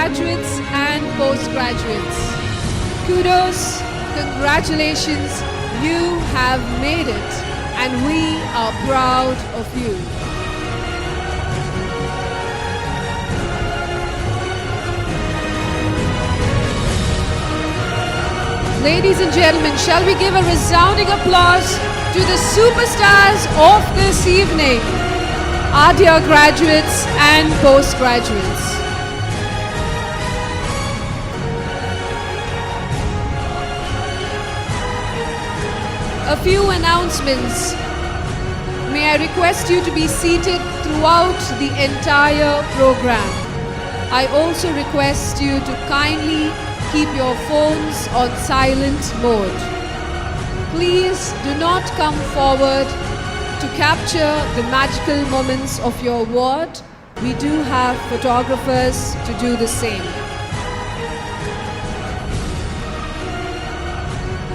graduates and postgraduates. Kudos, congratulations, you have made it, and we are proud of you. Ladies and gentlemen, shall we give a resounding applause to the superstars of this evening, our dear graduates and postgraduates. A few announcements. May I request you to be seated throughout the entire program. I also request you to kindly keep your phones on silent mode. Please do not come forward to capture the magical moments of your award. We do have photographers to do the same.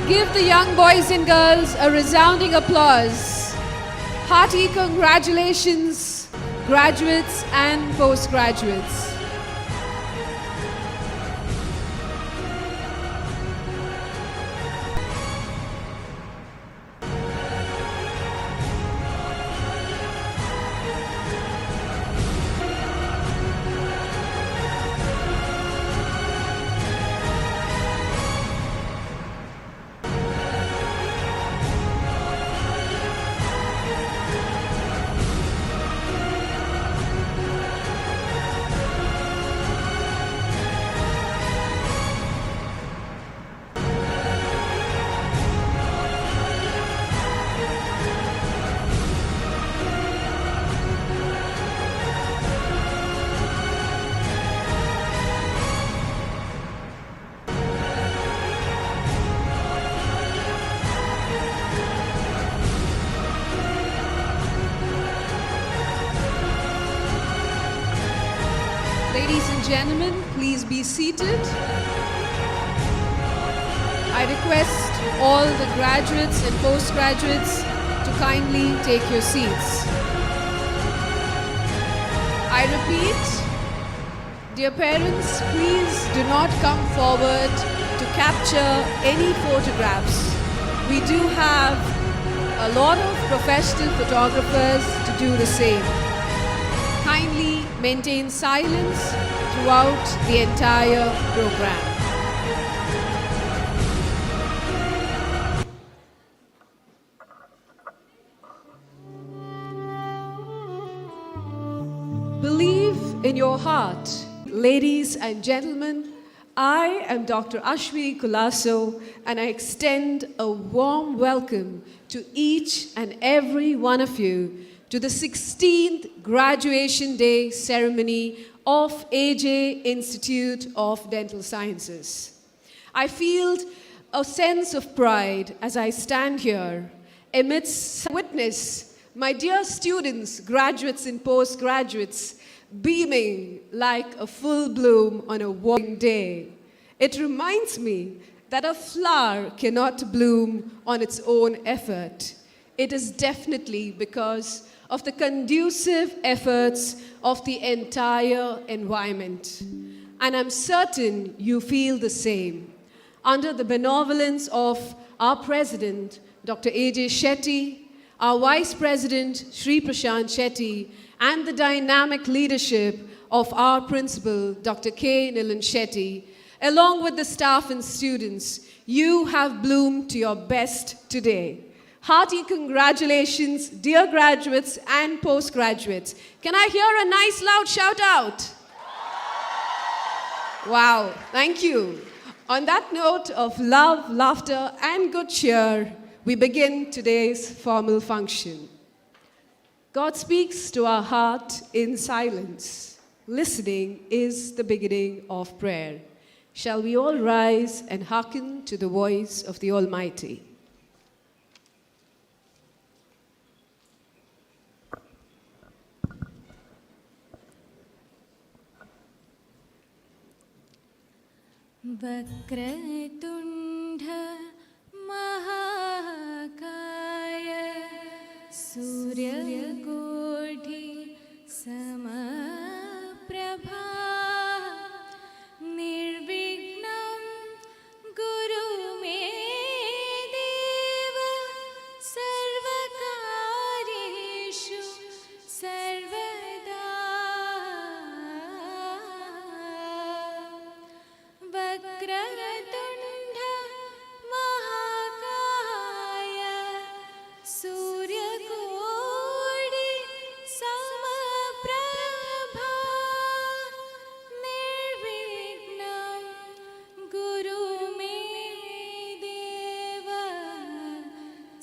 Give the young boys and girls a resounding applause. Hearty congratulations, graduates and postgraduates. Ladies and gentlemen, please be seated. I request all the graduates and postgraduates to kindly take your seats. I repeat, dear parents, please do not come forward to capture any photographs. We do have a lot of professional photographers to do the same. Kindly maintain silence throughout the entire program. Believe in your heart. Ladies and gentlemen, I am Dr. Ashwini Kulaso, and I extend a warm welcome to each and every one of you to the 16th Graduation Day ceremony of AJ Institute of Dental Sciences. I feel a sense of pride as I stand here amidst witness my dear students, graduates and postgraduates, beaming like a full bloom on a warm day. It reminds me that a flower cannot bloom on its own effort. It is definitely because of the conducive efforts of the entire environment. And I'm certain you feel the same. Under the benevolence of our President, Dr. A.J. Shetty, our Vice President, Shri Prashant Shetty, and the dynamic leadership of our Principal, Dr. K. Nilan Shetty, along with the staff and students, you have bloomed to your best today. Hearty congratulations, dear graduates and postgraduates. Can I hear a nice loud shout out? Wow, thank you. On that note of love, laughter, and good cheer, we begin today's formal function. God speaks to our heart in silence. Listening is the beginning of prayer. Shall we all rise and hearken to the voice of the Almighty? वक्रतुण्ड महाकाय सूर्यकोटि समप्रभा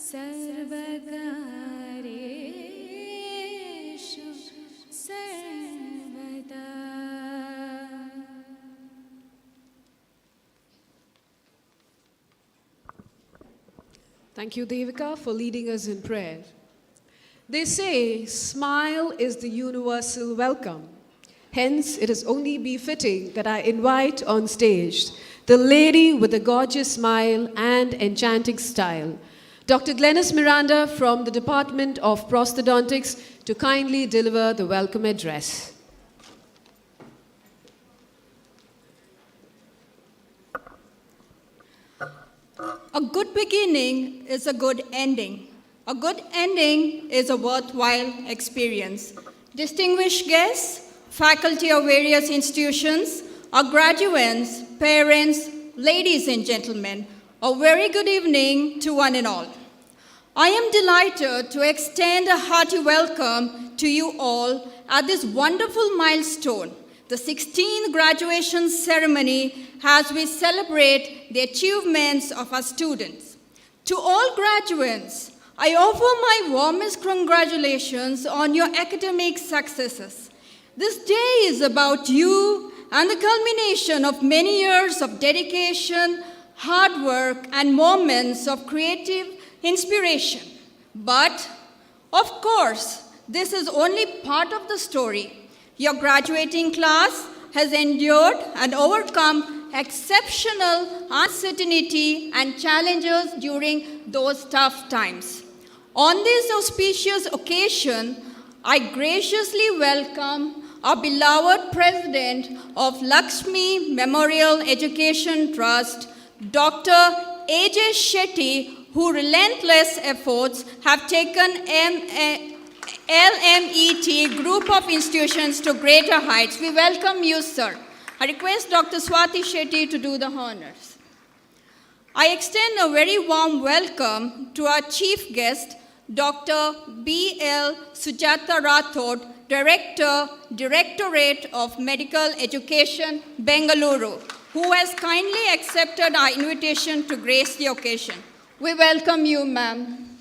सर्वकारेषु सर्वदा. Thank you, Devika, for leading us in prayer. They say, smile is the universal welcome. Hence, it is only befitting that I invite on stage the lady with the gorgeous smile and enchanting style, Dr. Glenys Miranda from the Department of Prosthodontics, to kindly deliver the welcome address. A good beginning is a good ending. A good ending is a worthwhile experience. Distinguished guests, faculty of various institutions, our graduates, parents, ladies and gentlemen, a very good evening to one and all. I am delighted to extend a hearty welcome to you all at this wonderful milestone, the 16th graduation ceremony, as we celebrate the achievements of our students. To all graduates, I offer my warmest congratulations on your academic successes. This day is about you and the culmination of many years of dedication, hard work, and moments of creative inspiration. But, of course, this is only part of the story. Your graduating class has endured and overcome exceptional uncertainty and challenges during those tough times. On this auspicious occasion, I graciously welcome our beloved President of Lakshmi Memorial Education Trust, Dr. A.J. Shetty, whose relentless efforts have taken LMET group of institutions to greater heights. We welcome you, sir. I request Dr. Swati Shetty to do the honors. I extend a very warm welcome to our chief guest, Dr. B.L. Sujata Rathod, Directorate of Medical Education, Bengaluru, who has kindly accepted our invitation to grace the occasion. We welcome you, ma'am.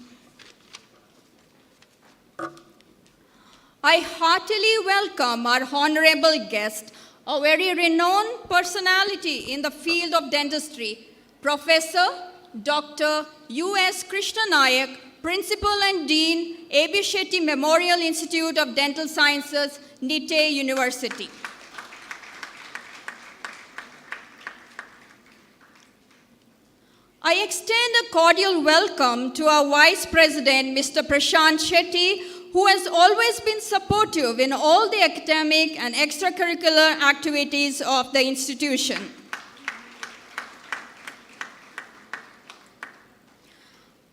I heartily welcome our honorable guest, a very renowned personality in the field of dentistry, Professor Dr. U.S. Krishna Nayak, Principal and Dean, A.B. Shetty Memorial Institute of Dental Sciences, Nitte University. I extend a cordial welcome to our Vice President, Mr. Prashant Shetty, who has always been supportive in all the academic and extracurricular activities of the institution.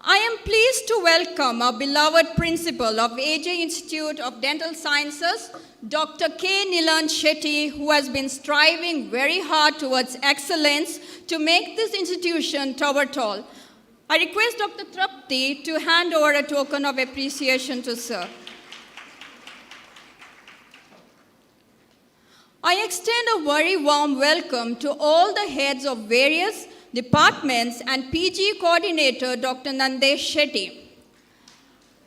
I am pleased to welcome our beloved principal of AJ Institute of Dental Sciences, Dr. K. Nilan Shetty, who has been striving very hard towards excellence to make this institution tower tall. I request Dr. Trapti to hand over a token of appreciation to sir. I extend a very warm welcome to all the heads of various departments and PG coordinator, Dr. Nandesh Shetty.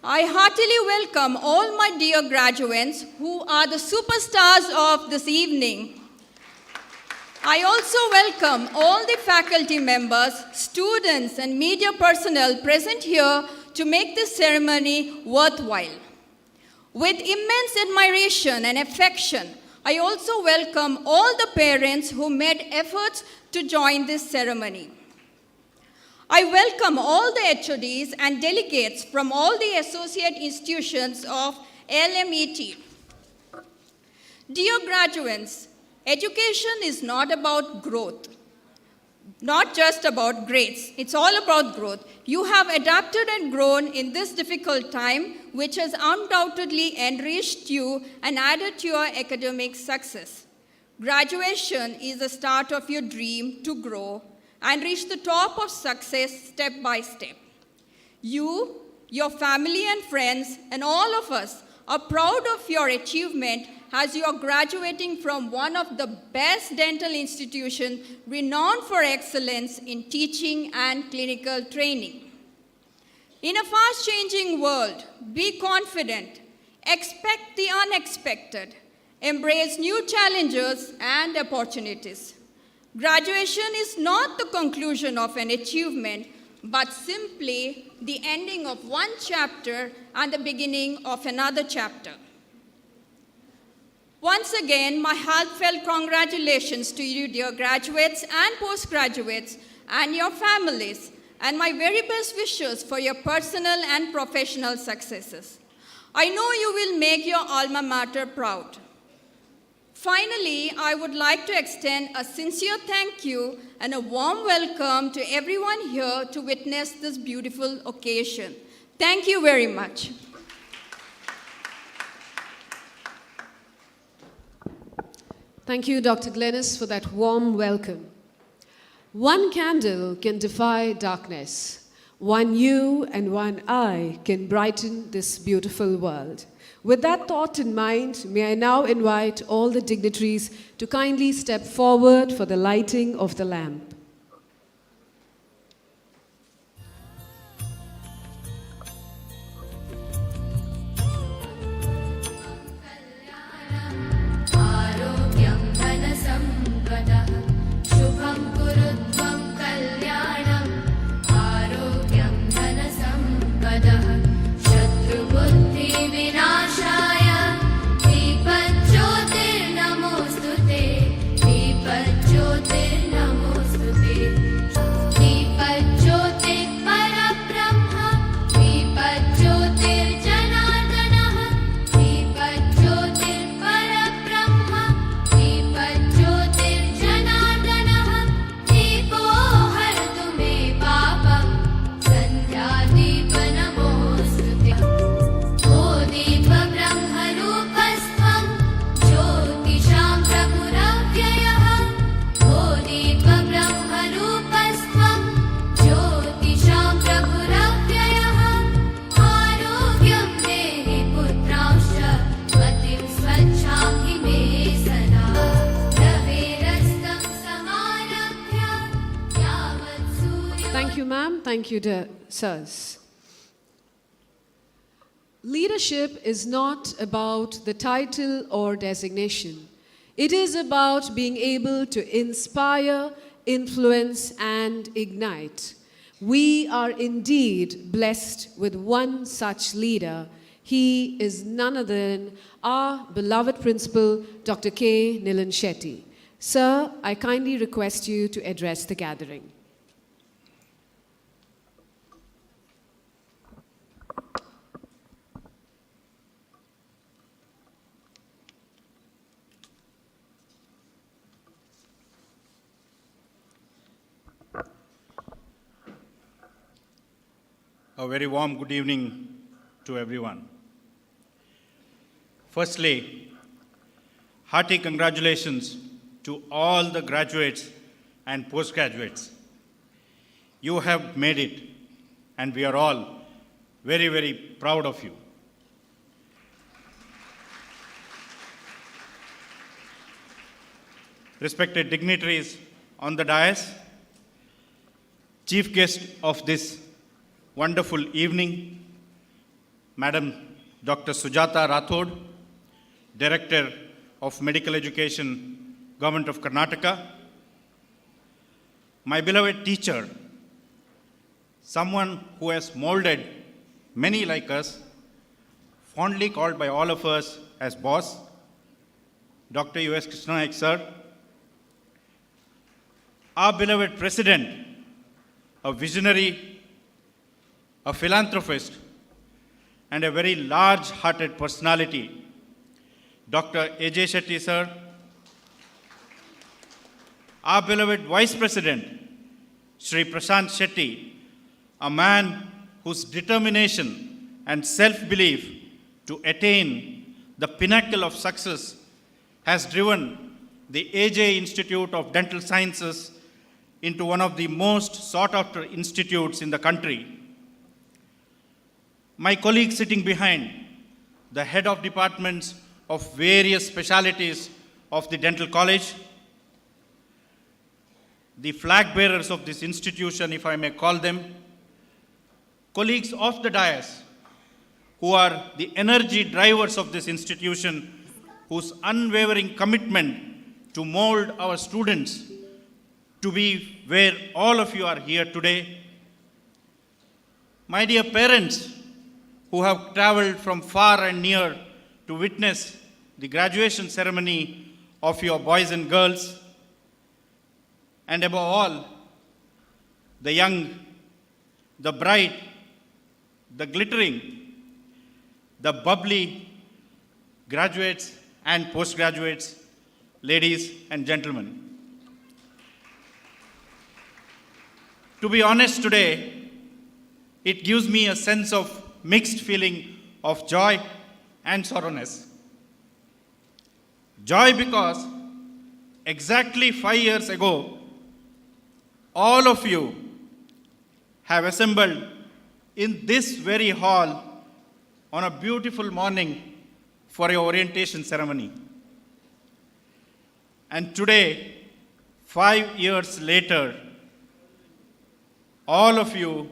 I heartily welcome all my dear graduates who are the superstars of this evening. I also welcome all the faculty members, students, and media personnel present here to make this ceremony worthwhile. With immense admiration and affection, I also welcome all the parents who made efforts to join this ceremony. I welcome all the HODs and delegates from all the associate institutions of LMET. Dear graduates, education is not about growth, not just about grades. It's all about growth. You have adapted and grown in this difficult time, which has undoubtedly enriched you and added to your academic success. Graduation is the start of your dream to grow and reach the top of success step by step. You, your family and friends, and all of us are proud of your achievement as you are graduating from one of the best dental institutions renowned for excellence in teaching and clinical training. In a fast-changing world, be confident, expect the unexpected, embrace new challenges and opportunities. Graduation is not the conclusion of an achievement, but simply the ending of one chapter and the beginning of another chapter. Once again, my heartfelt congratulations to you, dear graduates and postgraduates, and your families, and my very best wishes for your personal and professional successes. I know you will make your alma mater proud. Finally, I would like to extend a sincere thank you and a warm welcome to everyone here to witness this beautiful occasion. Thank you very much. Thank you, Dr. Glennis, for that warm welcome. One candle can defy darkness. One you and one I can brighten this beautiful world. With that thought in mind, may I now invite all the dignitaries to kindly step forward for the lighting of the lamp. Thank you, dear sirs. Leadership is not about the title or designation. It is about being able to inspire, influence, and ignite. We are indeed blessed with one such leader. He is none other than our beloved principal, Dr. K. Nilan Shetty. Sir, I kindly request you to address the gathering. A very warm good evening to everyone. Firstly, hearty congratulations to all the graduates and postgraduates. You have made it, and we are all very, very proud of you. Respected dignitaries on the dais, chief guest of this wonderful evening, Madam Dr. Sujata Rathod, Director of Medical Education, Government of Karnataka, my beloved teacher, someone who has molded many like us, fondly called by all of us as boss, Dr. U.S. Krishnaik sir, our beloved President, a visionary, a philanthropist, and a very large-hearted personality, Dr. A.J. Shetty sir, our beloved Vice President, Sri Prashant Shetty, a man whose determination and self-belief to attain the pinnacle of success has driven the A.J. Institute of Dental Sciences into one of the most sought-after institutes in the country. My colleagues sitting behind, the head of departments of various specialties of the dental college, the flag bearers of this institution, if I may call them, colleagues of the dais, who are the energy drivers of this institution, whose unwavering commitment to mold our students to be where all of you are here today. My dear parents, who have traveled from far and near to witness the graduation ceremony of your boys and girls, and above all, the young, the bright, the glittering, the bubbly graduates and postgraduates, ladies and gentlemen. To be honest today, it gives me a sense of mixed feeling of joy and sorrowness. Joy because exactly 5 years ago, all of you have assembled in this very hall on a beautiful morning for your orientation ceremony. And today, 5 years later, all of you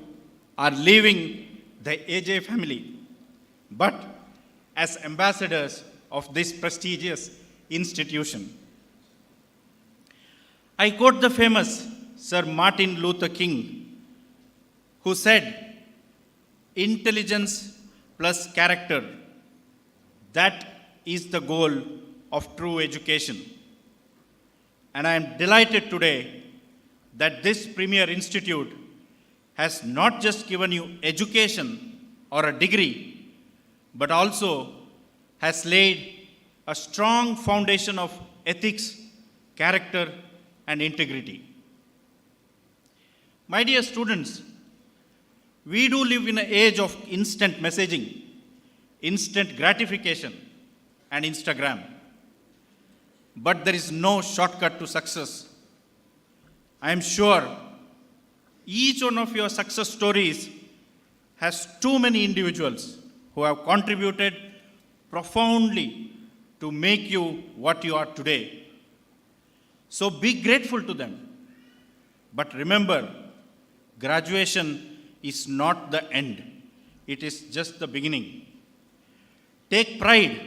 are leaving the AJ family, but as ambassadors of this prestigious institution. I quote the famous Sir Martin Luther King, who said, "Intelligence plus character, that is the goal of true education." And I am delighted today that this premier institute has not just given you education or a degree, but also has laid a strong foundation of ethics, character, and integrity. My dear students, we do live in an age of instant messaging, instant gratification, and Instagram. But there is no shortcut to success. I am sure each one of your success stories has too many individuals who have contributed profoundly to make you what you are today. So be grateful to them. But remember, graduation is not the end. It is just the beginning. Take pride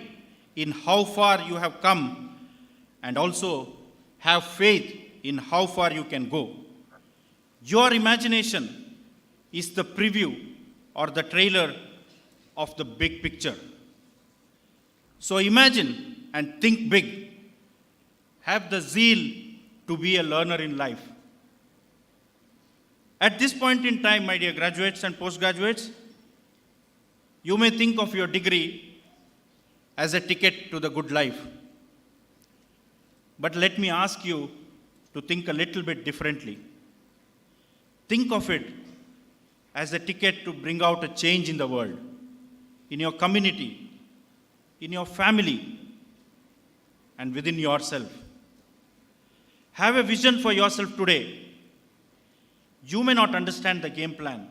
in how far you have come and also have faith in how far you can go. Your imagination is the preview or the trailer of the big picture. So imagine and think big. Have the zeal to be a learner in life. At this point in time, my dear graduates and postgraduates, you may think of your degree as a ticket to the good life. But let me ask you to think a little bit differently. Think of it as a ticket to bring out a change in the world, in your community, in your family, and within yourself. Have a vision for yourself today. You may not understand the game plan,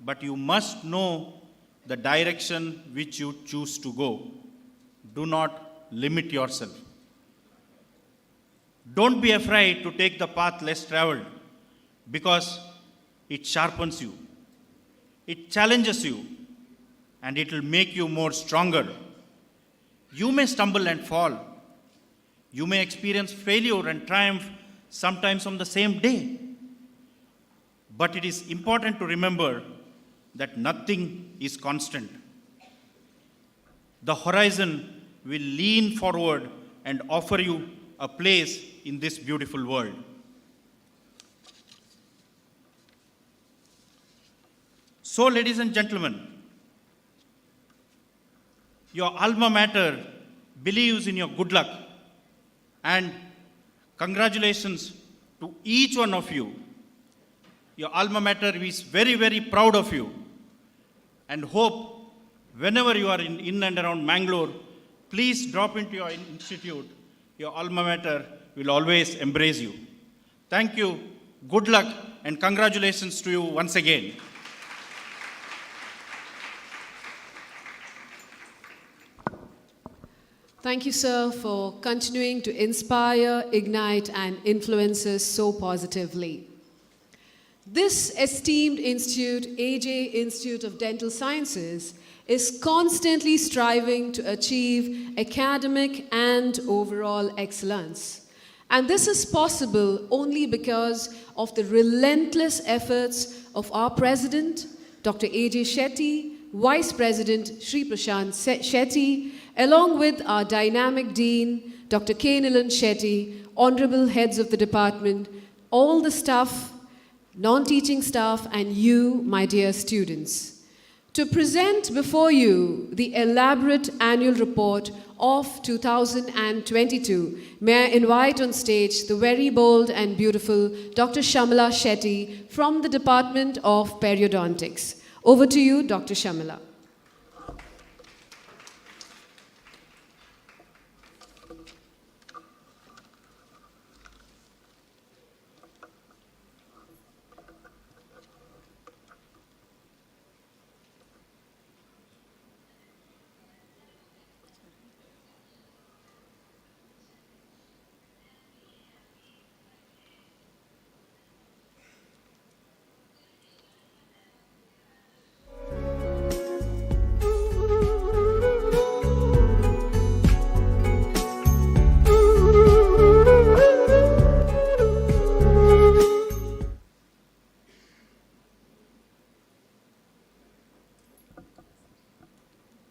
but you must know the direction which you choose to go. Do not limit yourself. Don't be afraid to take the path less traveled, because it sharpens you, it challenges you, and it will make you more stronger. You may stumble and fall. You may experience failure and triumph sometimes on the same day. But it is important to remember that nothing is constant. The horizon will lean forward and offer you a place in this beautiful world. So, ladies and gentlemen, your alma mater believes in your good luck, and congratulations to each one of you. Your alma mater is very, very proud of you, and hope whenever you are in and around Mangalore, please drop into your institute. Your alma mater will always embrace you. Thank you, good luck, and congratulations to you once again. Thank you, sir, for continuing to inspire, ignite, and influence us so positively. This esteemed institute, AJ Institute of Dental Sciences, is constantly striving to achieve academic and overall excellence. And this is possible only because of the relentless efforts of our President, Dr. AJ Shetty, Vice President Sri Prashant Shetty, along with our dynamic Dean, Dr. K. Nilan Shetty, honorable heads of the department, all the staff, non-teaching staff, and you, my dear students. To present before you the elaborate annual report of 2022, may I invite on stage the very bold and beautiful Dr. Shamala Shetty from the Department of Periodontics. Over to you, Dr. Shamala.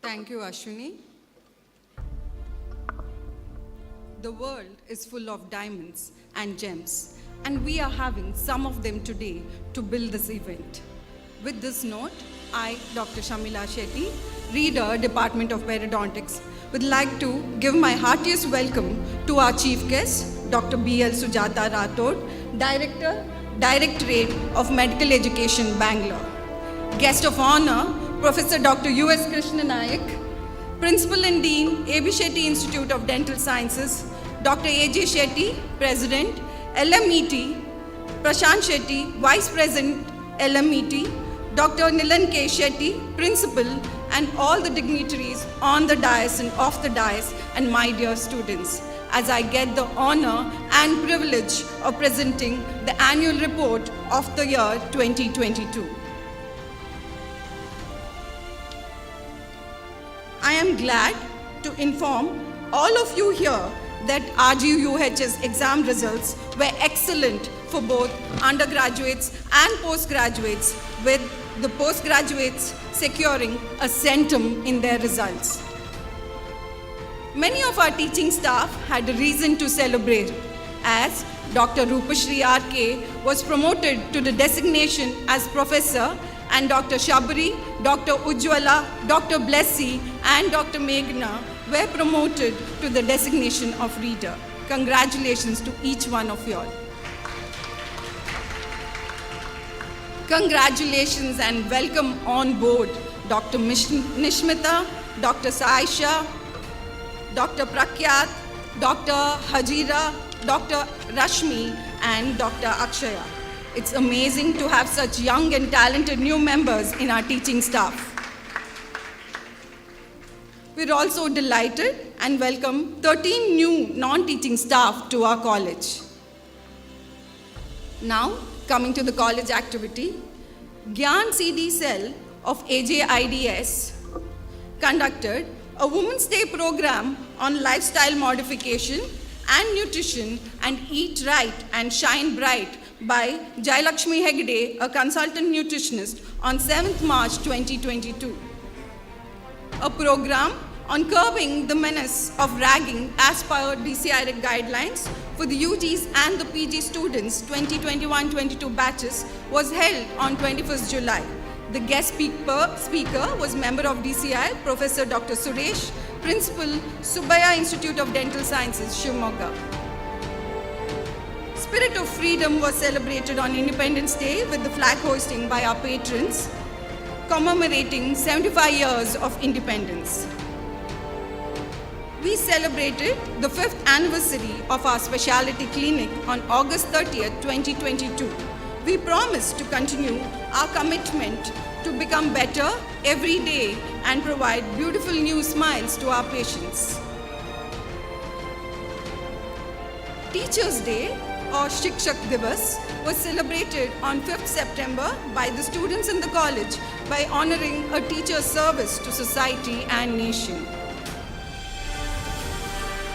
Thank you, Ashwini. The world is full of diamonds and gems, and we are having some of them today to build this event. With this note, I, Dr. Shamila Shetty, Reader, Department of Periodontics, would like to give my heartiest welcome to our chief guest, Dr. B.L. Sujata Rathod, Director, Directorate of Medical Education, Bangalore. Guest of honor, Professor Dr. U.S. Krishna Nayak, Principal and Dean, A.B. Shetty Institute of Dental Sciences, Dr. A.J. Shetty, President, LMET, Prashant Shetty, Vice President, LMET, Dr. Nilan K. Shetty, Principal, and all the dignitaries on the dais and off the dais, and my dear students, as I get the honor and privilege of presenting the annual report of the year 2022. I am glad to inform all of you here that RGUH's exam results were excellent for both undergraduates and postgraduates, with the postgraduates securing a centum in their results. Many of our teaching staff had a reason to celebrate, as Dr. Rupashri R.K. was promoted to the designation as professor, and Dr. Shabri, Dr. Ujjwala, Dr. Blessy, and Dr. Meghna were promoted to the designation of reader. Congratulations to each one of you all. Congratulations and welcome on board Dr. Nishmita, Dr. Saisha, Dr. Prakyat, Dr. Hajira, Dr. Rashmi, and Dr. Akshaya. It's amazing to have such young and talented new members in our teaching staff. We're also delighted and welcome 13 new non-teaching staff to our college. Now, coming to the college activity, Gyan CD Cell of AJIDS conducted a Women's Day program on lifestyle modification and nutrition and Eat Right and Shine Bright by Jailakshmi Hegde, a consultant nutritionist, on 7th March 2022. A program on curbing the menace of ragging as per DCI guidelines for the UGs and the PG students 2021-22 batches was held on 21st July. The guest speaker was member of DCI, Professor Dr. Suresh, Principal, Subbaya Institute of Dental Sciences, Shivamogga. Spirit of Freedom was celebrated on Independence Day with the flag hoisting by our patrons, commemorating 75 years of independence. We celebrated the 5th anniversary of our specialty clinic on August 30th, 2022. We promise to continue our commitment to become better every day and provide beautiful new smiles to our patients. Teachers' Day or Shikshak Divas was celebrated on 5th September by the students in the college by honoring a teacher's service to society and nation.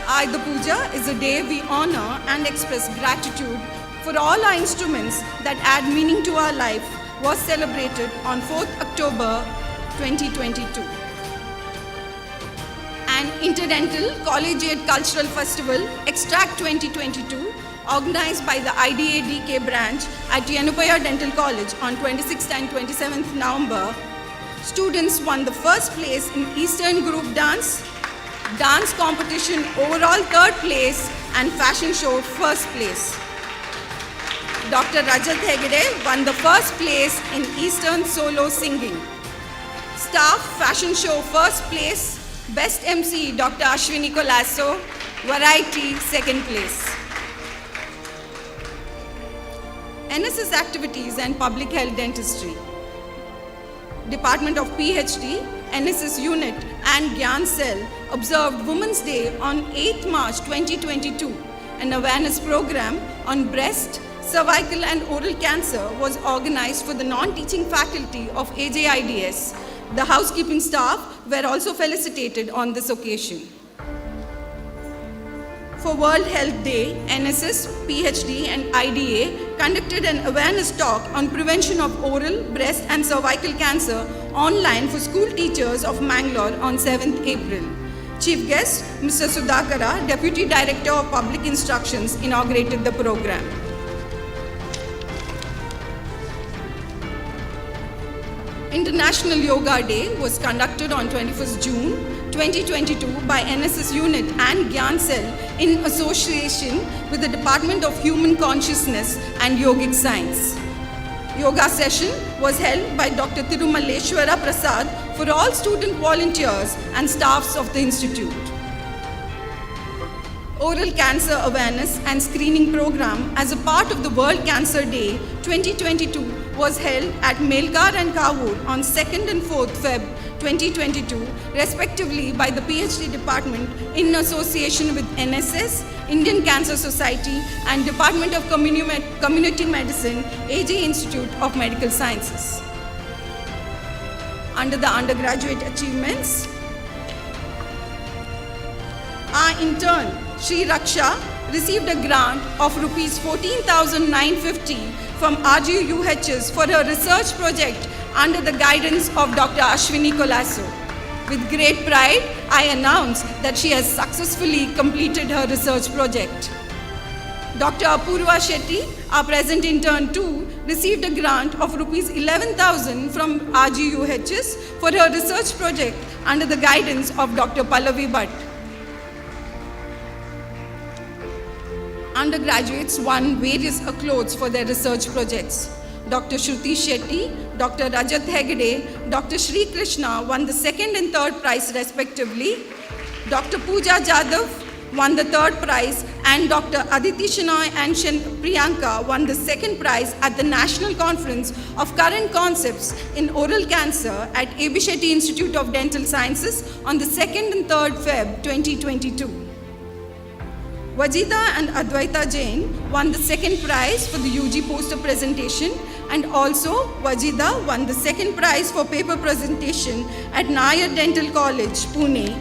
Ayudha Puja is a day we honor and express gratitude for all our instruments that add meaning to our life, was celebrated on 4th October 2022. An Interdental Collegiate Cultural Festival, Extract 2022, organized by the IDA-DK branch at Yenupaya Dental College on 26th and 27th November. Students won the first place in Eastern Group Dance competition overall third place, and fashion show first place. Dr. Rajat Hegde won the first place in Eastern solo singing. Staff fashion show first place. Best MC Dr. Ashwini Colasso, variety second place. NSS activities and public health dentistry. Department of PhD, NSS unit and Gyan Cell observed Women's Day on 8th March 2022. An awareness program on breast, cervical and oral cancer was organized for the non-teaching faculty of AJIDS. The housekeeping staff were also felicitated on this occasion. For World Health Day, NSS, PhD and IDA conducted an awareness talk on prevention of oral, breast and cervical cancer online for school teachers of Mangalore on 7th April. Chief guest, Mr. Sudhakara, Deputy Director of Public Instructions, inaugurated the program. International Yoga Day was conducted on 21st June 2022 by NSS unit and Gyan Cell in association with the Department of Human Consciousness and Yogic Science. Yoga session was held by Dr. Tirumaleshwara Prasad for all student volunteers and staffs of the institute. Oral Cancer Awareness and Screening Program as a part of the World Cancer Day 2022 was held at Melkar and Kavur on 2nd and 4th Feb 2022, respectively by the PhD department in association with NSS, Indian Cancer Society and Department of Community Medicine, AJ Institute of Medical Sciences. Under the undergraduate achievements, our intern, Shri Raksha, received a grant of Rs 14,950 from RGUHS for her research project under the guidance of Dr. Ashwini Colasso. With great pride, I announce that she has successfully completed her research project. Dr. Apurva Shetty, our present intern too, received a grant of Rs 11,000 from RGUHS for her research project under the guidance of Dr. Pallavi Bhatt. Undergraduates won various accolades for their research projects. Dr. Shruti Shetty, Dr. Rajat Hegde, Dr. Sri Krishna won the second and third prize respectively. Dr. Pooja Jadhav won the third prize, and Dr. Aditi Shenoy and Priyanka won the second prize at the National Conference of Current Concepts in Oral Cancer at A.B. Shetty Institute of Dental Sciences on the 2nd and 3rd Feb 2022. Vajida and Advaita Jain won the second prize for the UG poster presentation, and also Vajida won the second prize for paper presentation at Nair Dental College, Pune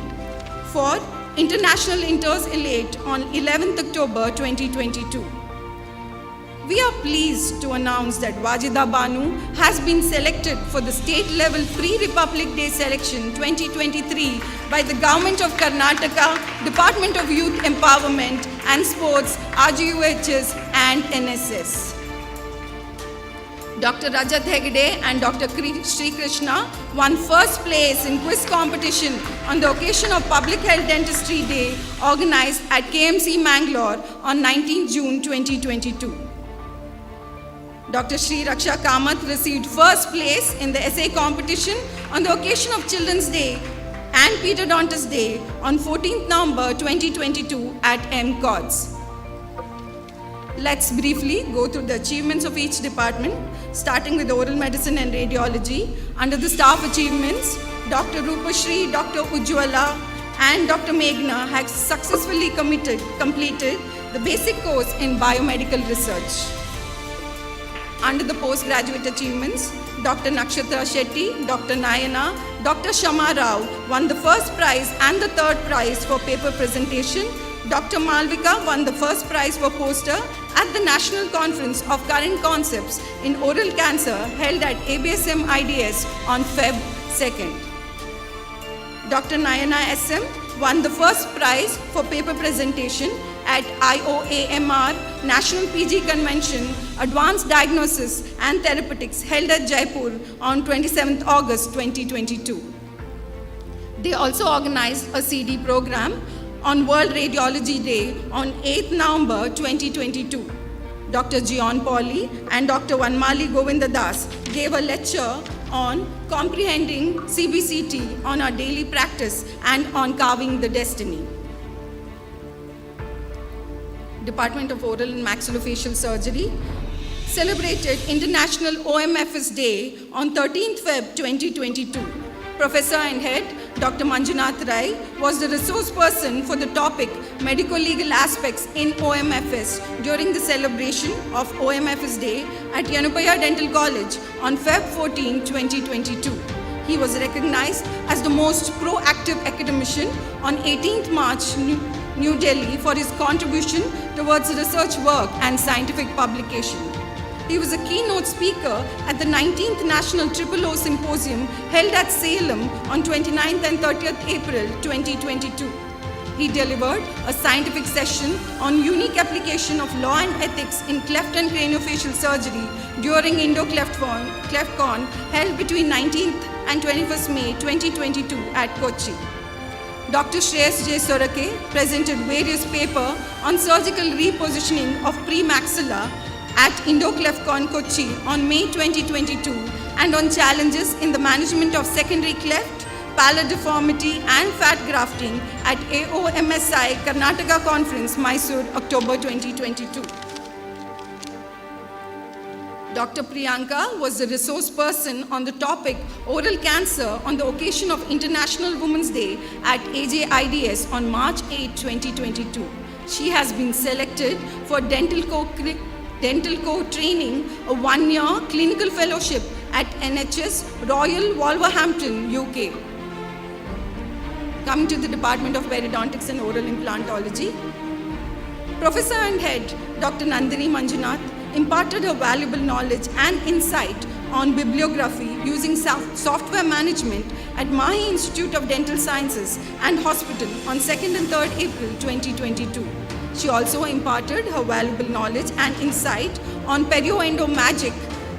for International Inters Elite on 11th October 2022. We are pleased to announce that Vajida Banu has been selected for the state level pre-Republic Day selection 2023 by the Government of Karnataka, Department of Youth Empowerment and Sports, RGUHS and NSS. Dr. Rajat Hegde and Dr. Sri Krishna won first place in quiz competition on the occasion of Public Health Dentistry Day organized at KMC Mangalore on 19 June 2022. Dr. Sri Raksha Kamath received first place in the essay competition on the occasion of Children's Day and Periodontist Day on 14th November 2022 at MCODS. Let's briefly go through the achievements of each department, starting with oral medicine and radiology. Under the staff achievements, Dr. Rupashri, Dr. Ujjwala and Dr. Meghna have successfully completed the basic course in biomedical research. Under the postgraduate achievements, Dr. Nakshatra Shetty, Dr. Nayana, Dr. Shama Rao won the first prize and the third prize for paper presentation. Dr. Malvika won the first prize for poster at the National Conference of Current Concepts in Oral Cancer held at ABSM IDS on Feb 2nd. Dr. Nayana SM won the first prize for paper presentation at IOAMR National PG Convention Advanced Diagnosis and Therapeutics held at Jaipur on 27th August 2022. They also organized a CD program on World Radiology Day on 8th November 2022. Dr. Gion Pauli and Dr. Vanmali Govindadas gave a lecture on comprehending CBCT on our daily practice and on carving the destiny. Department of Oral and Maxillofacial Surgery celebrated International OMFS Day on 13th Feb 2022. Professor and Head Dr. Manjunath Rai was the resource person for the topic Medico-Legal Aspects in OMFS during the celebration of OMFS Day at Yanupaya Dental College on Feb 14, 2022. He was recognized as the most proactive academician on 18th March, New Delhi for his contribution towards research work and scientific publication. He was a keynote speaker at the 19th National OOO Symposium held at Salem on 29th and 30th April 2022. He delivered a scientific session on unique application of law and ethics in cleft and craniofacial surgery during Indo-CleftCon held between 19th and 21st May 2022 at Kochi. Dr. Shreyas J. Sorake presented various papers on surgical repositioning of premaxilla at Indo-CleftCon Kochi on May 2022 and on challenges in the management of secondary cleft, pallor deformity and fat grafting at AOMSI Karnataka Conference, Mysore, October 2022. Dr. Priyanka was the resource person on the topic oral cancer on the occasion of International Women's Day at AJIDS on March 8, 2022. She has been selected for Dental Co training, a one-year clinical fellowship at NHS Royal Wolverhampton, UK. Coming to the Department of Periodontics and Oral Implantology, Professor and Head Dr. Nandini Manjunath imparted her valuable knowledge and insight on bibliography using software management at Mahi Institute of Dental Sciences and Hospital on 2nd and 3rd April 2022. She also imparted her valuable knowledge and insight on perioendo magic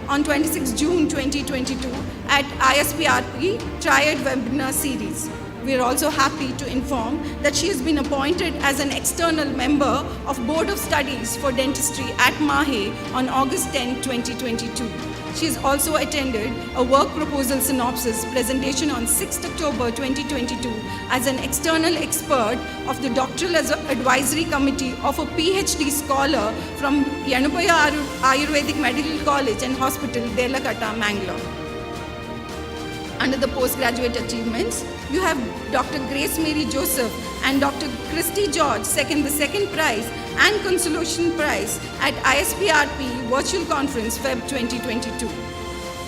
on 26 June 2022 at ISPRP Triad Webinar Series. We are also happy to inform that she has been appointed as an external member of Board of Studies for Dentistry at Mahe on August 10, 2022. She has also attended a work proposal synopsis presentation on 6th October 2022 as an external expert of the Doctoral Advisory Committee of a PhD scholar from Yanupaya Ayurvedic Medical College and Hospital, Derlakatta, Mangalore. Under the postgraduate achievements, you have Dr. Grace Mary Joseph and Dr. Christy George the second prize and consolation prize at ISPRP Virtual Conference Feb 2022.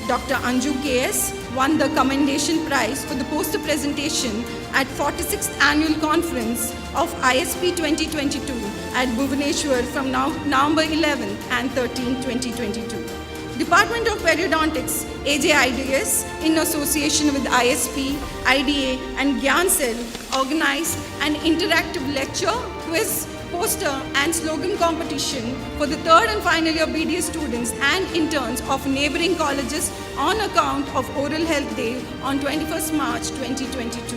Dr. Anju KS won the commendation prize for the poster presentation at 46th Annual Conference of ISP 2022 at Bhubaneswar from November 11th and 13th, 2022. Department of Periodontics, AJIDS, in association with ISP, IDA and Gyan Cell, organized an interactive lecture, quiz, poster and slogan competition for the third and final year BDS students and interns of neighboring colleges on account of Oral Health Day on 21st March 2022.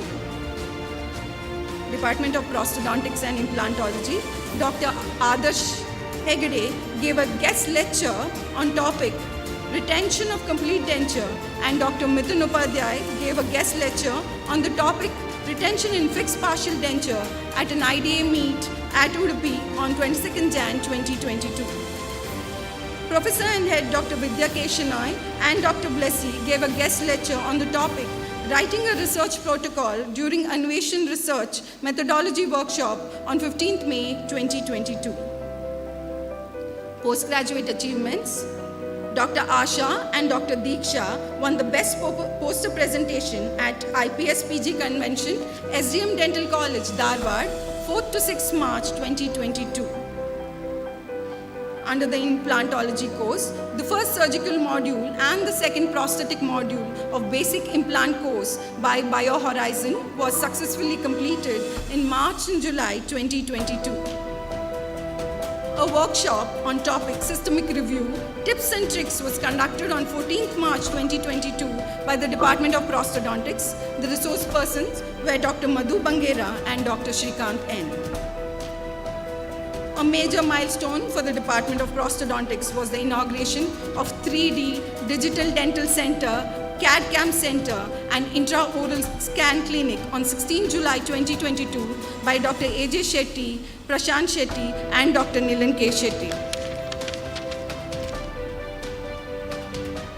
Department of Prosthodontics and Implantology, Dr. Adarsh Hegde gave a guest lecture on topic Retention of Complete Denture, and Dr. Mithun Upadhyay gave a guest lecture on the topic Retention in Fixed Partial Denture at an IDA meet at Udupi on 22nd Jan 2022. Professor and Head Dr. Vidya K. Shenoy and Dr. Blessy gave a guest lecture on the topic Writing a Research Protocol during Anveshan Research Methodology Workshop on 15th May 2022. Postgraduate achievements. Dr. Asha and Dr. Deeksha won the best poster presentation at IPS PG Convention, SDM Dental College, Dharwad, 4th to 6th March 2022. Under the implantology course, the first surgical module and the second prosthetic module of basic implant course by BioHorizon was successfully completed in March and July 2022. A workshop on topic systemic review, tips and tricks was conducted on 14th March 2022 by the Department of Prosthodontics. The resource persons were Dr. Madhu Bangera and Dr. Shrikant N. A major milestone for the Department of Prosthodontics was the inauguration of 3D Digital Dental Center, CAD-CAM Center and Intraoral Scan Clinic on 16 July 2022 by Dr. A.J. Shetty, Prashant Shetty and Dr. Nilan K. Shetty.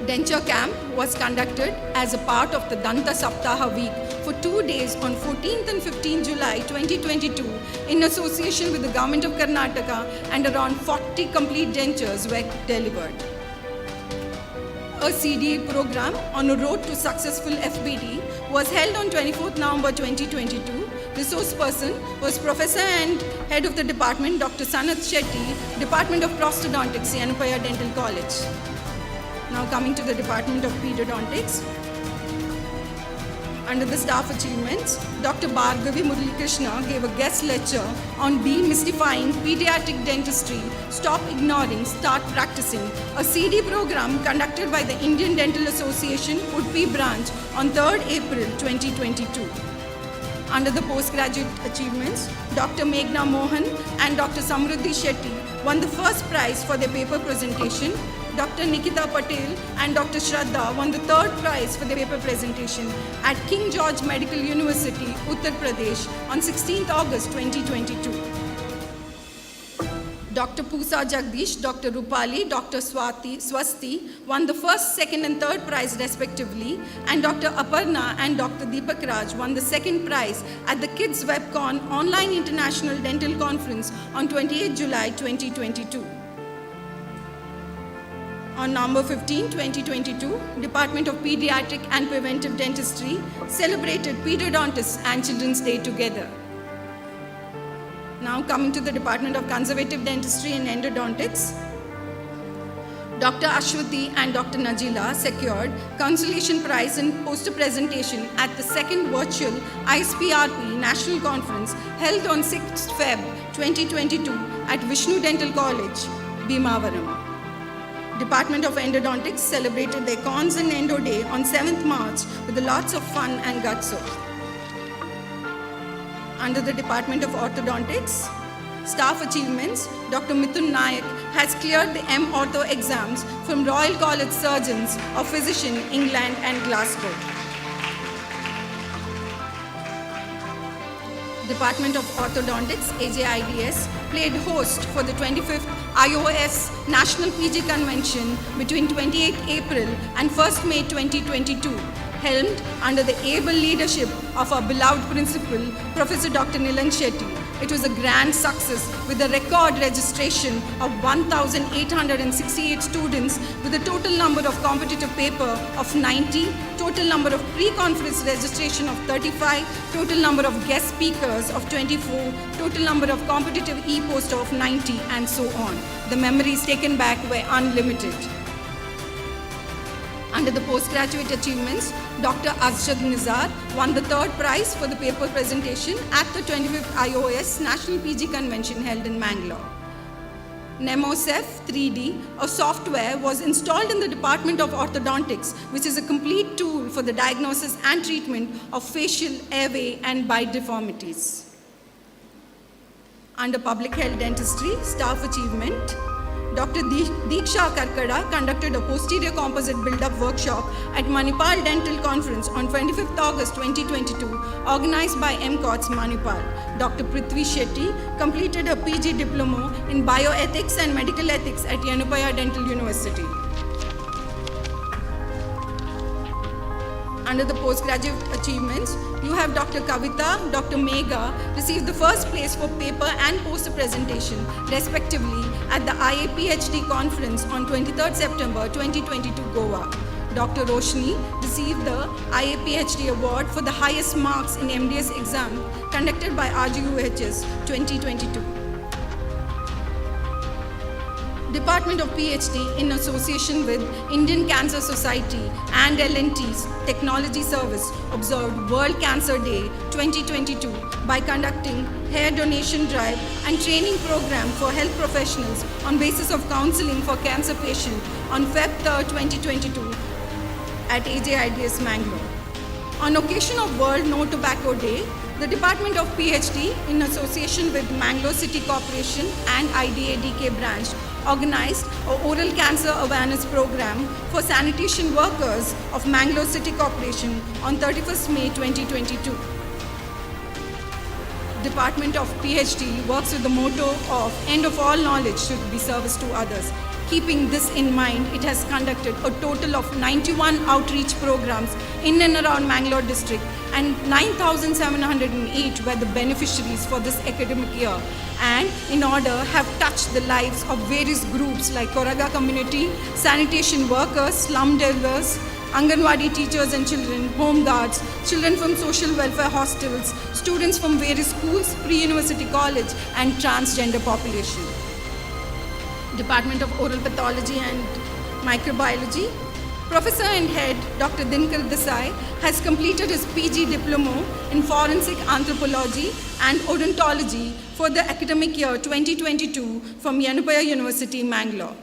Denture Camp was conducted as a part of the Danta Saptaha week for 2 days on 14th and 15th July 2022 in association with the Government of Karnataka, and around 40 complete dentures were delivered. A CDA program on a road to successful FBD was held on 24th November 2022. Resource person was Professor and Head of the Department, Dr. Sanath Shetty, Department of Prosthodontics, Yanupaya Dental College. Now coming to the Department of Pedodontics. Under the staff achievements, Dr. Bhargavi Muralikrishna gave a guest lecture on Demystifying Pediatric Dentistry, Stop Ignoring, Start Practicing, a CD program conducted by the Indian Dental Association, Udpi branch on 3rd April 2022. Under the postgraduate achievements, Dr. Meghna Mohan and Dr. Samruddhi Shetty won the first prize for their paper presentation. Dr. Nikita Patel and Dr. Shraddha won the third prize for their paper presentation at King George Medical University, Uttar Pradesh on 16th August 2022. Dr. Pusa Jagdish, Dr. Rupali, Dr. Swasti won the first, second and third prize respectively, and Dr. Aparna and Dr. Deepak Raj won the second prize at the Kids WebCon Online International Dental Conference on 28 July 2022. On November 15, 2022, Department of Pediatric and Preventive Dentistry celebrated Pedodontists and Children's Day together. Now coming to the Department of Conservative Dentistry and Endodontics, Dr. Ashwati and Dr. Najila secured consolation prize in poster presentation at the second virtual ISPRP National Conference held on 6th Feb 2022 at Vishnu Dental College, Bhimavaram. Department of Endodontics celebrated their Cons and Endo Day on 7th March with lots of fun and gutso. Under the Department of Orthodontics, staff achievements, Dr. Mithun Nayak has cleared the M-Ortho exams from Royal College Surgeons of Physician, England and Glasgow. Department of Orthodontics, AJIDS, played host for the 25th IOS National PG Convention between 28 April and 1st May 2022, helmed under the able leadership of our beloved principal, Professor Dr. Nilan Shetty. It was a grand success with a record registration of 1,868 students with a total number of competitive paper of 90, total number of pre-conference registration of 35, total number of guest speakers of 24, total number of competitive e-poster of 90 and so on. The memories taken back were unlimited. Under the postgraduate achievements, Dr. Azjad Nizar won the third prize for the paper presentation at the 25th IOS National PG Convention held in Mangalore. NemoCef 3D, a software, was installed in the Department of Orthodontics, which is a complete tool for the diagnosis and treatment of facial, airway, and bite deformities. Under public health dentistry, staff achievement, Dr. Deeksha Karkada conducted a posterior composite build-up workshop at Manipal Dental Conference on 25th August 2022, organized by MCOTS Manipal. Dr. Prithvi Shetty completed a PG diploma in bioethics and medical ethics at Yanupaya Dental University. Under the postgraduate achievements, you have Dr. Kavita, Dr. Megha received the first place for paper and poster presentation, respectively, at the IA PhD conference on 23rd September 2022, Goa. Dr. Roshni received the IA PhD award for the highest marks in MDS exam conducted by RGUHS 2022. Department of PhD in association with Indian Cancer Society and L&T's Technology Service observed World Cancer Day 2022 by conducting hair donation drive and training program for health professionals on basis of counseling for cancer patients on Feb 3, 2022 at AJIDS Mangalore. On occasion of World No Tobacco Day, the Department of PhD in association with Mangalore City Corporation and IDA-DK branch organized an oral cancer awareness program for sanitation workers of Mangalore City Corporation on 31st May 2022. Department of PhD works with the motto of end of all knowledge should be service to others. Keeping this in mind, it has conducted a total of 91 outreach programs in and around Mangalore district, and 9,708 were the beneficiaries for this academic year, and in order have touched the lives of various groups like Koraga community, sanitation workers, slum dwellers, Anganwadi teachers and children, home guards, children from social welfare hostels, students from various schools, pre-university college, and transgender population. Department of Oral Pathology and Microbiology. Professor and Head Dr. Dinkar Desai has completed his PG Diploma in Forensic Anthropology and Odontology for the academic year 2022 from Yanupaya University, Mangalore.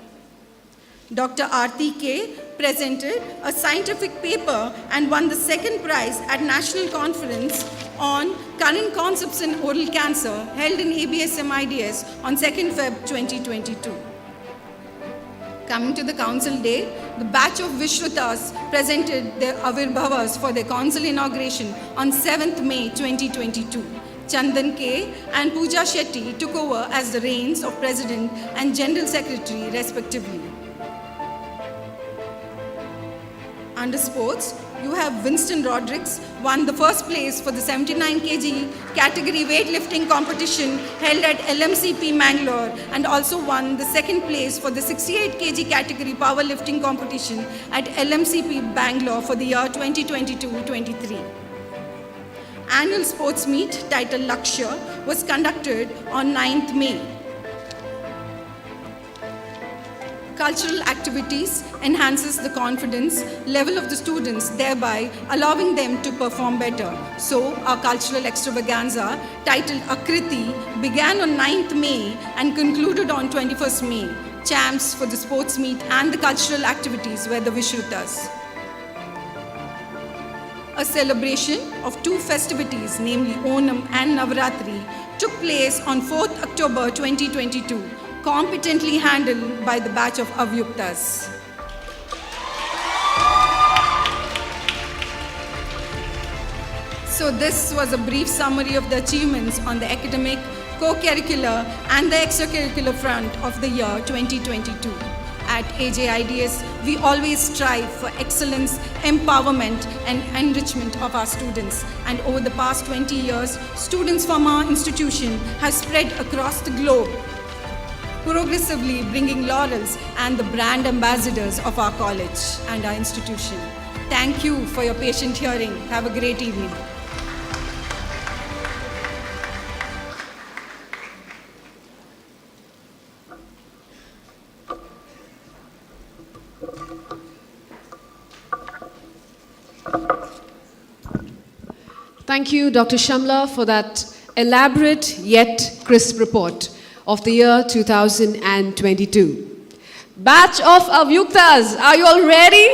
Dr. Aarti K. presented a scientific paper and won the second prize at National Conference on Current Concepts in Oral Cancer held in ABS-MIDS on 2nd Feb 2022. Coming to the Council Day, the batch of Vishrutas presented their Avirbhavas for their Council inauguration on 7th May 2022. Chandan K. and Pooja Shetty took over as the reins of President and General Secretary respectively. Under sports, you have Winston Rodrigues won the first place for the 79 kg category weightlifting competition held at LMCP Mangalore, and also won the second place for the 68 kg category powerlifting competition at LMCP Bangalore for the year 2022-23. Annual sports meet titled Lakshya was conducted on 9th May. Cultural activities enhances the confidence level of the students, thereby allowing them to perform better. So, our cultural extravaganza titled Akriti began on 9th May and concluded on 21st May. Champs for the sports meet and the cultural activities were the Vishrutas. A celebration of two festivities, namely Onam and Navaratri, took place on 4th October 2022. Competently handled by the batch of Avyuktas. So this was a brief summary of the achievements on the academic, co-curricular and the extracurricular front of the year 2022. At AJIDS, we always strive for excellence, empowerment and enrichment of our students. And over the past 20 years, students from our institution have spread across the globe, progressively bringing laurels and the brand ambassadors of our college and our institution. Thank you for your patient hearing. Have a great evening. Thank you, Dr. Shamla, for that elaborate yet crisp report of the year 2022. Batch of Avyuktas, are you all ready?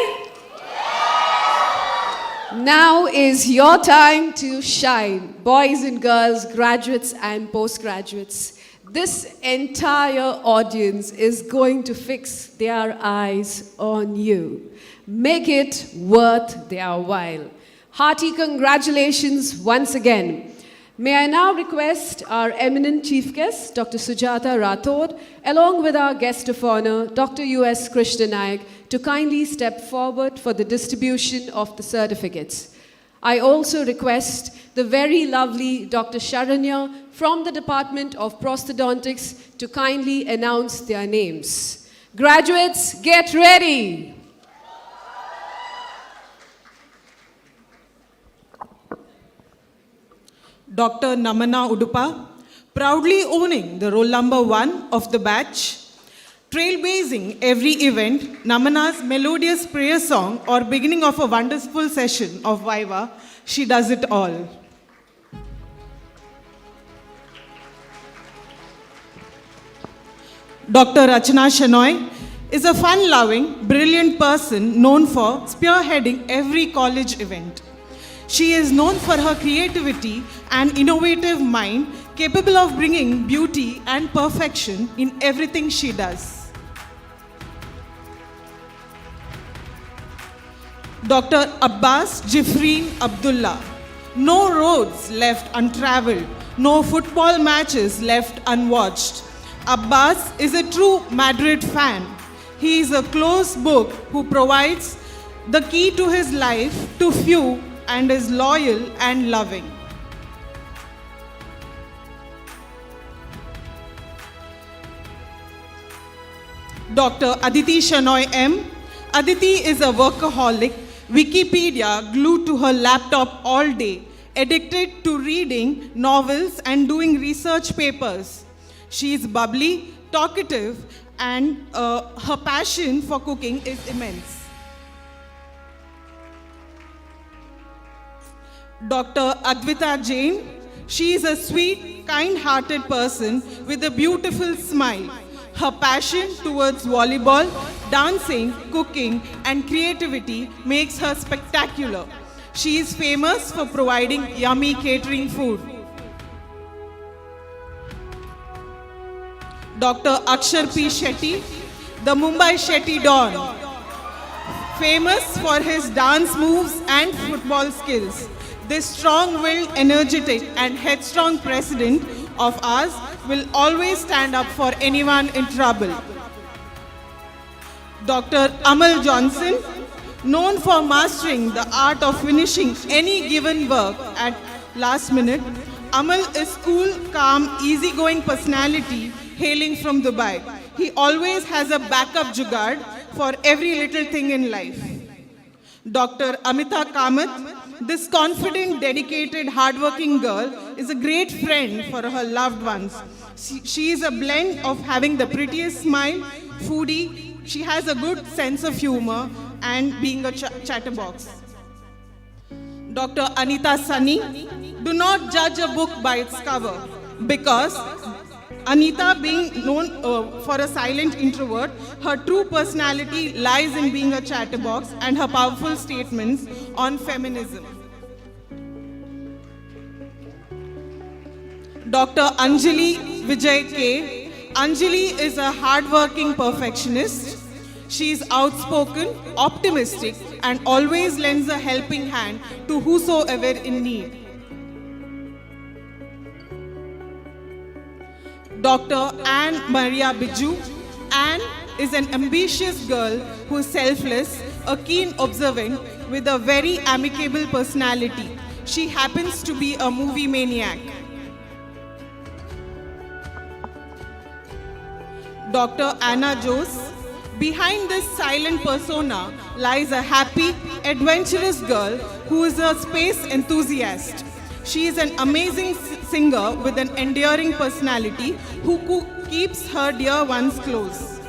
Now is your time to shine, boys and girls, graduates and postgraduates. This entire audience is going to fix their eyes on you. Make it worth their while. Hearty congratulations once again. May I now request our eminent chief guest, Dr. Sujata Rathod, along with our guest of honor, Dr. U.S. Krishna Nayak, to kindly step forward for the distribution of the certificates. I also request the very lovely Dr. Sharanya from the Department of Prosthodontics to kindly announce their names. Graduates, get ready. Dr. Namana Udupa, proudly owning the roll number 1 of the batch. Trailblazing every event, Namana's melodious prayer song or beginning of a wonderful session of Viva, she does it all. Dr. Rachana Shenoy is a fun-loving, brilliant person known for spearheading every college event. She is known for her creativity and innovative mind, capable of bringing beauty and perfection in everything she does. Dr. Abbas Jifreen Abdullah. No roads left untraveled, no football matches left unwatched. Abbas is a true Madrid fan. He is a closed book who provides the key to his life to few and is loyal and loving. Dr. Aditi Shenoy M. Aditi is a workaholic, Wikipedia glued to her laptop all day, addicted to reading novels and doing research papers. She is bubbly, talkative, and her passion for cooking is immense. Dr. Advita Jain, she is a sweet, kind-hearted person with a beautiful smile. Her passion towards volleyball, dancing, cooking, and creativity makes her spectacular. She is famous for providing yummy catering food. Dr. Akshar P. Shetty, the Mumbai Shetty Don, famous for his dance moves and football skills. This strong-willed, energetic, and headstrong president of ours will always stand up for anyone in trouble. Dr. Amal Johnson, known for mastering the art of finishing any given work at last minute, Amal is cool, calm, easygoing personality hailing from Dubai. He always has a backup jugaad for every little thing in life. Dr. Amita Kamath, this confident, dedicated, hardworking girl is a great friend for her loved ones. She is a blend of having the prettiest smile, foodie, she has a good sense of humor, and being a chatterbox. Dr. Anita Sunny, do not judge a book by its cover, because Anita, being known for a silent introvert, her true personality lies in being a chatterbox and her powerful statements on feminism. Dr. Anjali Vijay K. Anjali is a hardworking perfectionist. She is outspoken, optimistic, and always lends a helping hand to whosoever in need. Dr. Anne Maria Biju. Anne is an ambitious girl who is selfless, a keen observant with a very amicable personality. She happens to be a movie maniac. Dr. Anna Jose. Behind this silent persona lies a happy, adventurous girl who is a space enthusiast. She is an amazing singer with an endearing personality who keeps her dear ones close.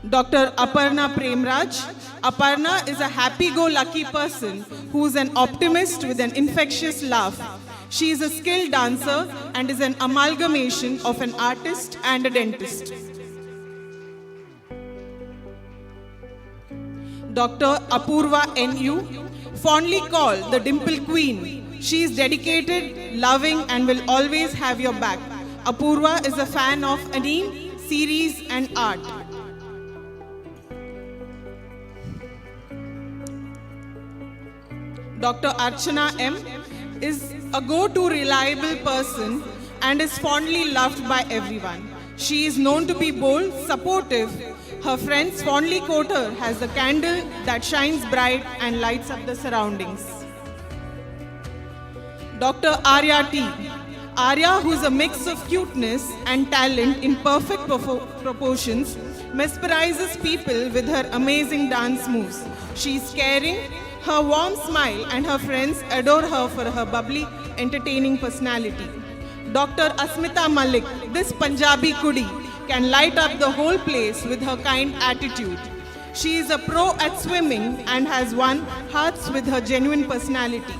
Dr. Aparna Premraj. Aparna is a happy-go-lucky person who is an optimist with an infectious laugh. She is a skilled dancer and is an amalgamation of an artist and a dentist. Dr. Apurva N.U., fondly called the Dimple Queen. She is dedicated, loving, and will always have your back. Apurva is a fan of anime, series, and art. Dr. Archana M. is a go-to reliable person and is fondly loved by everyone. She is known to be bold, supportive. Her friends fondly quote her as the candle that shines bright and lights up the surroundings. Dr. Arya T. Arya, who's a mix of cuteness and talent in perfect proportions, mesmerizes people with her amazing dance moves. She's caring, her warm smile, and her friends adore her for her bubbly, entertaining personality. Dr. Asmita Malik, this Punjabi Kudi, can light up the whole place with her kind attitude. She is a pro at swimming and has won hearts with her genuine personality.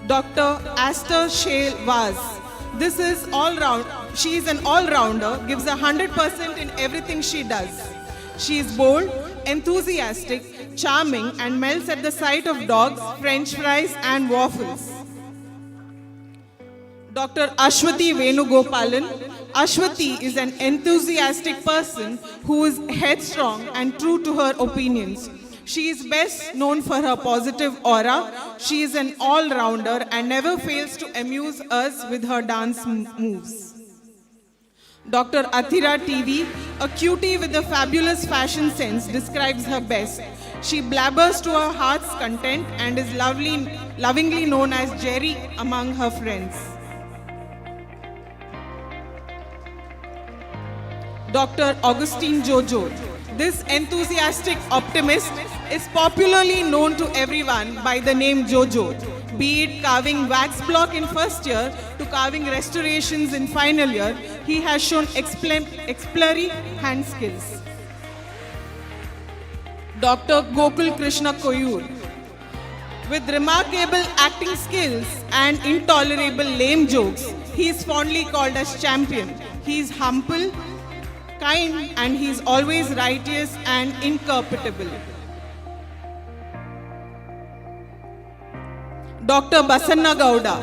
Dr. Aster Shale Vaz. She is an all-rounder, gives 100% in everything she does. She is bold, enthusiastic, charming, and melts at the sight of dogs, French fries, and waffles. Dr. Ashwati Venugopalan. Ashwati is an enthusiastic person who is headstrong and true to her opinions. She is best known for her positive aura. She is an all-rounder and never fails to amuse us with her dance moves. Dr. Athira TV, a cutie with a fabulous fashion sense, describes her best. She blabbers to her heart's content and is lovingly known as Jerry among her friends. Dr. Augustine Jojo. This enthusiastic optimist is popularly known to everyone by the name Jojo, be it carving wax block in first year to carving restorations in final year. He has shown exemplary hand skills. Dr. Gokul Krishna Koyur. With remarkable acting skills and intolerable lame jokes, he is fondly called as champion. He is humble, kind, and he is always righteous and incorruptible. Dr. Basanna Gowda,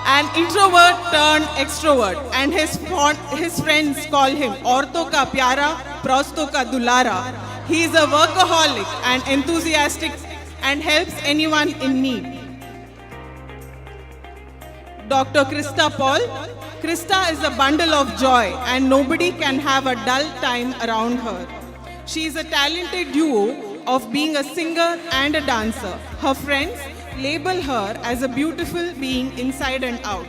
an introvert turned extrovert, and his friends call him Ortho ka Pyara, Prosto ka Dulara. He is a workaholic and enthusiastic and helps anyone in need. Dr. Krista Paul. Krista is a bundle of joy and nobody can have a dull time around her. She is a talented duo of being a singer and a dancer. Her friends label her as a beautiful being inside and out.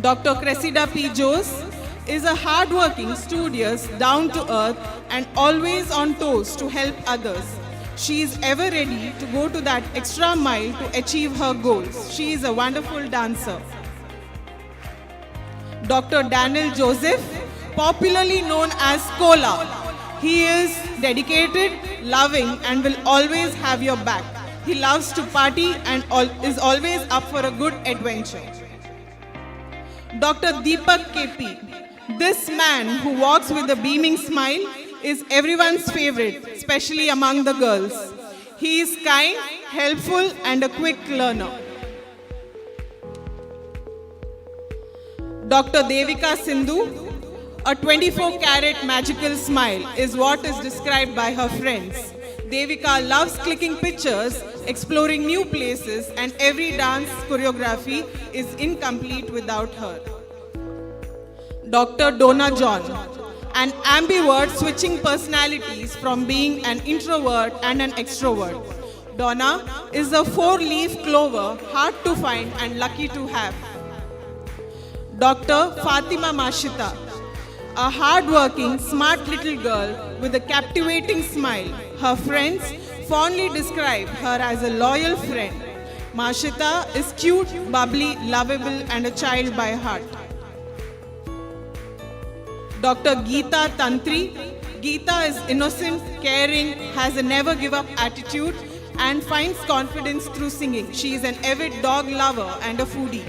Dr. Cressida P. Jose is a hardworking, studious, down-to-earth and always on toes to help others. She is ever ready to go to that extra mile to achieve her goals. She is a wonderful dancer. Dr. Daniel Joseph, popularly known as Kola. He is dedicated, loving, and will always have your back. He loves to party and is always up for a good adventure. Dr. Deepak KP. This man who walks with a beaming smile is everyone's favorite, especially among the girls. He is kind, helpful, and a quick learner. Dr. Devika Sindhu, a 24-carat magical smile is what is described by her friends. Devika loves clicking pictures, exploring new places, and every dance choreography is incomplete without her. Dr. Donna John, an ambivert switching personalities from being an introvert and an extrovert. Donna is a 4-leaf clover, hard to find and lucky to have. Dr. Fatima Mashita, a hard-working, smart little girl with a captivating smile. Her friends fondly describe her as a loyal friend. Mashita is cute, bubbly, lovable, and a child by heart. Dr. Geeta Tantri. Geeta is innocent, caring, has a never-give-up attitude, and finds confidence through singing. She is an avid dog lover and a foodie.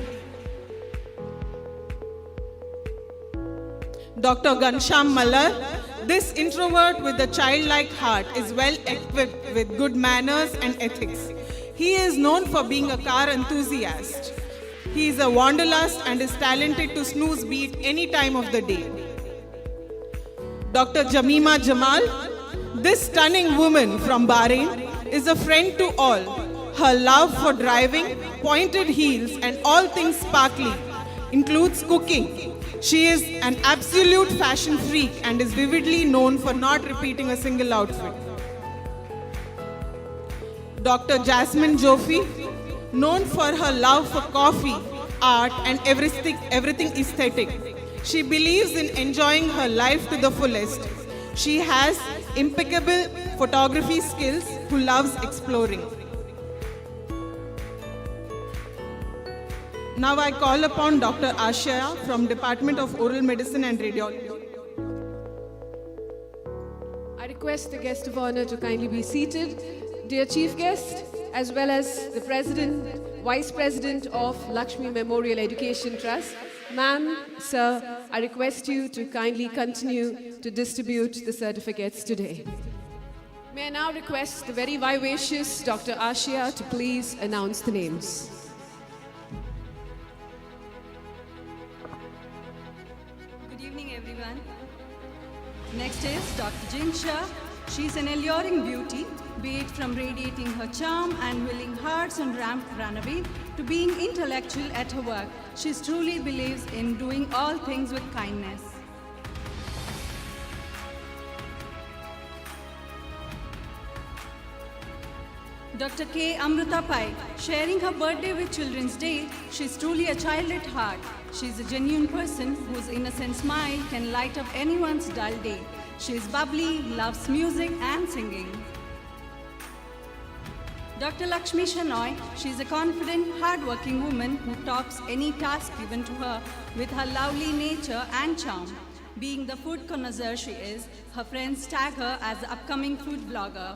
Dr. Ghansham Mallar. This introvert with a childlike heart is well equipped with good manners and ethics. He is known for being a car enthusiast. He is a wanderlust and is talented to snooze beat any time of the day. Dr. Jamima Jamal. This stunning woman from Bahrain is a friend to all. Her love for driving, pointed heels, and all things sparkly includes cooking. She is an absolute fashion freak and is vividly known for not repeating a single outfit. Dr. Jasmine Joffe, known for her love for coffee, art and everything aesthetic. She believes in enjoying her life to the fullest. She has impeccable photography skills who loves exploring. Now I call upon Dr. Ashaya from Department of Oral Medicine and Radiology. I request the guest of honor to kindly be seated. Dear Chief Guest, as well as the President, Vice President of Lakshmi Memorial Education Trust, ma'am, sir, I request you to kindly continue to distribute the certificates today. May I now request the very vivacious Dr. Ashia to please announce the names. Good evening, everyone. Next is Dr. Jinsha. She's an alluring beauty, be it from radiating her charm and willing hearts on ramp runaway to being intellectual at her work. She truly believes in doing all things with kindness. Dr. K. Amrita Pai, sharing her birthday with Children's Day, she's truly a child at heart. She's a genuine person whose innocent smile can light up anyone's dull day. She is bubbly, loves music and singing. Dr. Lakshmi Shenoy, she is a confident, hard-working woman who tops any task given to her with her lovely nature and charm. Being the food connoisseur she is, her friends tag her as the upcoming food blogger.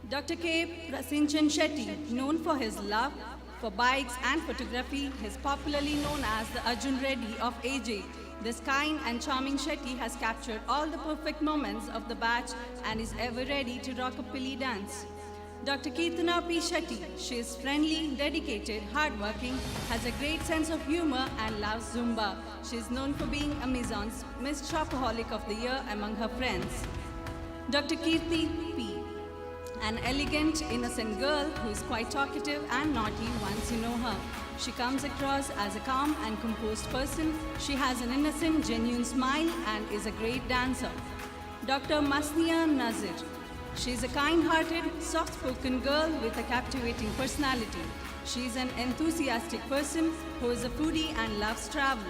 Dr. K. Prasinchan Shetty, known for his love for bikes and photography, is popularly known as the Arjun Reddy of AJ. This kind and charming Shetty has captured all the perfect moments of the batch and is ever ready to rock a pilly dance. Dr. Kirtana P. Shetty, she is friendly, dedicated, hardworking, has a great sense of humor and loves Zumba. She is known for being Amazon's Miss Shopaholic of the Year among her friends. Dr. Kirti P., an elegant, innocent girl who is quite talkative and naughty once you know her. She comes across as a calm and composed person. She has an innocent, genuine smile and is a great dancer. Dr. Masnia Nazir. She is a kind-hearted, soft-spoken girl with a captivating personality. She is an enthusiastic person who is a foodie and loves travel.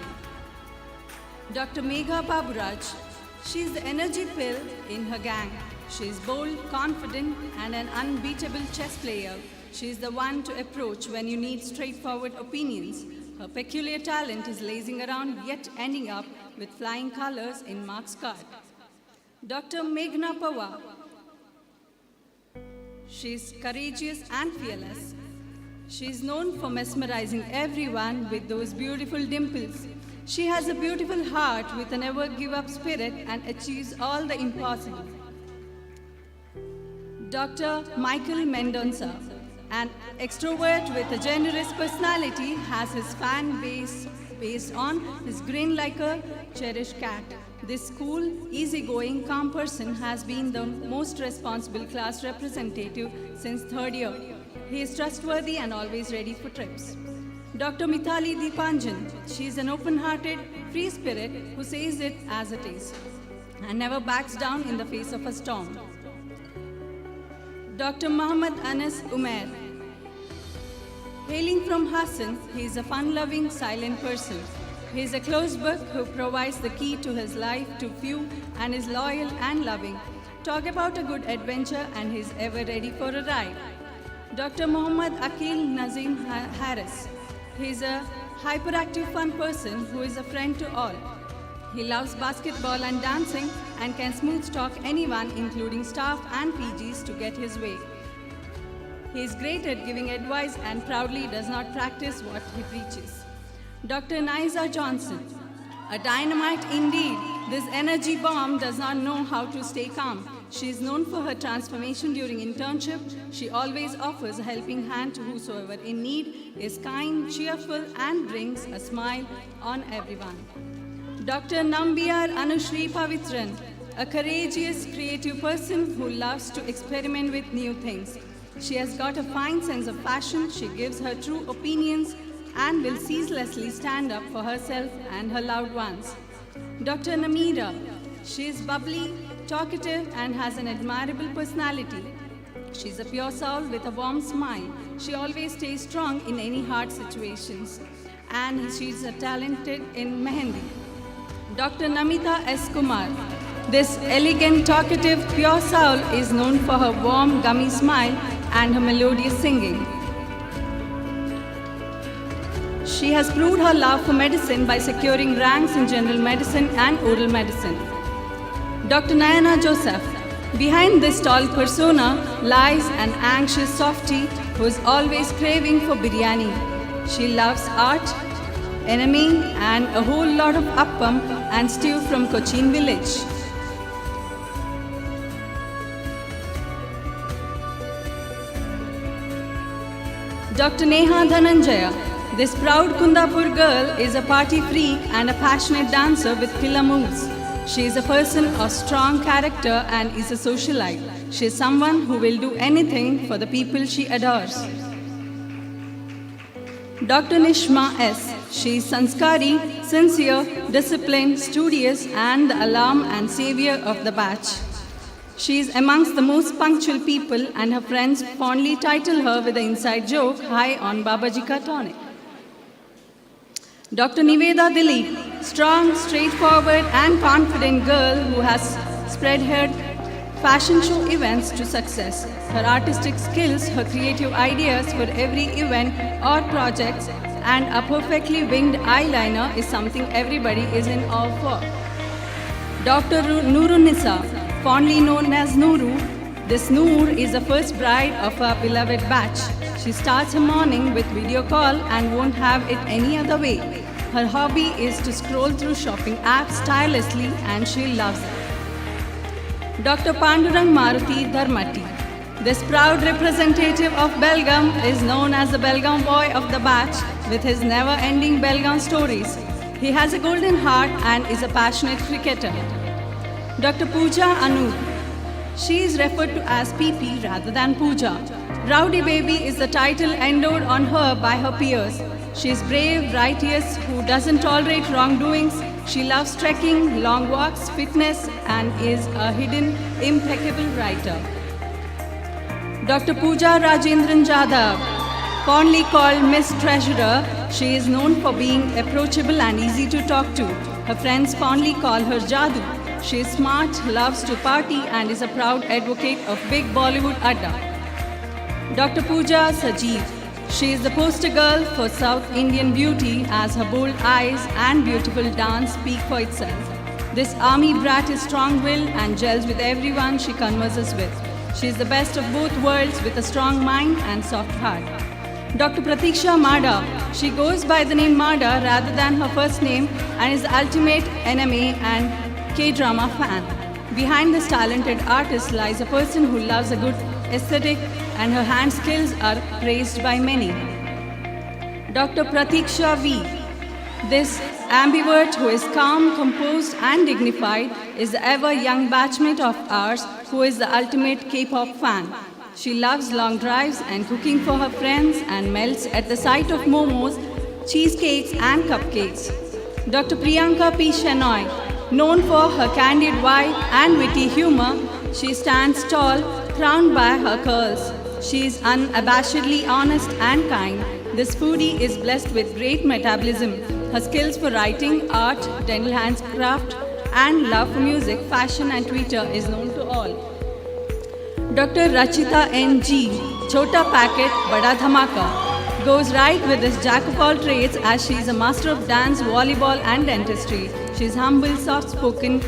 Dr. Megha Baburaj. She is the energy pill in her gang. She is bold, confident, and an unbeatable chess player. She is the one to approach when you need straightforward opinions. Her peculiar talent is lazing around yet ending up with flying colors in Mark's card. Dr. Meghna Pawar. She is courageous and fearless. She is known for mesmerizing everyone with those beautiful dimples. She has a beautiful heart with a never-give-up spirit and achieves all the impossible. Dr. Michael Mendonça, an extrovert with a generous personality, has his fan base based on his grin like a cherished cat. This cool, easygoing, calm person has been the most responsible class representative since third year. He is trustworthy and always ready for trips. Dr. Mithali Deepanjan, she is an open-hearted, free spirit who says it as it is and never backs down in the face of a storm. Dr. Muhammad Anas Umair. Hailing from Hassan, he is a fun-loving, silent person. He is a closed book who provides the key to his life to few and is loyal and loving. Talk about a good adventure and he is ever ready for a ride. Dr. Muhammad Akil Nazim Harris. He is a hyperactive, fun person who is a friend to all. He loves basketball and dancing and can smooth talk anyone, including staff and PGs, to get his way. He is great at giving advice and proudly does not practice what he preaches. Dr. Naiza Johnson. A dynamite indeed. This energy bomb does not know how to stay calm. She is known for her transformation during internship. She always offers a helping hand to whosoever in need, is kind, cheerful, and brings a smile on everyone. Dr. Nambiar Anushri Pavitran, a courageous, creative person who loves to experiment with new things. She has got a fine sense of fashion. She gives her true opinions and will ceaselessly stand up for herself and her loved ones. Dr. Namira, she is bubbly, talkative, and has an admirable personality. She's a pure soul with a warm smile. She always stays strong in any hard situations. And she's talented in Mehendi. Dr. Namita S. Kumar. This elegant, talkative, pure soul is known for her warm, gummy smile and her melodious singing. She has proved her love for medicine by securing ranks in general medicine and oral medicine. Dr. Nayana Joseph. Behind this tall persona lies an anxious softie who is always craving for biryani. She loves art, anime, and a whole lot of appam and stew from Cochin village. Dr. Neha Dhananjaya. This proud Kundapur girl is a party freak and a passionate dancer with killer moves. She is a person of strong character and is a socialite. She is someone who will do anything for the people she adores. Dr. Nishma S. She is sanskari, sincere, disciplined, studious, and the alarm and savior of the batch. She is amongst the most punctual people, and her friends fondly title her with the inside joke, "High on Babaji Ka tonic." Dr. Niveda Dilip, strong, straightforward, and confident girl who has spread her fashion show events to success. Her artistic skills, her creative ideas for every event or projects, and a perfectly winged eyeliner is something everybody is in awe for. Dr. Noorunisa, fondly known as Nouru, this Noor is the first bride of our beloved batch. She starts her morning with video call and won't have it any other way. Her hobby is to scroll through shopping apps tirelessly, and she loves it. Dr. Pandurang Maruti Dharmati. This proud representative of Belgaum is known as the Belgaum boy of the batch with his never-ending Belgaum stories. He has a golden heart and is a passionate cricketer. Dr. Pooja Anup. She is referred to as PP rather than Pooja. Rowdy Baby is the title endowed on her by her peers. She is brave, righteous, who doesn't tolerate wrongdoings. She loves trekking, long walks, fitness, and is a hidden, impeccable writer. Dr. Pooja Rajendran Jadhav, fondly called Miss Treasurer, she is known for being approachable and easy to talk to. Her friends fondly call her Jadu. She is smart, loves to party, and is a proud advocate of big Bollywood adda. Dr. Pooja Sajeev. She is the poster girl for South Indian beauty, as her bold eyes and beautiful dance speak for itself. This army brat is strong-willed and gels with everyone she converses with. She is the best of both worlds with a strong mind and soft heart. Dr. Pratiksha Mada. She goes by the name Mada rather than her first name and is the ultimate anime and K-drama fan. Behind this talented artist lies a person who loves a good aesthetic, and her hand skills are praised by many. Dr. Pratiksha V. This ambivert who is calm, composed, and dignified is the ever young batchmate of ours who is the ultimate K-pop fan. She loves long drives and cooking for her friends and melts at the sight of momos, cheesecakes, and cupcakes. Dr. Priyanka P. Shenoy. Known for her candid vibe and witty humor, she stands tall, crowned by her curls. She is unabashedly honest and kind. This foodie is blessed with great metabolism. Her skills for writing, art, dental handcraft, and love for music, fashion, and Twitter is known to all. Dr. Rachita N.G., Chota Packet, Bada Dhamaka, goes right with this jack of all trades as she is a master of dance, volleyball, and dentistry. She is humble, soft-spoken.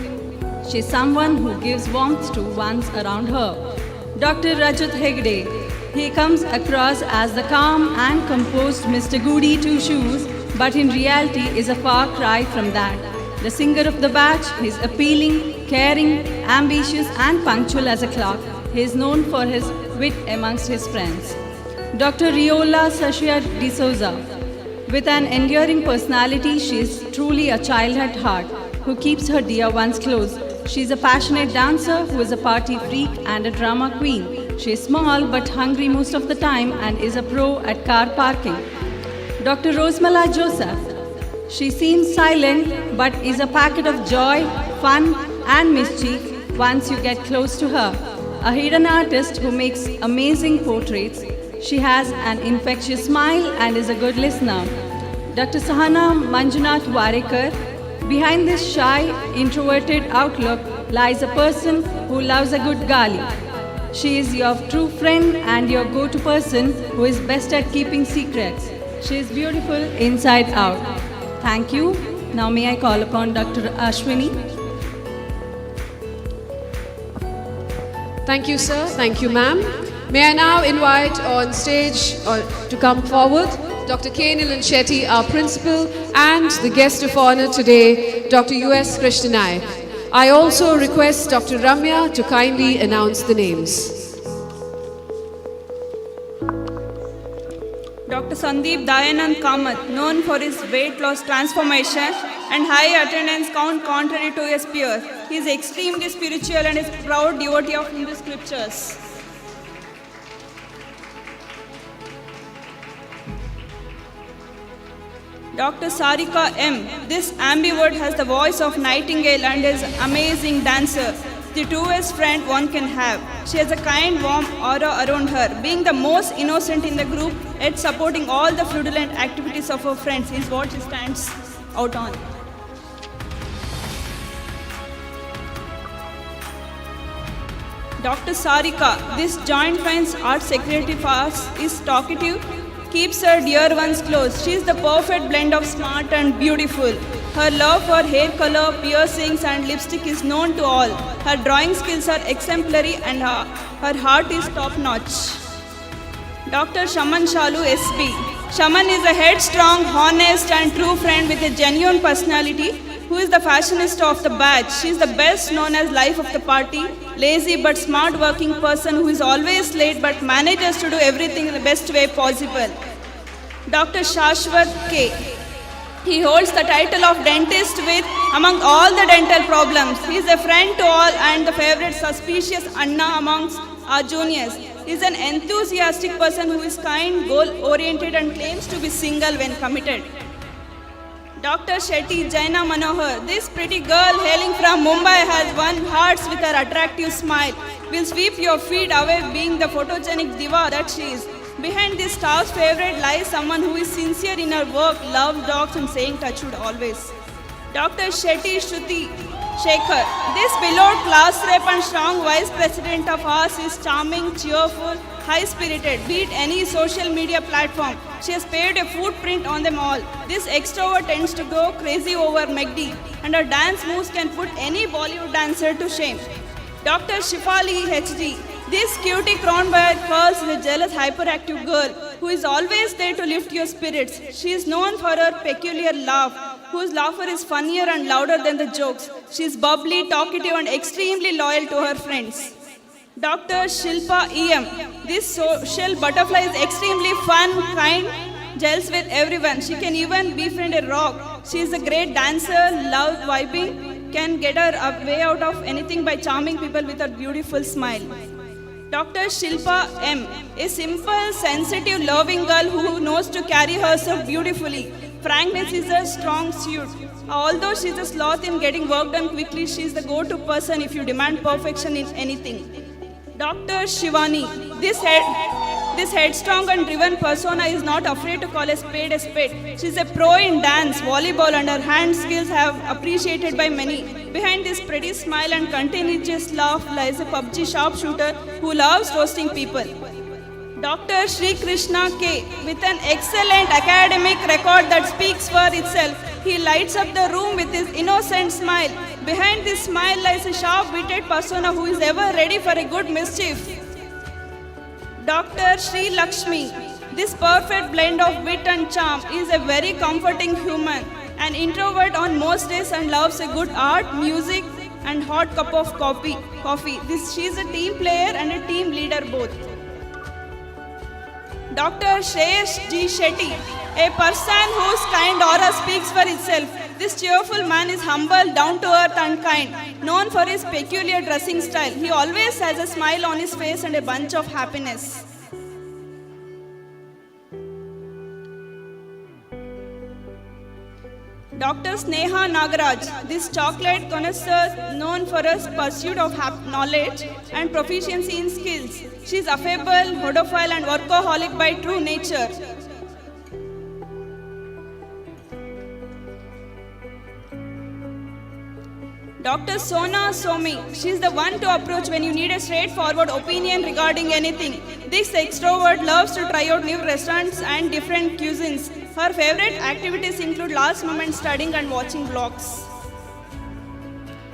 She is someone who gives warmth to ones around her. Dr. Rajat Hegde. He comes across as the calm and composed Mr. Goody Two-Shoes, but in reality is a far cry from that. The singer of the batch, he is appealing, caring, ambitious, and punctual as a clock. He is known for his wit amongst his friends. Dr. Riola Sashia D'Souza. With an enduring personality, she is truly a child at heart who keeps her dear ones close. She is a passionate dancer who is a party freak and a drama queen. She is small but hungry most of the time and is a pro at car parking. Dr. Rosemala Joseph. She seems silent but is a packet of joy, fun, and mischief once you get close to her. A hidden artist who makes amazing portraits. She has an infectious smile and is a good listener. Dr. Sahana Manjunath Warekar. Behind this shy, introverted outlook lies a person who loves a good gali. She is your true friend and your go-to person who is best at keeping secrets. She is beautiful inside out. Thank you. Now may I call upon Dr. Ashwini. Thank you, sir. Thank you, ma'am. May I now invite on stage to come forward Dr. K. Nilan Shetty, our principal, and the guest of honor today, Dr. U.S. Krishnanayak. I also request Dr. Ramya to kindly announce the names. Dr. Sandeep Dayanand Kamath, known for his weight loss transformation and high attendance count contrary to his peers. He is extremely spiritual and is proud devotee of Hindu scriptures. Dr. Sarika M. This ambivert has the voice of nightingale and is amazing dancer. The truest friend one can have. She has a kind, warm aura around her. Being the most innocent in the group, yet supporting all the fraudulent activities of her friends is what she stands out on. Dr. Sarika, this joint friends art secretary for us, is talkative, keeps her dear ones close. She is the perfect blend of smart and beautiful. Her love for hair color, piercings and lipstick is known to all. Her drawing skills are exemplary and her heart is top notch. Dr. Shaman Shalu SB. Shaman is a headstrong, honest and true friend with a genuine personality who is the fashionista of the batch. She is the best known as life of the party, lazy but smart working person who is always late but manages to do everything in the best way possible. Dr. Shashwat K. He holds the title of dentist with among all the dental problems. He is a friend to all and the favorite suspicious Anna amongst our juniors. He is an enthusiastic person who is kind, goal-oriented and claims to be single when committed. Dr. Shetty Jaina Manohar. This pretty girl hailing from Mumbai has won hearts with her attractive smile. Will sweep your feet away being the photogenic diva that she is. Behind this star's favorite lies someone who is sincere in her work, loves dogs and saying touch wood always. Dr. Shetty Shruti Shekhar. This beloved class rep and strong vice president of ours is charming, cheerful, high-spirited, beat any social media platform. She has paid a footprint on them all. This extrovert tends to go crazy over McD and her dance moves can put any Bollywood dancer to shame. Dr. Shifali HD. This cutie crowned by her curls is a jealous, hyperactive girl who is always there to lift your spirits. She is known for her peculiar laugh, whose laughter is funnier and louder than the jokes. She is bubbly, talkative and extremely loyal to her friends. Dr. Shilpa EM. This social butterfly is extremely fun, kind, gels with everyone. She can even befriend a rock. She is a great dancer, loves vibing, can get her way out of anything by charming people with her beautiful smile. Dr. Shilpa M. A simple, sensitive, loving girl who knows to carry herself beautifully. Frankness is her strong suit. Although she is a sloth in getting work done quickly, she is the go-to person if you demand perfection in anything. Dr. Shivani. This headstrong and driven persona is not afraid to call a spade a spade. She is a pro in dance, volleyball and her hand skills have appreciated by many. Behind this pretty smile and contagious laugh lies a PUBG sharpshooter who loves roasting people. Dr. Sri Krishna K. With an excellent academic record that speaks for itself, he lights up the room with his innocent smile. Behind this smile lies a sharp-witted persona who is ever ready for a good mischief. Dr. Sri Lakshmi. This perfect blend of wit and charm is a very comforting human, an introvert on most days and loves a good art, music and hot cup of coffee. She is a team player and a team leader both. Dr. Shreyash G. Shetty, a person whose kind aura speaks for itself. This cheerful man is humble, down to earth and kind, known for his peculiar dressing style. He always has a smile on his face and a bunch of happiness. Dr. Sneha Nagaraj, this chocolate connoisseur known for her pursuit of knowledge and proficiency in skills. She is affable, hodophile and workaholic by true nature. Dr. Sona Somi, she is the one to approach when you need a straightforward opinion regarding anything. This extrovert loves to try out new restaurants and different cuisines. Her favorite activities include last moment studying and watching vlogs.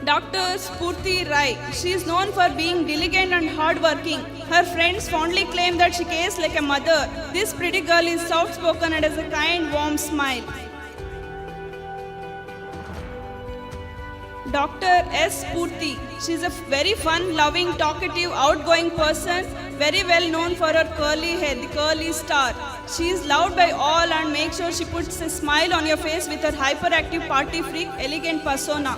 Dr. Spurti Rai, she is known for being diligent and hardworking. Her friends fondly claim that she cares like a mother. This pretty girl is soft-spoken and has a kind, warm smile. Dr. S. Purti. She is a very fun, loving, talkative, outgoing person, very well known for her curly hair, the curly star. She is loved by all and makes sure she puts a smile on your face with her hyperactive party freak, elegant persona.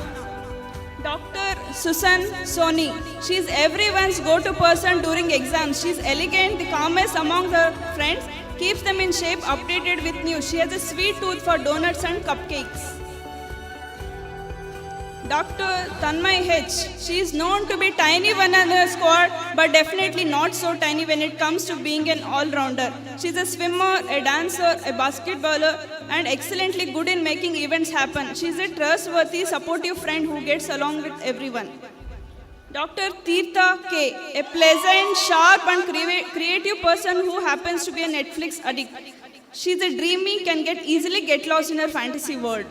Dr. Susan Soni. She is everyone's go-to person during exams. She is elegant, the calmest among her friends, keeps them in shape, updated with news. She has a sweet tooth for donuts and cupcakes. Dr. Tanmay H. She is known to be tiny one in her squad, but definitely not so tiny when it comes to being an all-rounder. She is a swimmer, a dancer, a basketballer, and excellently good in making events happen. She is a trustworthy, supportive friend who gets along with everyone. Dr. Tirtha K. A pleasant, sharp, and creative person who happens to be a Netflix addict. She is a dreamy, can easily get lost in her fantasy world.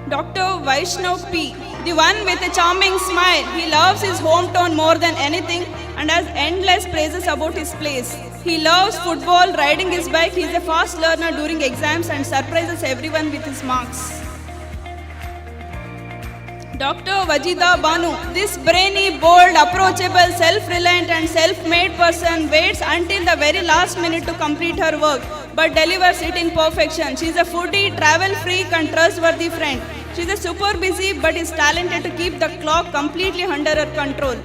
Dr. Vaishnav P. The one with a charming smile. He loves his hometown more than anything and has endless praises about his place. He loves football, riding his bike. He is a fast learner during exams and surprises everyone with his marks. Dr. Vajida Banu. This brainy, bold, approachable, self-reliant and self-made person waits until the very last minute to complete her work, but delivers it in perfection. She is a foodie, travel freak and trustworthy friend. She is a super busy but is talented to keep the clock completely under her control.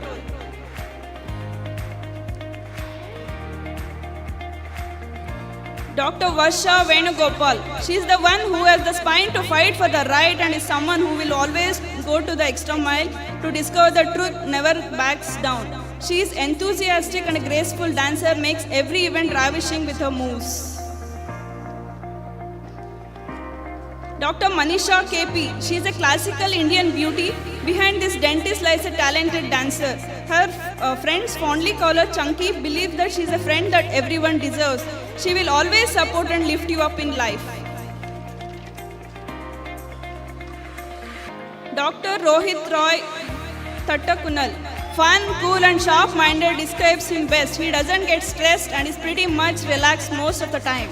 Dr. Varsha Venugopal. She is the one who has the spine to fight for the right and is someone who will always go to the extra mile to discover the truth, never backs down. She is enthusiastic and a graceful dancer, makes every event ravishing with her moves. Dr. Manisha KP. She is a classical Indian beauty. Behind this dentist lies a talented dancer. Her friends fondly call her Chunky, believe that she is a friend that everyone deserves. She will always support and lift you up in life. Dr. Rohit Roy Tattakunal. Fun, cool and sharp-minded describes him best. He doesn't get stressed and is pretty much relaxed most of the time.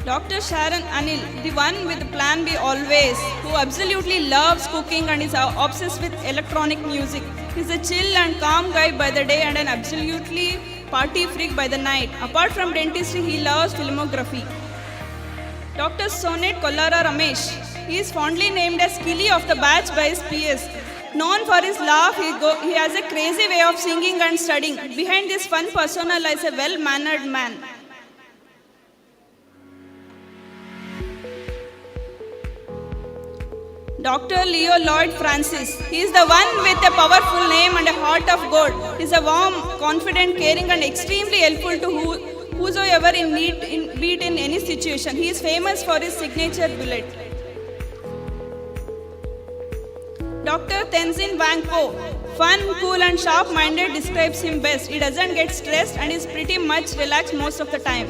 Dr. Sharon Anil, the one with plan B always, who absolutely loves cooking and is obsessed with electronic music. He's a chill and calm guy by the day and an absolutely party freak by the night. Apart from dentistry, he loves filmography. Dr. Sonet Kollara Ramesh, he is fondly named as Killy of the batch by his peers. Known for his laugh, he has a crazy way of singing and studying. Behind this fun persona lies a well-mannered man. Dr. Leo Lloyd Francis. He is the one with a powerful name and a heart of gold. He is a warm, confident, caring and extremely helpful to whosoever in need, be it in any situation. He is famous for his signature bullet. Dr. Tenzin Wangpo. Fun, cool and sharp-minded describes him best. He doesn't get stressed and is pretty much relaxed most of the time.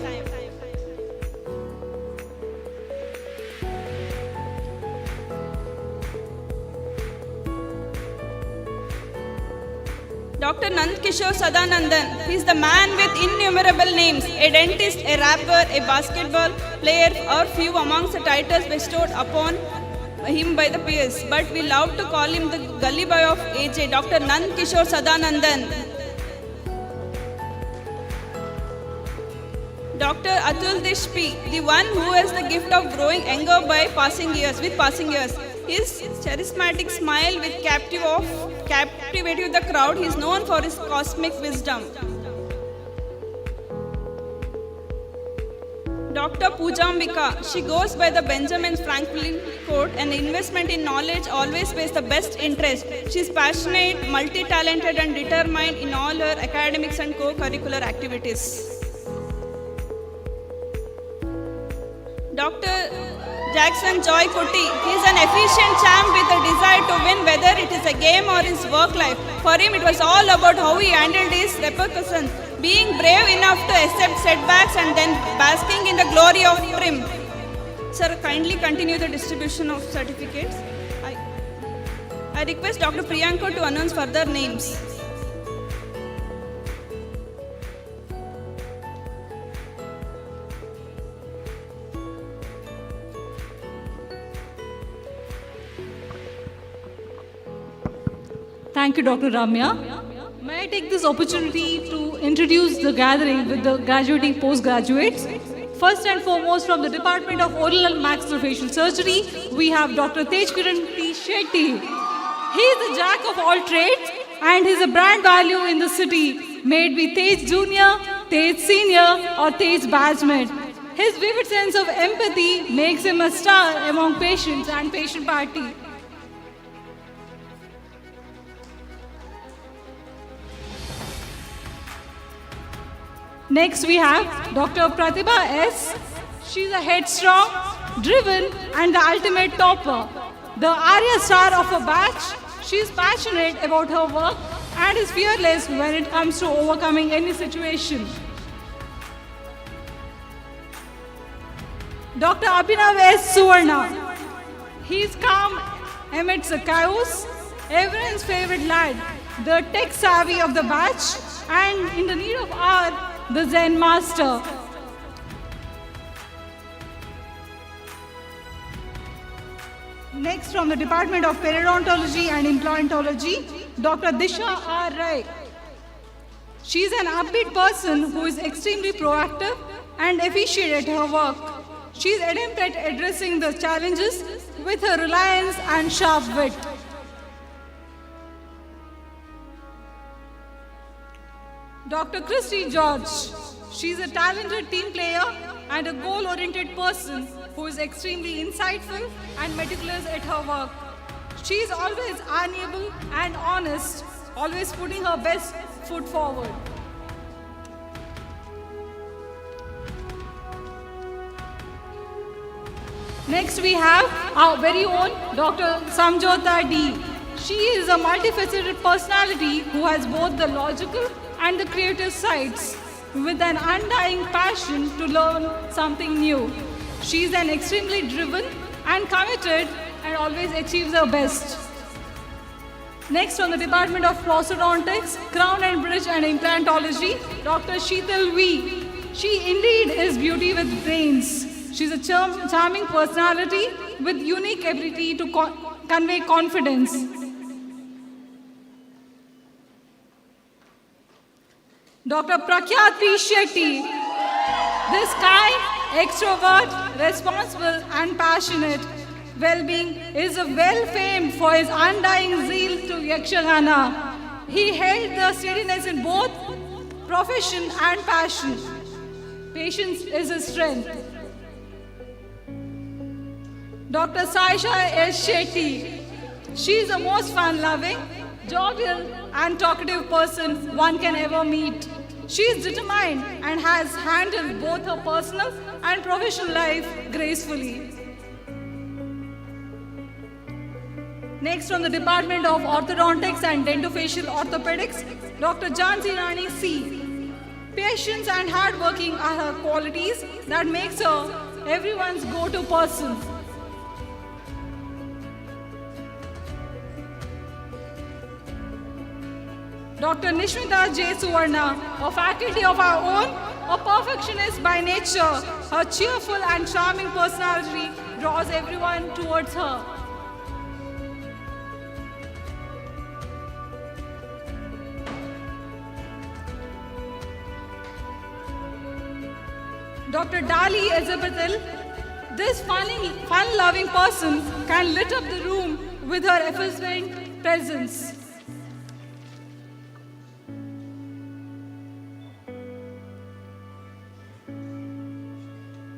Dr. Nandkishore Sadanandan. He is the man with innumerable names, a dentist, a rapper, a basketball player, or few amongst the titles bestowed upon him by the peers. But we love to call him the gully boy of AJ, Dr. Nandkishore Sadanandan. Dr. Atul Deshpi, the one who has the gift of growing younger by passing years. His charismatic smile with captivated the crowd. He is known for his cosmic wisdom. Dr. Pujambika, she goes by the Benjamin Franklin quote, an investment in knowledge always pays the best interest. She is passionate, multi-talented and determined in all her academics and co-curricular activities. Dr. Jackson Joy Kuti, he is an efficient champ with a desire to win, whether it is a game or his work life. For him, it was all about how he handled his repercussions, being brave enough to accept setbacks and then basking in the glory of trim. Sir, kindly continue the distribution of certificates. I request Dr. Priyanka to announce further names. Thank you, Dr. Ramya. May I take this opportunity to introduce the gathering with the graduating postgraduates. First and foremost, from the Department of Oral and Maxillofacial Surgery, we have Dr. Tejkiran P. Shetty. He is a jack of all trades and is a brand value in the city, may it be Tej Junior, Tej Senior or Tej Badgement. His vivid sense of empathy makes him a star among patients and patient party. Next we have Dr. Pratibha S. She is a headstrong, driven and the ultimate topper. The Arya star of her batch, she is passionate about her work and is fearless when it comes to overcoming any situation. Dr. Abhinav S. Suvarna. He is calm amidst the chaos, everyone's favorite lad, the tech savvy of the batch and in the need of hour, the Zen master. Next, from the Department of Periodontology and Implantology, Dr. Disha R. Rai. She is an upbeat person who is extremely proactive and efficient at her work. She is adept at addressing the challenges with her reliance and sharp wit. Dr. Christy George. She is a talented team player and a goal-oriented person who is extremely insightful and meticulous at her work. She is always amiable and honest, always putting her best foot forward. Next we have our very own Dr. Samjota D. She is a multifaceted personality who has both the logical and the creative sides, with an undying passion to learn something new. She is an extremely driven and committed and always achieves her best. Next, from the Department of Prosthodontics, Crown and Bridge and Implantology, Dr. Sheetal V. She indeed is beauty with brains. She is a charming personality with unique ability to convey confidence. Dr. Prakyati Shetty. This kind, extrovert, responsible and passionate well-being is well famed for his undying zeal to Yakshagana. He held the steadiness in both profession and passion. Patience is his strength. Dr. Saisha S. Shetty. She is the most fun-loving, jovial and talkative person one can ever meet. She is determined and has handled both her personal and professional life gracefully. Next, from the Department of Orthodontics and Dentofacial Orthopedics, Dr. Jhansi Rani C. Patience and hardworking are her qualities that makes her everyone's go-to person. Dr. Nishmita J. Suvarna, a faculty of our own, a perfectionist by nature, her cheerful and charming personality draws everyone towards her. Dr. Dali Ezebetel, This fun-loving person can lit up the room with her effervescent presence.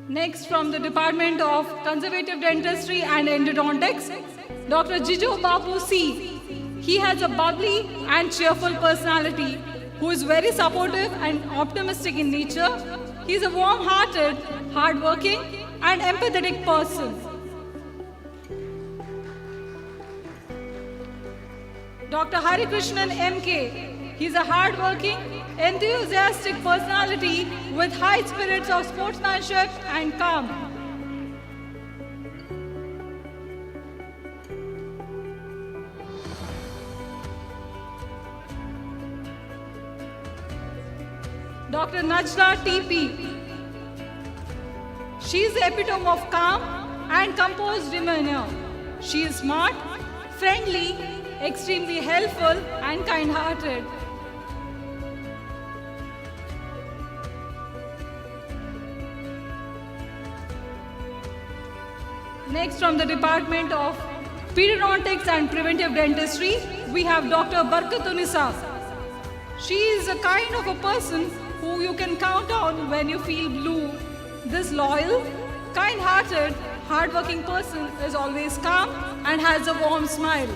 Next, from the Department of Conservative Dentistry and Endodontics, Dr. Jijo Babu C. He has a bubbly and cheerful personality who is very supportive and optimistic in nature. He is a warm-hearted, hard-working, and empathetic person. Dr. Hari Krishnan MK. He is a hard-working, enthusiastic personality with high spirits of sportsmanship and calm. Dr. Najda TP. She is the epitome of calm and composed demeanor. She is smart, friendly, extremely helpful, and kind-hearted. Next, from the Department of Periodontics and Preventive Dentistry, we have Dr. Barkatunisa. She is a kind of a person who you can count on when you feel blue. This loyal, kind-hearted, hard-working person is always calm and has a warm smile.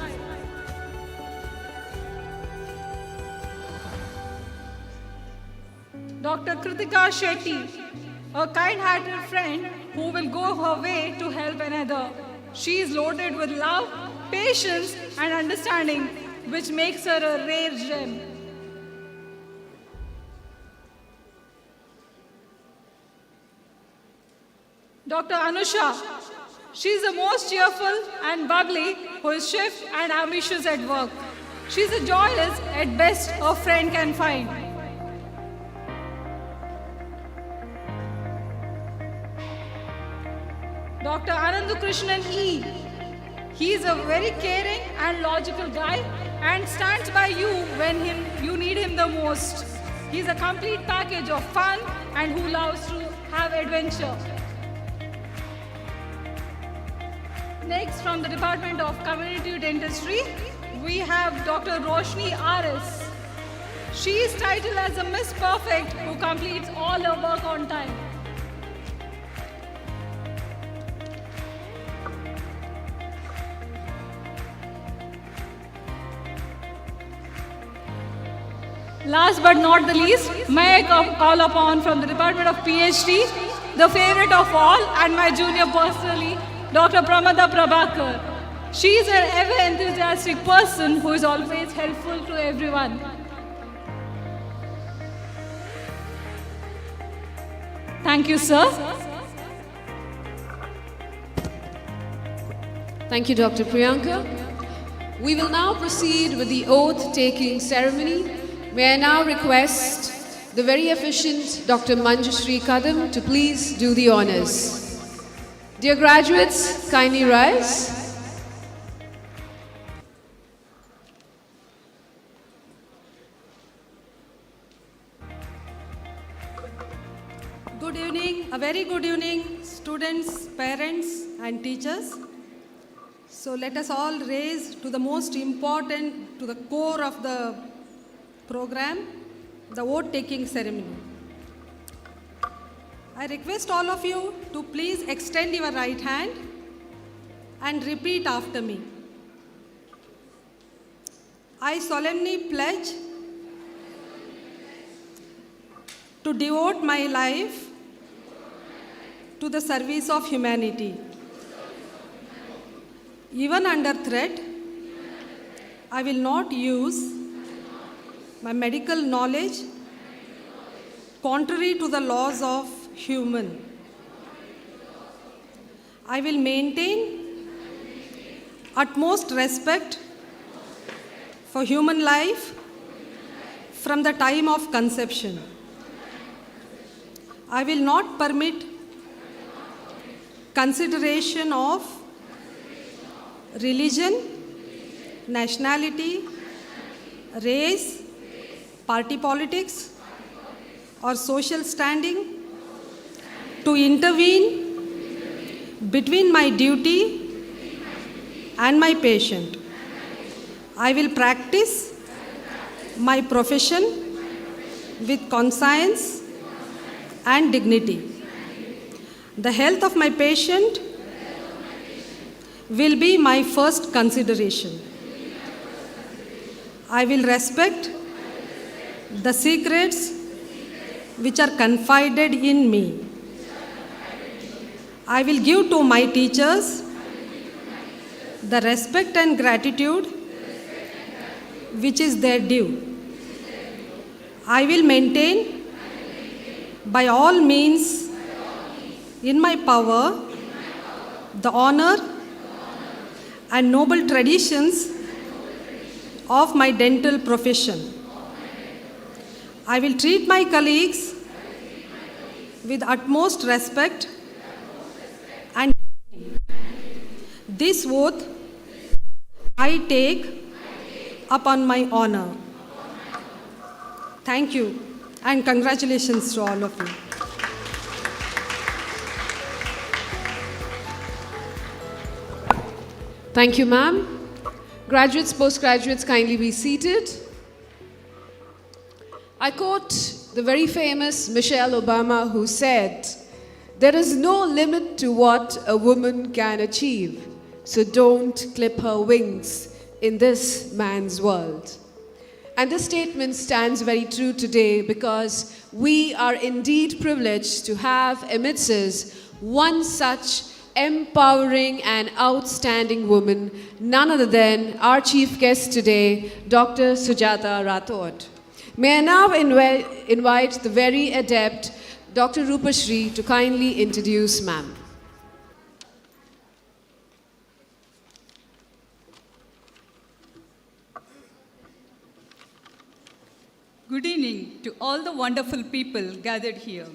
Dr. Kritika Shetty, a kind-hearted friend who will go her way to help another. She is loaded with love, patience, and understanding, which makes her a rare gem. Dr. Anusha, she is the most cheerful and bubbly, who is swift and ambitious at work. She is a joyous, at best, a friend can find. Dr. Anandu Krishnan E. He is a very caring and logical guy and stands by you when you need him the most. He is a complete package of fun and who loves to have adventure. Next, from the Department of Community Dentistry, we have Dr. Roshni R.S. She is titled as a Miss Perfect who completes all her work on time. Last but not the least, may I call upon from the Department of PhD, the favorite of all and my junior personally, Dr. Pramada Prabhakar. She is an ever enthusiastic person who is always helpful to everyone. Thank you, sir. Thank you, Dr. Priyanka. We will now proceed with the oath-taking ceremony. May I now request the very efficient Dr. Manjushri Kadam to please do the honors. Dear graduates, kindly rise. Good evening, a very good evening, students, parents, and teachers. So let us all raise to the most important, to the core of the program, the vote-taking ceremony. I request all of you to please extend your right hand and repeat after me. I solemnly pledge to devote my life to the service of humanity. Even under threat, I will not use my medical knowledge contrary to the laws of human. I will maintain utmost respect for human life from the time of conception. I will not permit consideration of religion, nationality, race, party politics, or social standing to intervene between my duty and my patient. I will practice my profession with conscience and dignity. The health of my patient will be my first consideration. I will respect the secrets which are confided in me. I will give to my teachers the respect and gratitude which is their due. I will maintain by all means in my power the honor and noble traditions of my dental profession. I will treat my colleagues with utmost respect and this oath I take upon my honor. Thank you and congratulations to all of you. Thank you, ma'am. Graduates, postgraduates, kindly be seated. I quote the very famous Michelle Obama, who said, "There is no limit to what a woman can achieve, so don't clip her wings in this man's world." And this statement stands very true today because we are indeed privileged to have amidst us one such empowering and outstanding woman, none other than our chief guest today, Dr. Sujata Rathod. May I now invite the very adept Dr. Rupashri to kindly introduce ma'am. Good evening to all the wonderful people gathered here.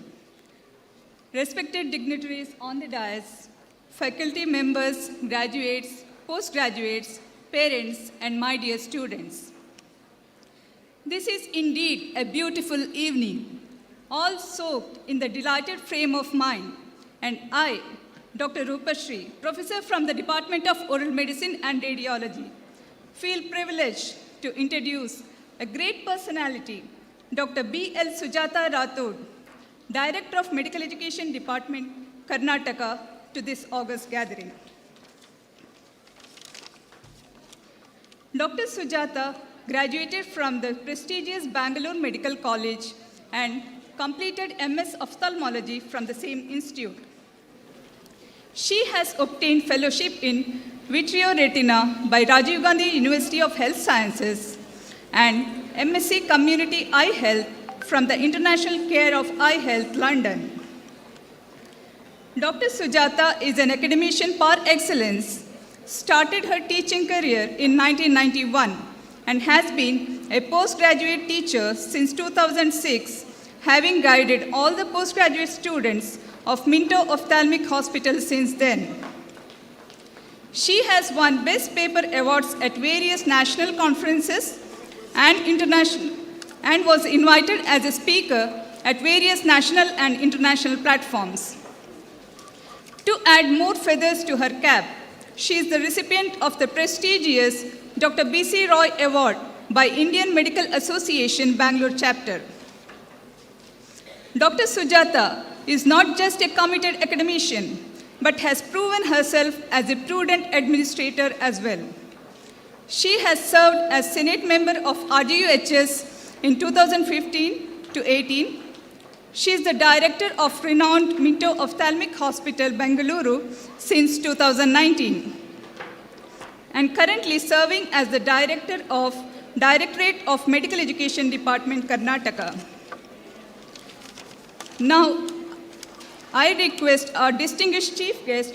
Respected dignitaries on the dais, faculty members, graduates, postgraduates, parents, and my dear students. This is indeed a beautiful evening, all soaked in the delighted frame of mind, and I, Dr. Rupashri, professor from the Department of Oral Medicine and Radiology, feel privileged to introduce a great personality, Dr. B.L. Sujata Rathod, Director of Medical Education Department, Karnataka, to this august gathering. Dr. Sujata graduated from the prestigious Mangaluru Medical College and completed MS Ophthalmology from the same institute. She has obtained fellowship in Vitreoretina by Rajiv Gandhi University of Health Sciences and MSc Community Eye Health from the International Care of Eye Health, London. Dr. Sujata is an academician par excellence, started her teaching career in 1991 and has been a postgraduate teacher since 2006, having guided all the postgraduate students of Minto Ophthalmic Hospital since then. She has won Best Paper Awards at various national conferences and international, and was invited as a speaker at various national and international platforms. To add more feathers to her cap, she is the recipient of the prestigious Dr. B.C. Roy Award by Indian Medical Association, Bangalore chapter. Dr. Sujata is not just a committed academician, but has proven herself as a prudent administrator as well. She has served as Senate member of RGUHS in 2015 to 18. She is the director of renowned Minto Ophthalmic Hospital, Mangaluru since 2019, and currently serving as the Directorate of Medical Education Department, Karnataka. Now, I request our distinguished chief guest,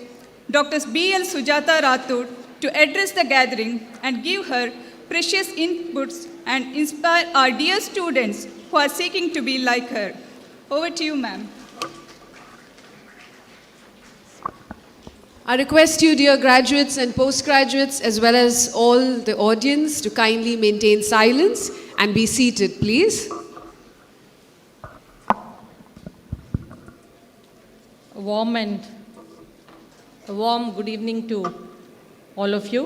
Dr. B.L. Sujata Rathod, to address the gathering and give her precious inputs and inspire our dear students who are seeking to be like her. Over to you, ma'am. I request you, dear graduates and postgraduates, as well as all the audience, to kindly maintain silence and be seated, please. A warm and A warm good evening to all of you,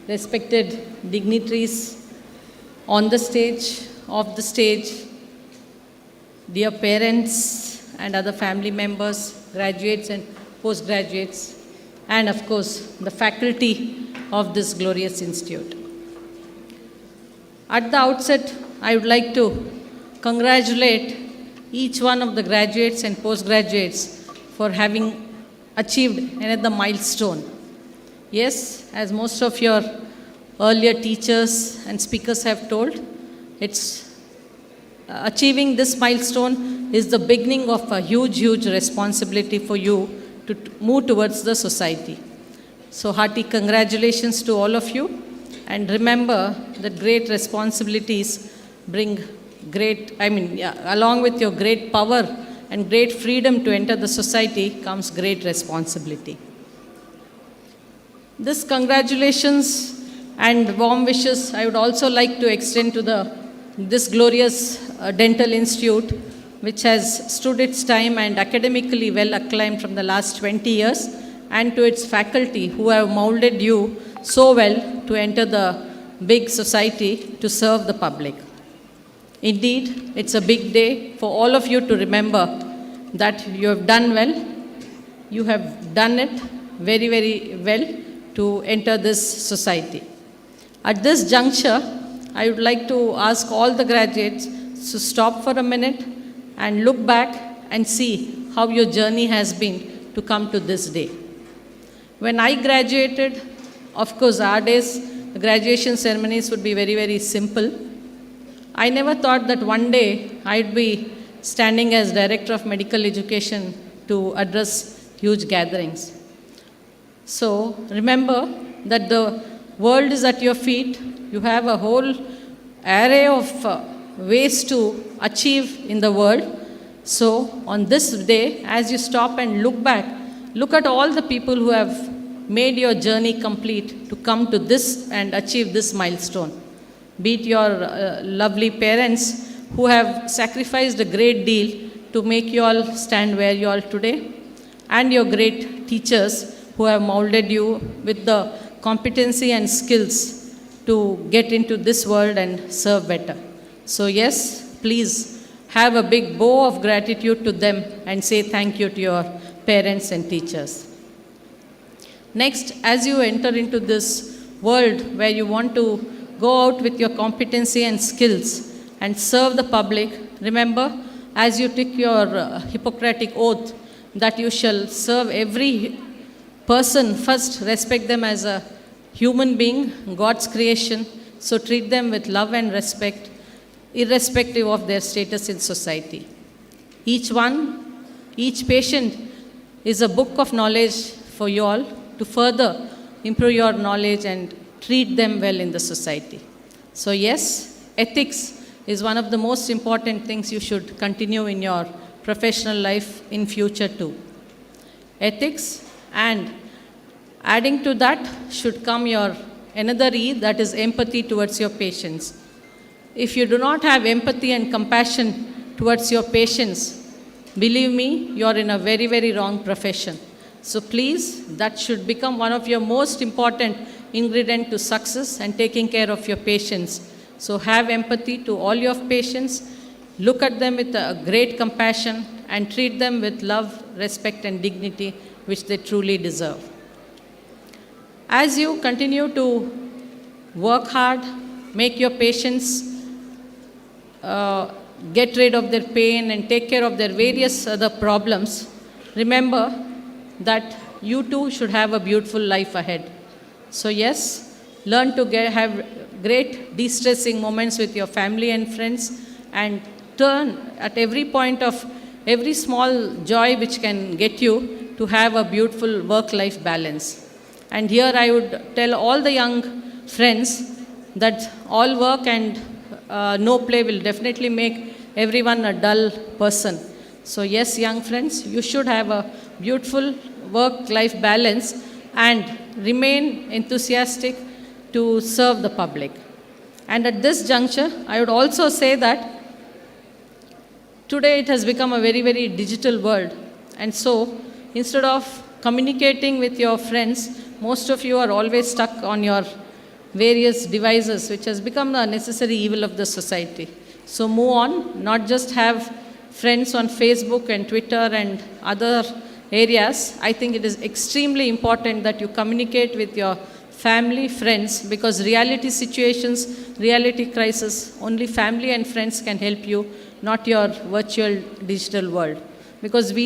respected dignitaries on the stage, off the stage, dear parents and other family members, graduates and postgraduates, and of course, the faculty of this glorious institute. At the outset, I would like to congratulate each one of the graduates and postgraduates for having achieved another milestone. Yes, as most of your earlier teachers and speakers have told, achieving this milestone is the beginning of a huge, huge responsibility for you to move towards the society. So hearty congratulations to all of you, and remember that great responsibilities bring along with your great power and great freedom to enter the society comes great responsibility. This congratulations and warm wishes I would also like to extend to this glorious dental institute, which has stood its time and academically well acclaimed from the last 20 years, and to its faculty who have molded you so well to enter the big society to serve the public. Indeed, it's a big day for all of you to remember that you have done well. You have done it very, very well to enter this society. At this juncture, I would like to ask all the graduates to stop for a minute and look back and see how your journey has been to come to this day. When I graduated, of course, our days, the graduation ceremonies would be very, very simple. I never thought that one day I'd be standing as Director of Medical Education to address huge gatherings. So remember that the world is at your feet. You have a whole array of ways to achieve in the world. So on this day, as you stop and look back, look at all the people who have made your journey complete to come to this and achieve this milestone. Be it your lovely parents who have sacrificed a great deal to make you all stand where you are today, and your great teachers who have molded you with the competency and skills to get into this world and serve better. So yes, please have a big bow of gratitude to them and say thank you to your parents and teachers. Next, as you enter into this world where you want to go out with your competency and skills and serve the public, remember, as you take your Hippocratic oath, that you shall serve every person, first respect them as a human being, God's creation, so treat them with love and respect, irrespective of their status in society. Each patient is a book of knowledge for you all to further improve your knowledge and treat them well in the society. So yes, ethics is one of the most important things you should continue in your professional life in future too. Ethics, and adding to that should come your another E, that is empathy towards your patients. If you do not have empathy and compassion towards your patients, believe me, you are in a very, very wrong profession. So please, that should become one of your most important ingredient to success and taking care of your patients. So have empathy to all your patients, look at them with a great compassion and treat them with love, respect and dignity which they truly deserve. As you continue to work hard, make your patients get rid of their pain and take care of their various other problems, remember that you too should have a beautiful life ahead. So yes, learn to have great de-stressing moments with your family and friends, and turn at every point of every small joy which can get you to have a beautiful work-life balance. And here I would tell all the young friends that all work and no play will definitely make everyone a dull person. So yes, young friends, you should have a beautiful work-life balance and remain enthusiastic to serve the public. And at this juncture, I would also say that today it has become a very, very digital world. And so instead of communicating with your friends, most of you are always stuck on your various devices, which has become the necessary evil of the society. So move on, not just have friends on Facebook and Twitter and other areas. I think it is extremely important that you communicate with your family, friends, because reality situations, reality crisis, only family and friends can help you, not your virtual digital world. Because we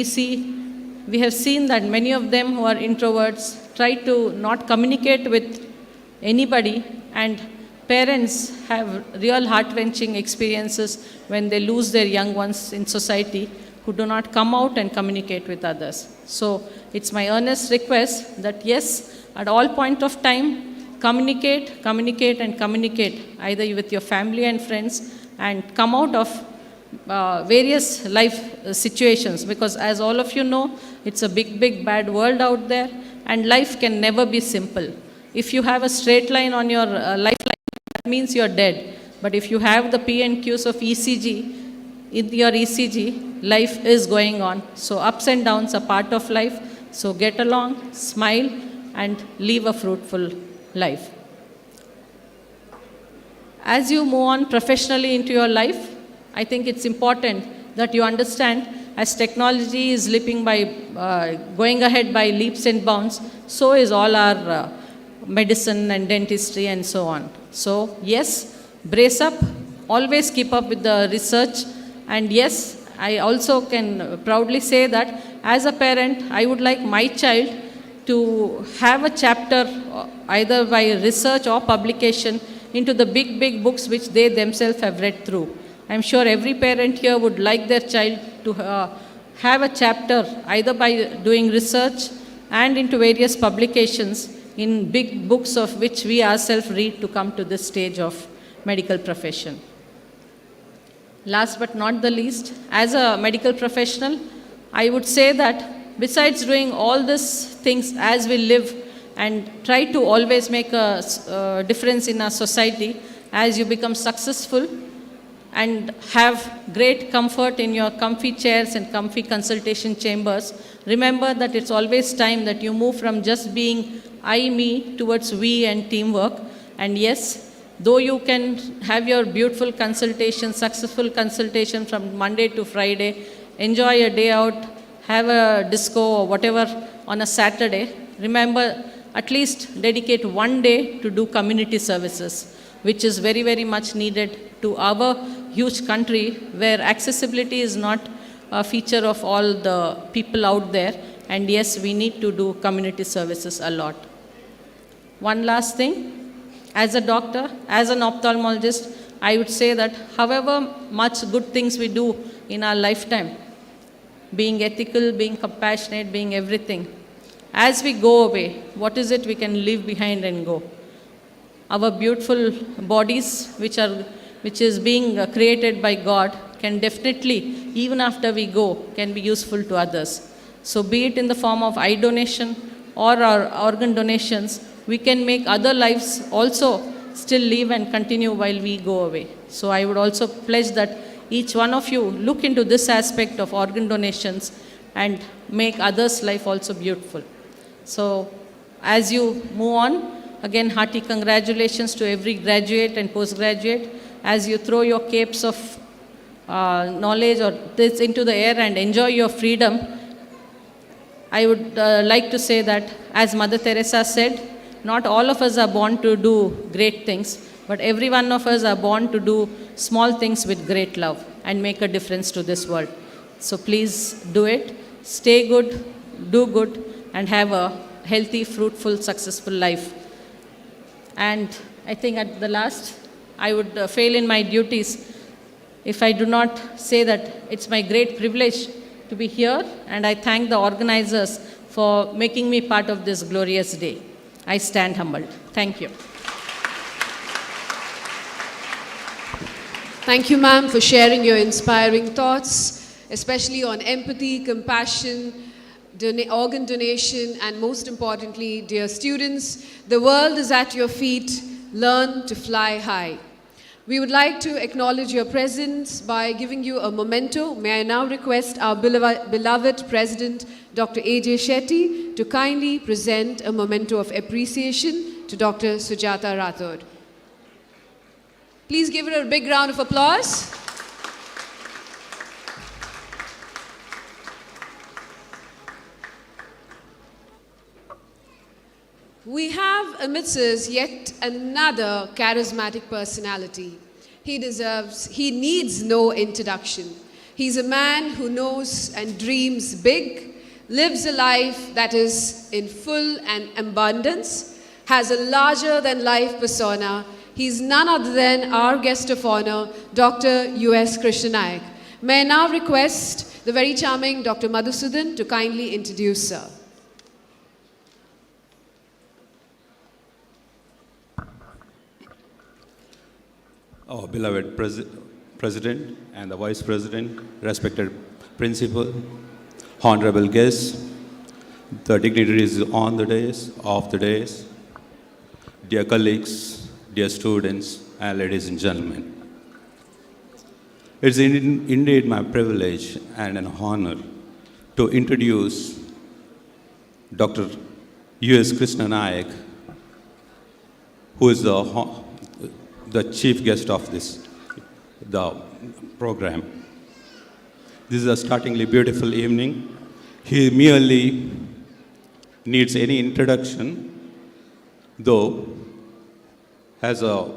have seen that many of them who are introverts try to not communicate with anybody, and parents have real heart-wrenching experiences when they lose their young ones in society who do not come out and communicate with others. So it's my earnest request that yes, at all point of time, communicate, either with your family and friends, and come out of various life situations, because as all of you know, it's a big bad world out there, and life can never be simple. If you have a straight line on your lifeline, that means you're dead. But if you have the P and Qs of ECG, in your ECG, life is going on. So ups and downs are part of life. So get along, smile, and live a fruitful life. As you move on professionally into your life, I think it's important that you understand, as technology is going ahead by leaps and bounds, so is all our medicine and dentistry and so on. So yes, brace up, always keep up with the research, and yes, I also can proudly say that as a parent, I would like my child to have a chapter either by research or publication into the big books which they themselves have read through. I'm sure every parent here would like their child to have a chapter either by doing research and into various publications in big books of which we ourselves read to come to this stage of medical profession. Last but not the least, as a medical professional, I would say that besides doing all these things as we live and try to always make a difference in our society, as you become successful and have great comfort in your comfy chairs and comfy consultation chambers, remember that it's always time that you move from just being I, me, towards we and teamwork. And yes, though you can have your beautiful consultation, successful consultation from Monday to Friday, enjoy a day out, have a disco or whatever on a Saturday, remember at least dedicate one day to do community services, which is very much needed to our huge country, where accessibility is not a feature of all the people out there. And yes, we need to do community services a lot. One last thing, as a doctor, as an ophthalmologist, I would say that however much good things we do in our lifetime, being ethical, being compassionate, being everything, as we go away, what is it we can leave behind and go? Our beautiful bodies, which is being created by God, can definitely, even after we go, can be useful to others. So be it in the form of eye donation or our organ donations, we can make other lives also still live and continue while we go away. So I would also pledge that each one of you look into this aspect of organ donations and make others' life also beautiful. So as you move on, again hearty congratulations to every graduate and postgraduate as you throw your capes of knowledge or this into the air and enjoy your freedom. I would like to say that, as Mother Teresa said, not all of us are born to do great things, but every one of us are born to do small things with great love and make a difference to this world. So please do it. Stay good, do good, and have a healthy, fruitful, successful life. And I think at the last, I would fail in my duties if I do not say that it's my great privilege to be here, and I thank the organizers for making me part of this glorious day. I stand humbled. Thank you. Thank you, ma'am, for sharing your inspiring thoughts, especially on empathy, compassion, organ donation, and most importantly, dear students, the world is at your feet. Learn to fly high. We would like to acknowledge your presence by giving you a memento. May I now request our beloved President, Dr. A.J. Shetty, to kindly present a memento of appreciation to Dr. Sujata Rathod. Please give her a big round of applause. We have amidst us yet another charismatic personality. He needs no introduction. He's a man who knows and dreams big, lives a life that is in full and abundance, has a larger than life persona. He's none other than our guest of honor, Dr. U.S. Krishna Nayak. May I now request the very charming Dr. Madhusudan to kindly introduce her. Our beloved President and the Vice President, respected Principal, honorable guests, the dignitaries on the days, off the days, dear colleagues, dear students, and ladies and gentlemen. It's indeed my privilege and an honor to introduce Dr. U.S. Krishna Nayak, who is the chief guest of the program. This is a startlingly beautiful evening. He merely needs any introduction, though has a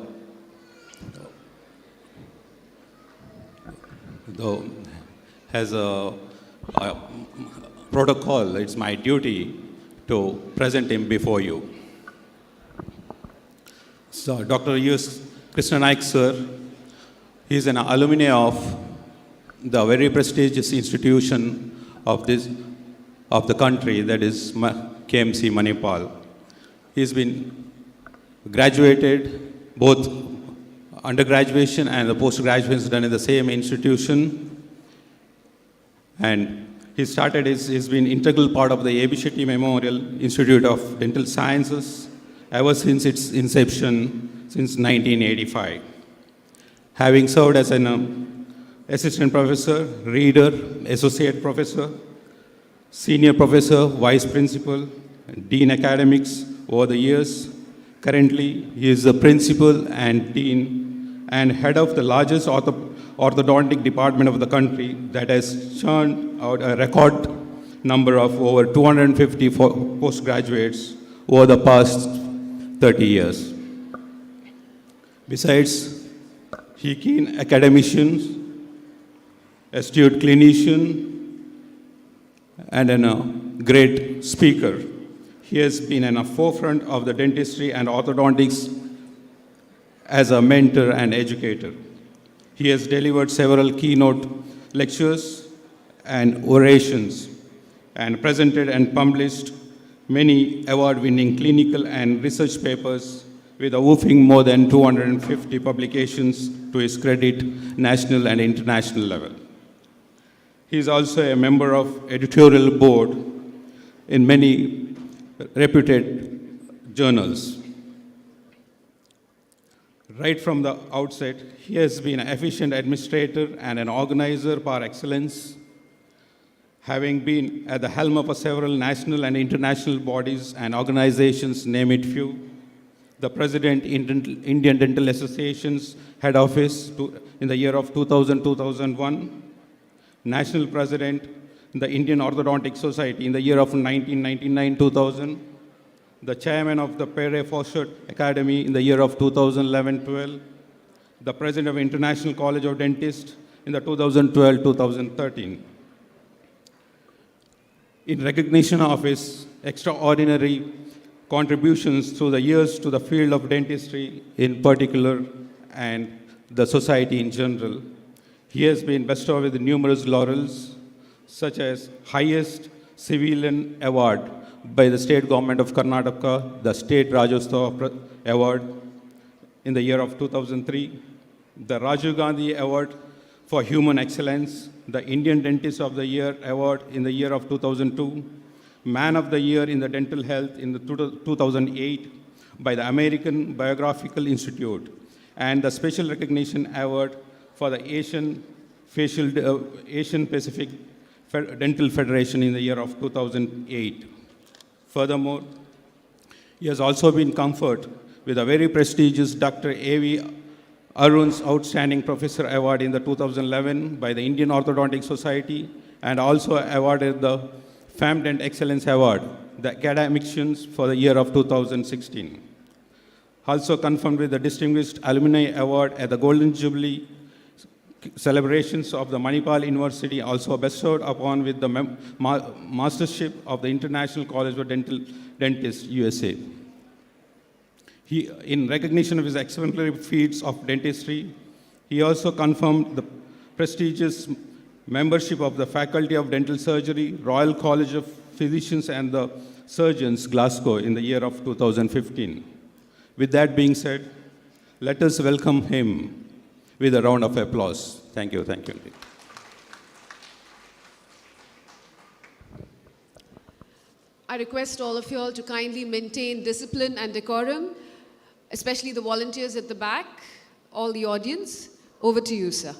protocol. It's my duty to present him before you. So, Dr. U.S. Krishna Nayak, sir, he is an alumni of the very prestigious institution of the country, that is KMC Manipal. He's been graduated, both undergraduation and the post-graduation done in the same institution. And he's been integral part of the A.B. Shetty Memorial Institute of Dental Sciences ever since its inception, since 1985. Having served as an assistant professor, reader, associate professor, senior professor, vice principal, dean academics over the years, currently he is the principal and dean and head of the largest orthodontic department of the country that has churned out a record number of over 250 postgraduates over the past 30 years. Besides, he is a keen academician, astute clinician, and a great speaker. He has been in the forefront of the dentistry and orthodontics as a mentor and educator. He has delivered several keynote lectures and orations and presented and published many award-winning clinical and research papers with a whopping more than 250 publications to his credit, national and international level. He is also a member of editorial board in many reputed journals. Right from the outset, he has been an efficient administrator and an organizer par excellence, having been at the helm of several national and international bodies and organizations, name it few. The President, Indian Dental Association's head office in the year of 2000-2001, National President, the Indian Orthodontic Society in the year of 1999-2000, the Chairman of the Pere Fawcett Academy in the year of 2011-12, the President of International College of Dentists in the 2012-2013. In recognition of his extraordinary contributions through the years to the field of dentistry in particular and the society in general, he has been bestowed with numerous laurels, such as highest civilian award by the state government of Karnataka, the State Rajyotsava Award in the year of 2003, the Rajiv Gandhi Award for Human Excellence, the Indian Dentist of the Year Award in the year of 2002, Man of the Year in the Dental Health in the 2008 by the American Biographical Institute. and the Special Recognition Award for the Asian Pacific Dental Federation in the year of 2008. Furthermore, he has also been conferred with a very prestigious Dr. A.V. Arun's Outstanding Professor Award in the 2011 by the Indian Orthodontic Society, and also awarded the FAMDent Excellence Award, the academicians for the year of 2016. Also confirmed with the Distinguished Alumni Award at the Golden Jubilee celebrations of the Manipal University, also bestowed upon with the Mastership of the International College of Dentists, USA. He, in recognition of his exemplary feats of dentistry, he also confirmed the prestigious membership of the Faculty of Dental Surgery, Royal College of Physicians and the Surgeons, Glasgow, in the year of 2015. With that being said, let us welcome him with a round of applause. Thank you, thank you. I request all of you all to kindly maintain discipline and decorum, especially the volunteers at the back, all the audience. Over to you, sir.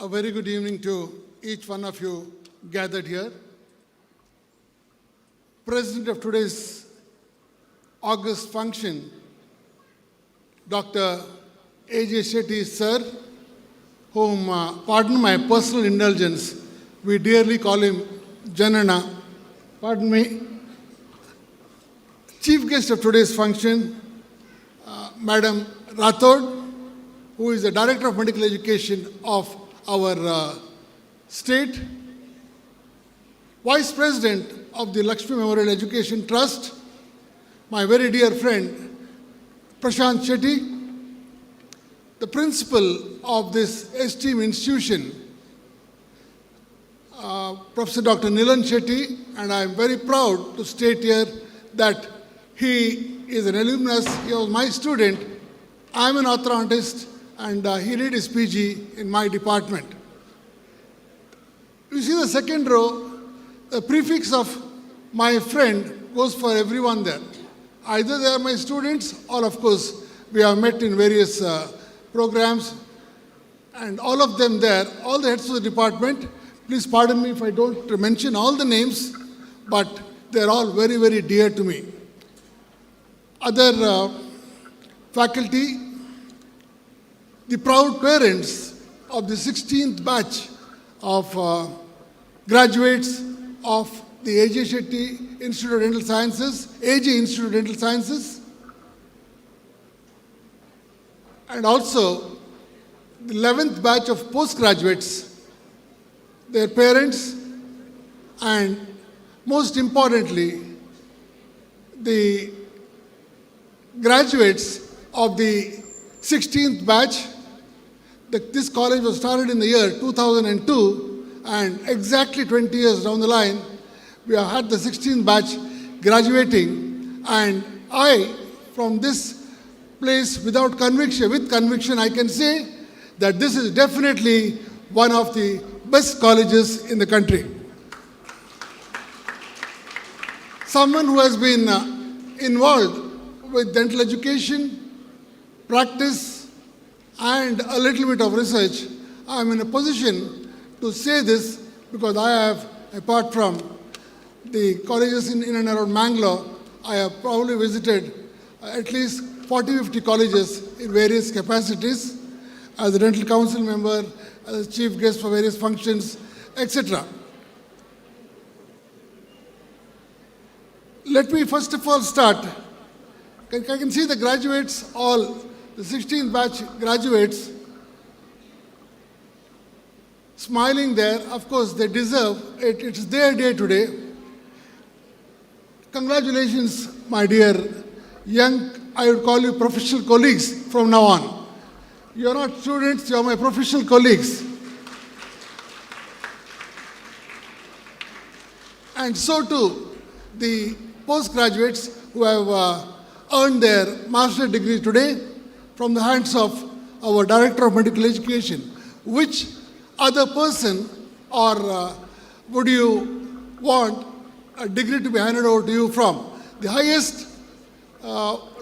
A very good evening to each one of you gathered here. President of today's August function, Dr. A.J. Shetty, sir, whom, pardon my personal indulgence, we dearly call him Janana, pardon me. Chief guest of today's function, Madam Rathod, who is the Director of Medical Education of our state, Vice President of the Lakshmi Memorial Education Trust, my very dear friend Prashant Shetty, the principal of this esteemed institution, Professor Dr. Nilan Shetty, and I am very proud to state here that he is an alumnus, he was my student, I am an orthodontist, and he did his PG in my department. You see the second row, the prefix of my friend goes for everyone there. Either they are my students, or of course, we have met in various programs, and all of them there, all the heads of the department. Please pardon me if I don't mention all the names, but they're all very, very dear to me. Other faculty, the proud parents of the 16th batch of graduates of the A.J. Shetty Institute of Dental Sciences, AJ Institute of Dental Sciences, and also the 11th batch of postgraduates, their parents, and most importantly, the graduates of the 16th batch. This college was started in the year 2002, and exactly 20 years down the line, we have had the 16th batch graduating, and I, from this place with conviction, I can say that this is definitely one of the best colleges in the country. Someone who has been involved with dental education, practice, and a little bit of research, I am in a position to say this because I have, apart from the colleges in and around Mangalore, I have probably visited at least 40-50 colleges in various capacities as a dental council member, as a chief guest for various functions, etc. Let me first of all start. I can see the graduates, all the 16th batch graduates smiling there. Of course, they deserve it. It's their day today. Congratulations, my dear young, I would call you professional colleagues from now on. You're not students, you're my professional colleagues. And so too, the postgraduates who have earned their master's degree today from the hands of our Director of Medical Education. Which other person or would you want a degree to be handed over to you from? The highest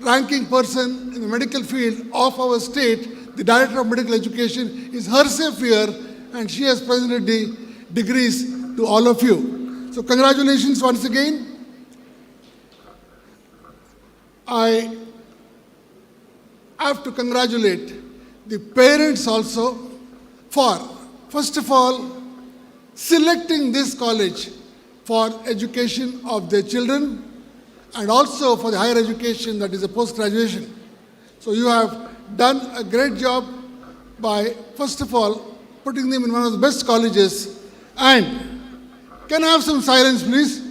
ranking person in the medical field of our state, the Director of Medical Education, is herself here, and she has presented the degrees to all of you. So congratulations once again. I have to congratulate the parents also for, first of all, selecting this college for education of their children and also for the higher education, that is a post-graduation. So you have done a great job by, first of all, putting them in one of the best colleges. And can I have some silence, please?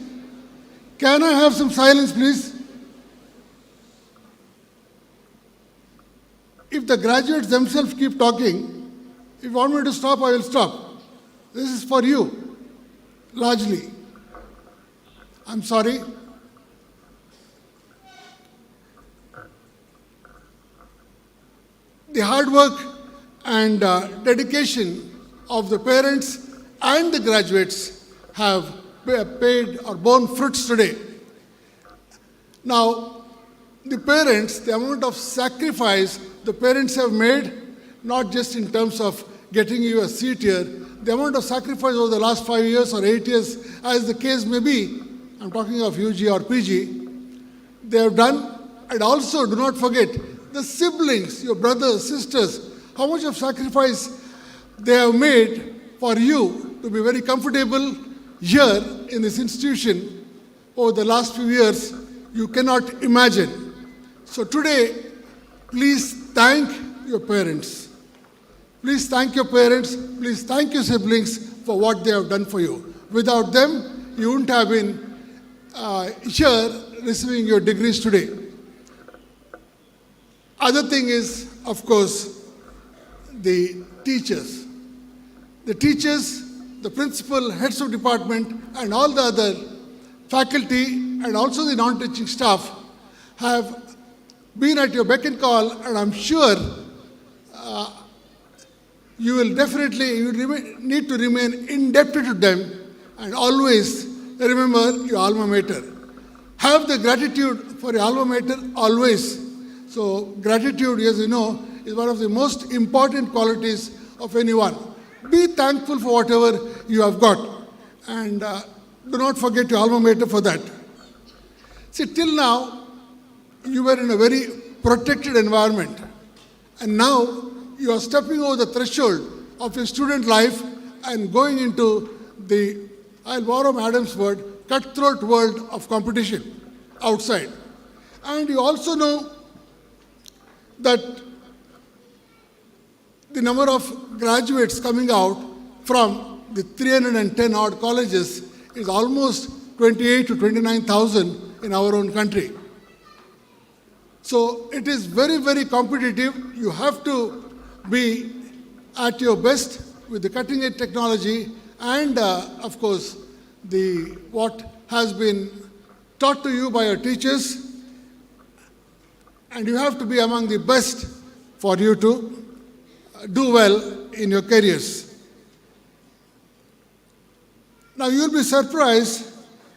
Can I have some silence, please? If the graduates themselves keep talking, if you want me to stop, I will stop. This is for you, largely. I'm sorry. The hard work and dedication of the parents and the graduates have paid or borne fruits today. Now, the parents, the amount of sacrifice the parents have made, not just in terms of getting you a seat here, the amount of sacrifice over the last 5 years or 8 years, as the case may be, I'm talking of UG or PG, they have done. And also, do not forget, the siblings, your brothers, sisters, how much of sacrifice they have made for you to be very comfortable here in this institution over the last few years, you cannot imagine. So today, please thank your parents. Please thank your parents. Please thank your siblings for what they have done for you. Without them, you wouldn't have been here receiving your degrees today. Other thing is, of course, the teachers. The teachers, the principal, heads of department, and all the other faculty, and also the non-teaching staff have been at your beck and call, and I'm sure you will need to remain indebted to them and always remember your alma mater. Have the gratitude for your alma mater always. So gratitude, as you know, is one of the most important qualities of anyone. Be thankful for whatever you have got, and do not forget your alma mater for that. See, till now, you were in a very protected environment, and now you are stepping over the threshold of your student life and going into the, I'll borrow Madam's word, cutthroat world of competition outside. And you also know that the number of graduates coming out from the 310 odd colleges is almost 28 to 29,000 in our own country. So it is very, very competitive. You have to be at your best with the cutting edge technology and, of course, what has been taught to you by your teachers. And you have to be among the best for you to do well in your careers. Now, you'll be surprised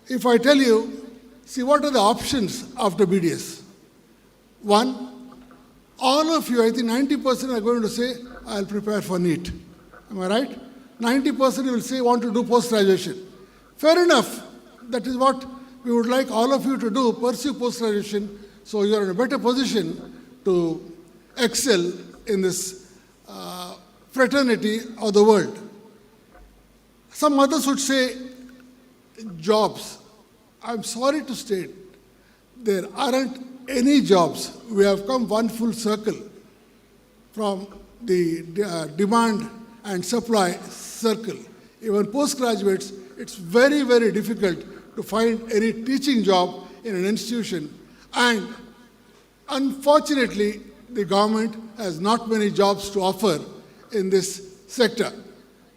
if I tell you, see, what are the options after BDS? One, all of you, I think 90% are going to say, I'll prepare for NEET. Am I right? 90% will say, want to do post-graduation. Fair enough. That is what we would like all of you to do, pursue post-graduation, so you are in a better position to excel in this fraternity of the world. Some others would say, jobs. I'm sorry to state, there aren't any jobs. We have come one full circle from the demand and supply circle. Even postgraduates, it's very, very difficult to find any teaching job in an institution. And unfortunately, the government has not many jobs to offer in this sector.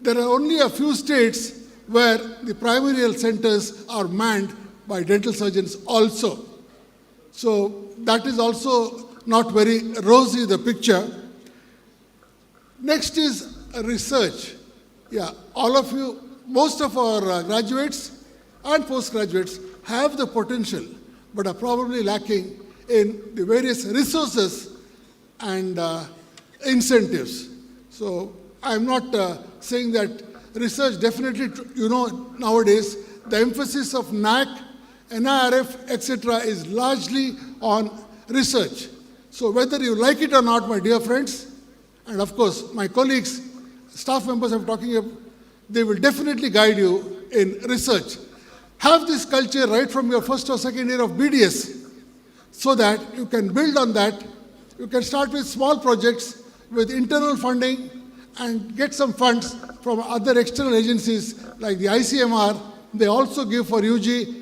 There are only a few states where the primary health centers are manned by dental surgeons also. So that is also not very rosy, the picture. Next is research. Yeah, all of you most of our graduates and postgraduates have the potential, but are probably lacking in the various resources and incentives. So I'm not saying that research definitely, nowadays the emphasis of NAC, NIRF, etc. is largely on research. So whether you like it or not, my dear friends, and of course my colleagues, staff members I'm talking about, they will definitely guide you in research. Have this culture right from your first or second year of BDS so that you can build on that. You can start with small projects with internal funding and get some funds from other external agencies like the ICMR. They also give for UG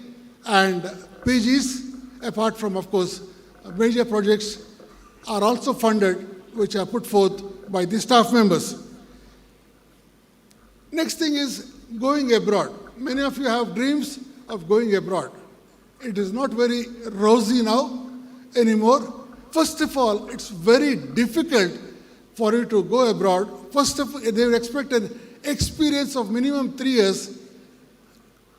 and PGs, apart from, of course, major projects are also funded, which are put forth by the staff members. Next thing is going abroad. Many of you have dreams of going abroad. It is not very rosy now anymore. First of all, it's very difficult for you to go abroad. First of all, they will expect an experience of minimum 3 years,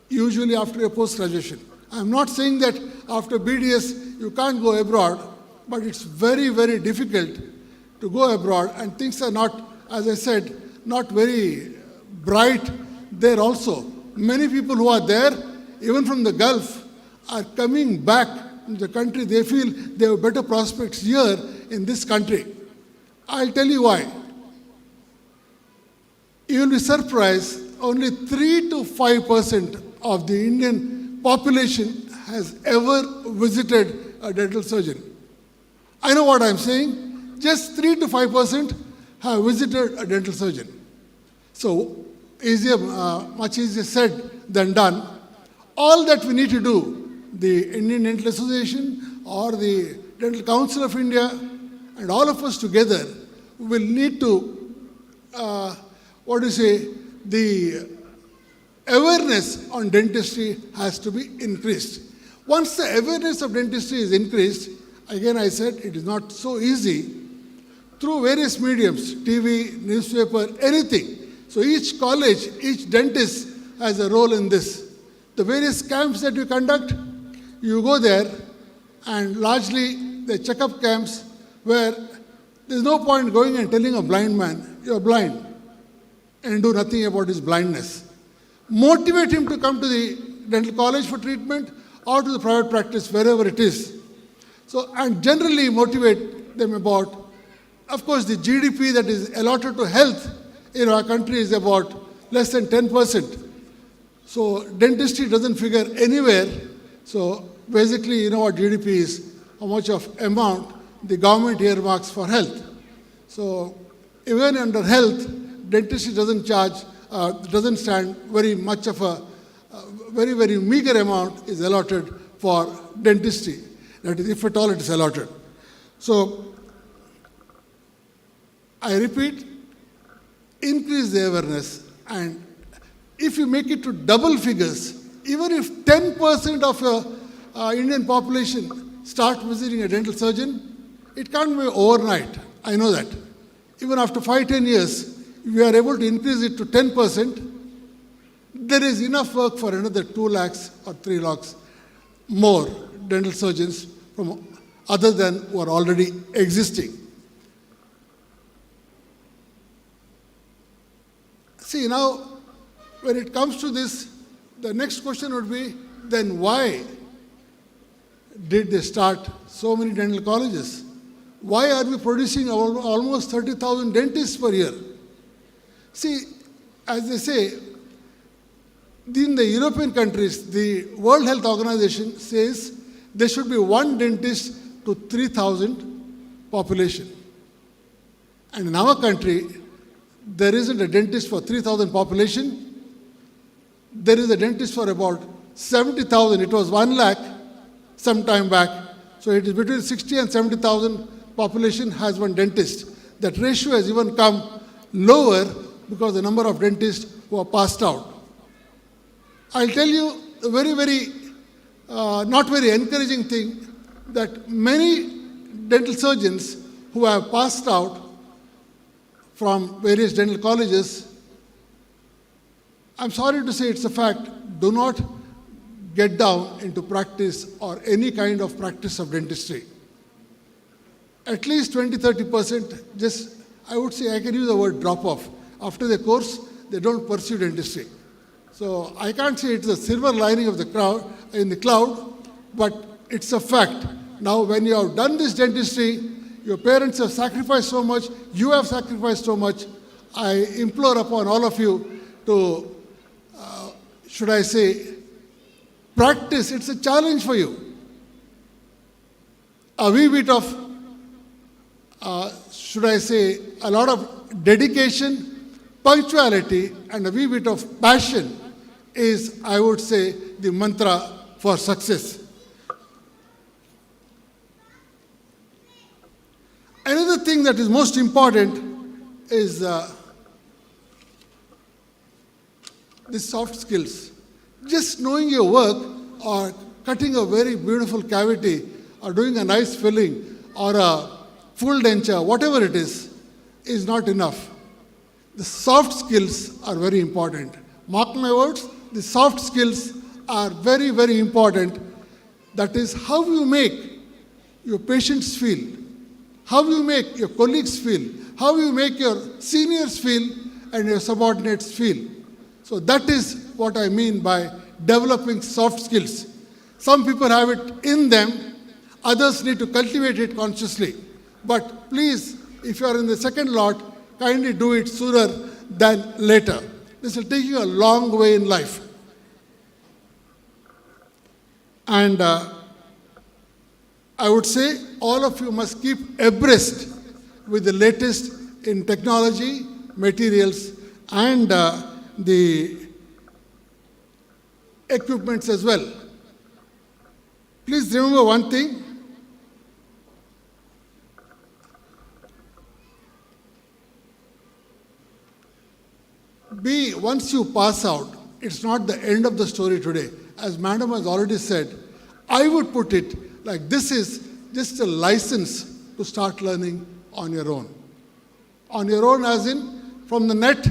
usually after your post-graduation. I'm not saying that after BDS you can't go abroad, but it's very, very difficult to go abroad, and things are not, as I said, not very bright there also. Many people who are there, even from the Gulf, are coming back to the country. They feel they have better prospects here in this country. I'll tell you why. You will be surprised, only 3 to 5% of the Indian population has ever visited a dental surgeon. I know what I'm saying. Just 3 to 5% have visited a dental surgeon. So, much easier said than done. All that we need to do, the Indian Dental Association or the Dental Council of India and all of us together will need to, the awareness on dentistry has to be increased. Once the awareness of dentistry is increased, again I said it is not so easy, through various mediums, TV, newspaper, anything. So each college, each dentist has a role in this. The various camps that you conduct, you go there, and largely the checkup camps where there's no point going and telling a blind man, you're blind, and do nothing about his blindness. Motivate him to come to the dental college for treatment or to the private practice, wherever it is. So, and generally motivate them about, of course, the GDP that is allotted to health in our country is about less than 10%. So dentistry doesn't figure anywhere. So basically, you know what GDP is, how much of amount the government earmarks for health. So even under health, dentistry doesn't charge, doesn't stand very much of a, very, very meager amount is allotted for dentistry. That is, if at all it is allotted. So I repeat, increase the awareness, and if you make it to double figures, even if 10% of your Indian population start visiting a dental surgeon, it can't be overnight. I know that. Even after 5-10 years, if we are able to increase it to 10%, there is enough work for another 2 lakhs or 3 lakhs more dental surgeons from other than who are already existing. See, now, when it comes to this, the next question would be, then why did they start so many dental colleges? Why are we producing almost 30,000 dentists per year? See, as they say, in the European countries, the World Health Organization says there should be 1 dentist to 3,000 population. And in our country, there isn't a dentist for 3,000 population. There is a dentist for about 70,000. It was 1 lakh some time back. So it is between 60 and 70,000 population has 1 dentist. That ratio has even come lower because the number of dentists who are passed out. I'll tell you a very, very, not very encouraging thing, that many dental surgeons who have passed out from various dental colleges I'm sorry to say it's a fact, do not get down into practice or any kind of practice of dentistry. At least 20-30%, just, I would say, I can use the word drop off. After the course, they don't pursue dentistry. So I can't say it's a silver lining of the crowd in the cloud, but it's a fact. Now, when you have done this dentistry, your parents have sacrificed so much, you have sacrificed so much. I implore upon all of you to, should I say, practice. It's a challenge for you. A wee bit of, should I say, a lot of dedication, punctuality, and a wee bit of passion is, I would say, the mantra for success. Another thing that is most important is the soft skills. Just knowing your work or cutting a very beautiful cavity or doing a nice filling or a full denture, whatever it is not enough. The soft skills are very important. Mark my words, the soft skills are very, very important. That is how you make your patients feel, how you make your colleagues feel, how you make your seniors feel and your subordinates feel. So that is what I mean by developing soft skills. Some people have it in them, others need to cultivate it consciously. But please, if you are in the second lot, kindly do it sooner than later. This will take you a long way in life. And I would say all of you must keep abreast with the latest in technology, materials, and the equipments as well. Please remember one thing. Once you pass out, it's not the end of the story today. As Madam has already said, I would put it like this is just a license to start learning on your own. On your own as in from the net,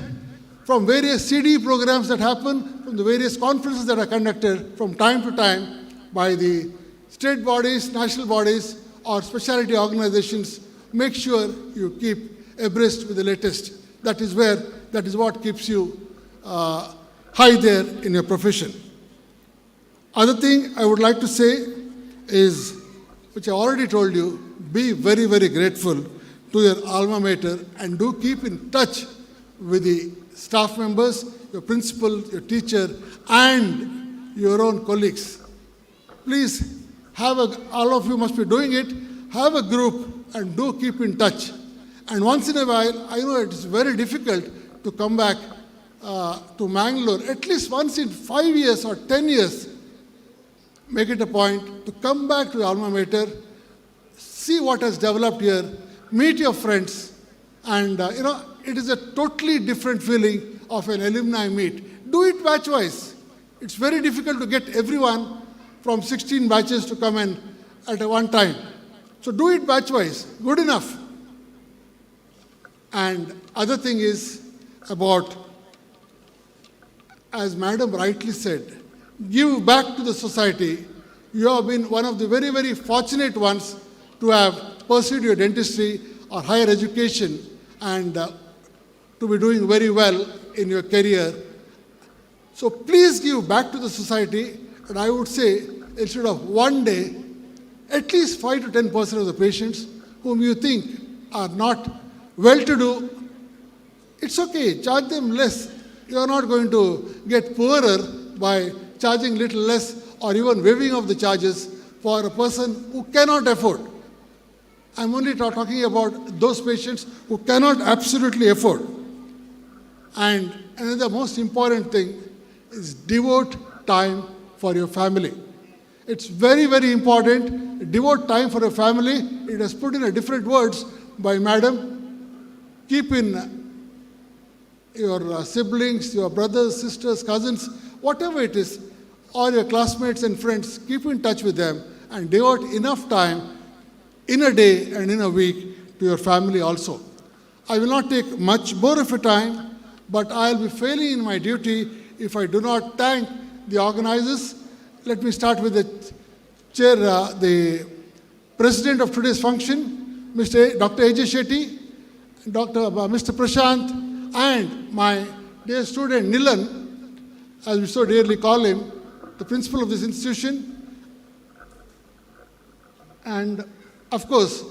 from various CD programs that happen, from the various conferences that are conducted from time to time by the state bodies, national bodies, or specialty organizations. Make sure you keep abreast with the latest. That is what keeps you high there in your profession. Other thing I would like to say is, which I already told you, be very, very grateful to your alma mater and do keep in touch with the staff members, your principal, your teacher, and your own colleagues. Please, all of you must be doing it, have a group and do keep in touch. And once in a while, I know it is very difficult to come back to Mangalore, at least once in 5 years or 10 years, make it a point to come back to the alma mater, see what has developed here, meet your friends, and it is a totally different feeling of an alumni meet. Do it batch-wise. It's very difficult to get everyone from 16 batches to come in at one time. So do it batch-wise. Good enough. And other thing is about, as Madam rightly said, give back to the society. You have been one of the very, very fortunate ones to have pursued your dentistry or higher education and to be doing very well in your career. So please give back to the society, and I would say instead of one day, at least 5 to 10% of the patients whom you think are not well-to-do, it's okay, charge them less. You are not going to get poorer by charging little less or even waiving of the charges for a person who cannot afford. I'm only talking about those patients who cannot absolutely afford. And another most important thing is devote time for your family. It's very, very important. Devote time for your family. It is put in a different words by Madam. Keep in your siblings, your brothers, sisters, cousins, whatever it is, or your classmates and friends, keep in touch with them and devote enough time in a day and in a week to your family also. I will not take much more of your time, but I will be failing in my duty if I do not thank the organizers. Let me start with the chair, the president of today's function, Dr. A.J. Shetty, Mr. Prashant, and my dear student Nilan, as we so dearly call him, the principal of this institution. And of course,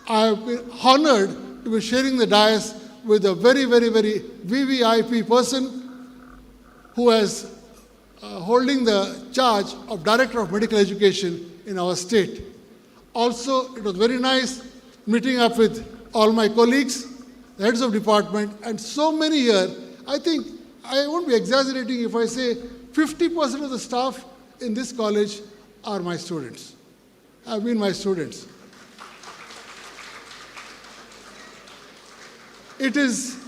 I have been honored to be sharing the dais with a very, very, very VVIP person who is holding the charge of Director of Medical Education in our state. Also, it was very nice meeting up with all my colleagues, the heads of department, and so many here. I think I won't be exaggerating if I say 50% of the staff in this college are my students, have been my students. It is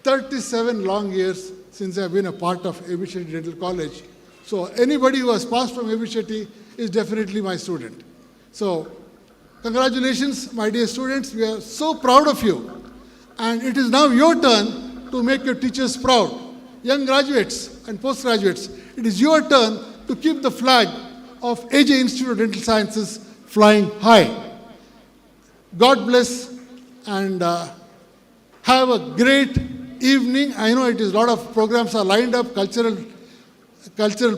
37 long years since I've been a part of A.B. Shetty Dental College. So anybody who has passed from A.B. Shetty is definitely my student. So congratulations, my dear students. We are so proud of you. And it is now your turn to make your teachers proud. Young graduates and postgraduates, it is your turn to keep the flag of AJ Institute of Dental Sciences flying high. God bless and have a great evening. I know it is a lot of programs are lined up, cultural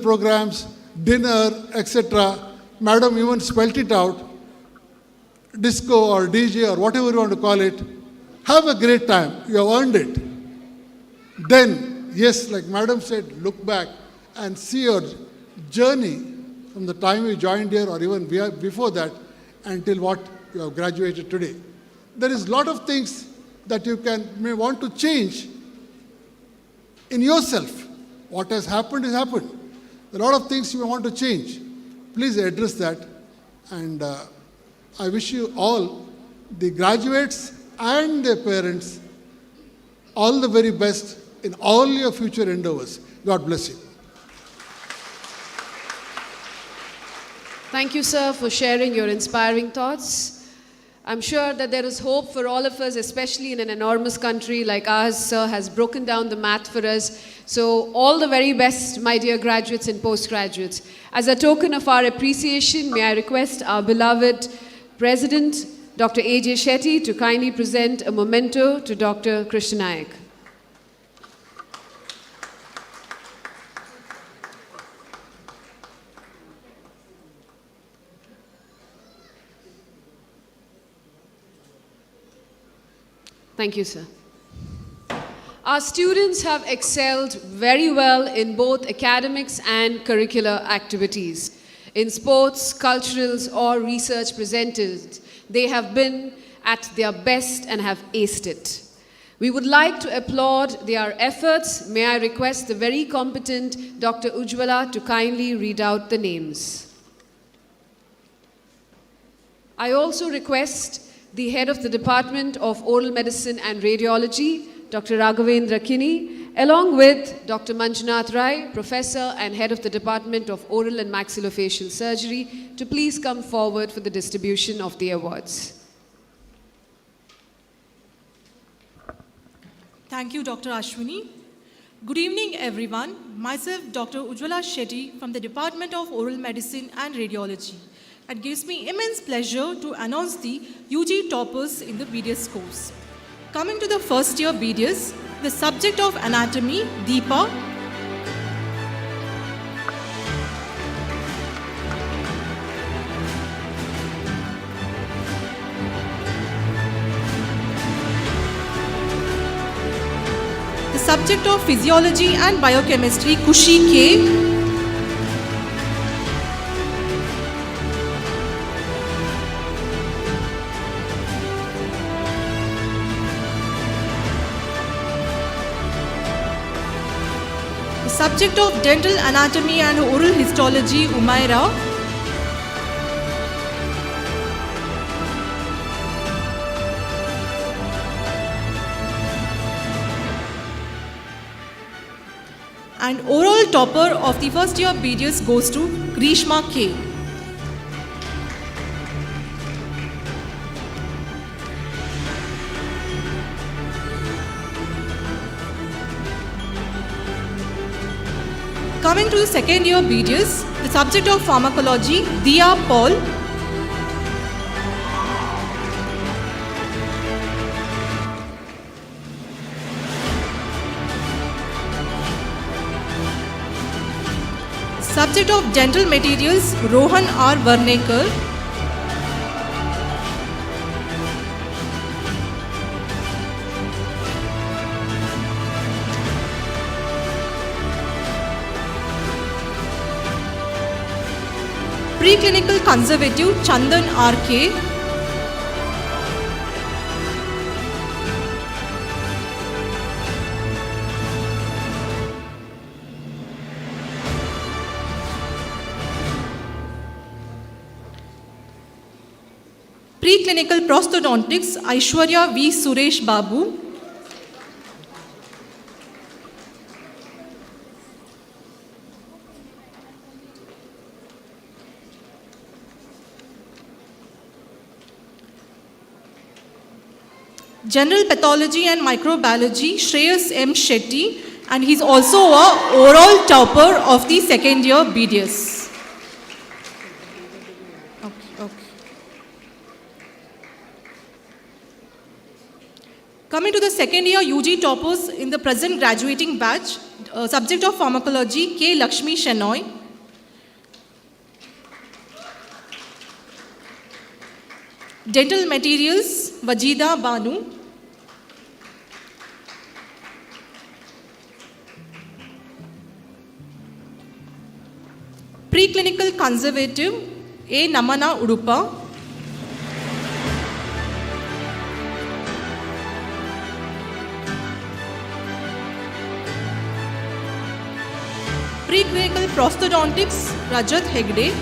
programs, dinner, etc. Madam even spelt it out, disco or DJ or whatever you want to call it. Have a great time. You have earned it. Then, yes, like Madam said, look back and see your journey from the time you joined here or even before that until what you have graduated today. There is a lot of things that you may want to change in yourself. What has happened has happened. There are a lot of things you may want to change. Please address that. And I wish you all, the graduates and their parents, all the very best in all your future endeavors. God bless you. Thank you, sir, for sharing your inspiring thoughts. I'm sure that there is hope for all of us, especially in an enormous country like ours. Sir has broken down the math for us. So all the very best, my dear graduates and postgraduates. As a token of our appreciation, may I request our beloved President, Dr. A.J. Shetty, to kindly present a memento to Dr. Krishna Nayak. Thank you, sir. Our students have excelled very well in both academics and curricular activities. In sports, culturals, or research presented, they have been at their best and have aced it. We would like to applaud their efforts. May I request the very competent Dr. Ujjwala to kindly read out the names. I also request the head of the Department of Oral Medicine and Radiology, Dr. Raghavendra Kini, along with Dr. Manjunath Rai, Professor and Head of the Department of Oral and Maxillofacial Surgery, to please come forward for the distribution of the awards. Thank you, Dr. Ashwini. Good evening, everyone. Myself, Dr. Ujjwala Shetty from the Department of Oral Medicine and Radiology. It gives me immense pleasure to announce the UG toppers in the BDS course. Coming to the first year BDS, the subject of anatomy, Deepa, the subject of physiology and biochemistry, Kushi K, subject of dental anatomy and oral histology, Umaira, and oral topper of the first year BDS goes to Grishma K. Coming to the second year BDS, the subject of pharmacology, Dia Paul. Subject of dental materials, Rohan R. Varnekar. Preclinical conservative, Chandan R.K. Preclinical prosthodontics, Aishwarya V. Suresh Babu. General Pathology and Microbiology, Shreyas M. Shetty, and he's also a overall topper of the second year BDS. Okay. Coming to the second year UG toppers in the present graduating batch, subject of pharmacology, K. Lakshmi Shenoy. Dental materials, Vajida Banu. Preclinical conservative, A. Namana Udupa. Preclinical prosthodontics, Rajat Hegde.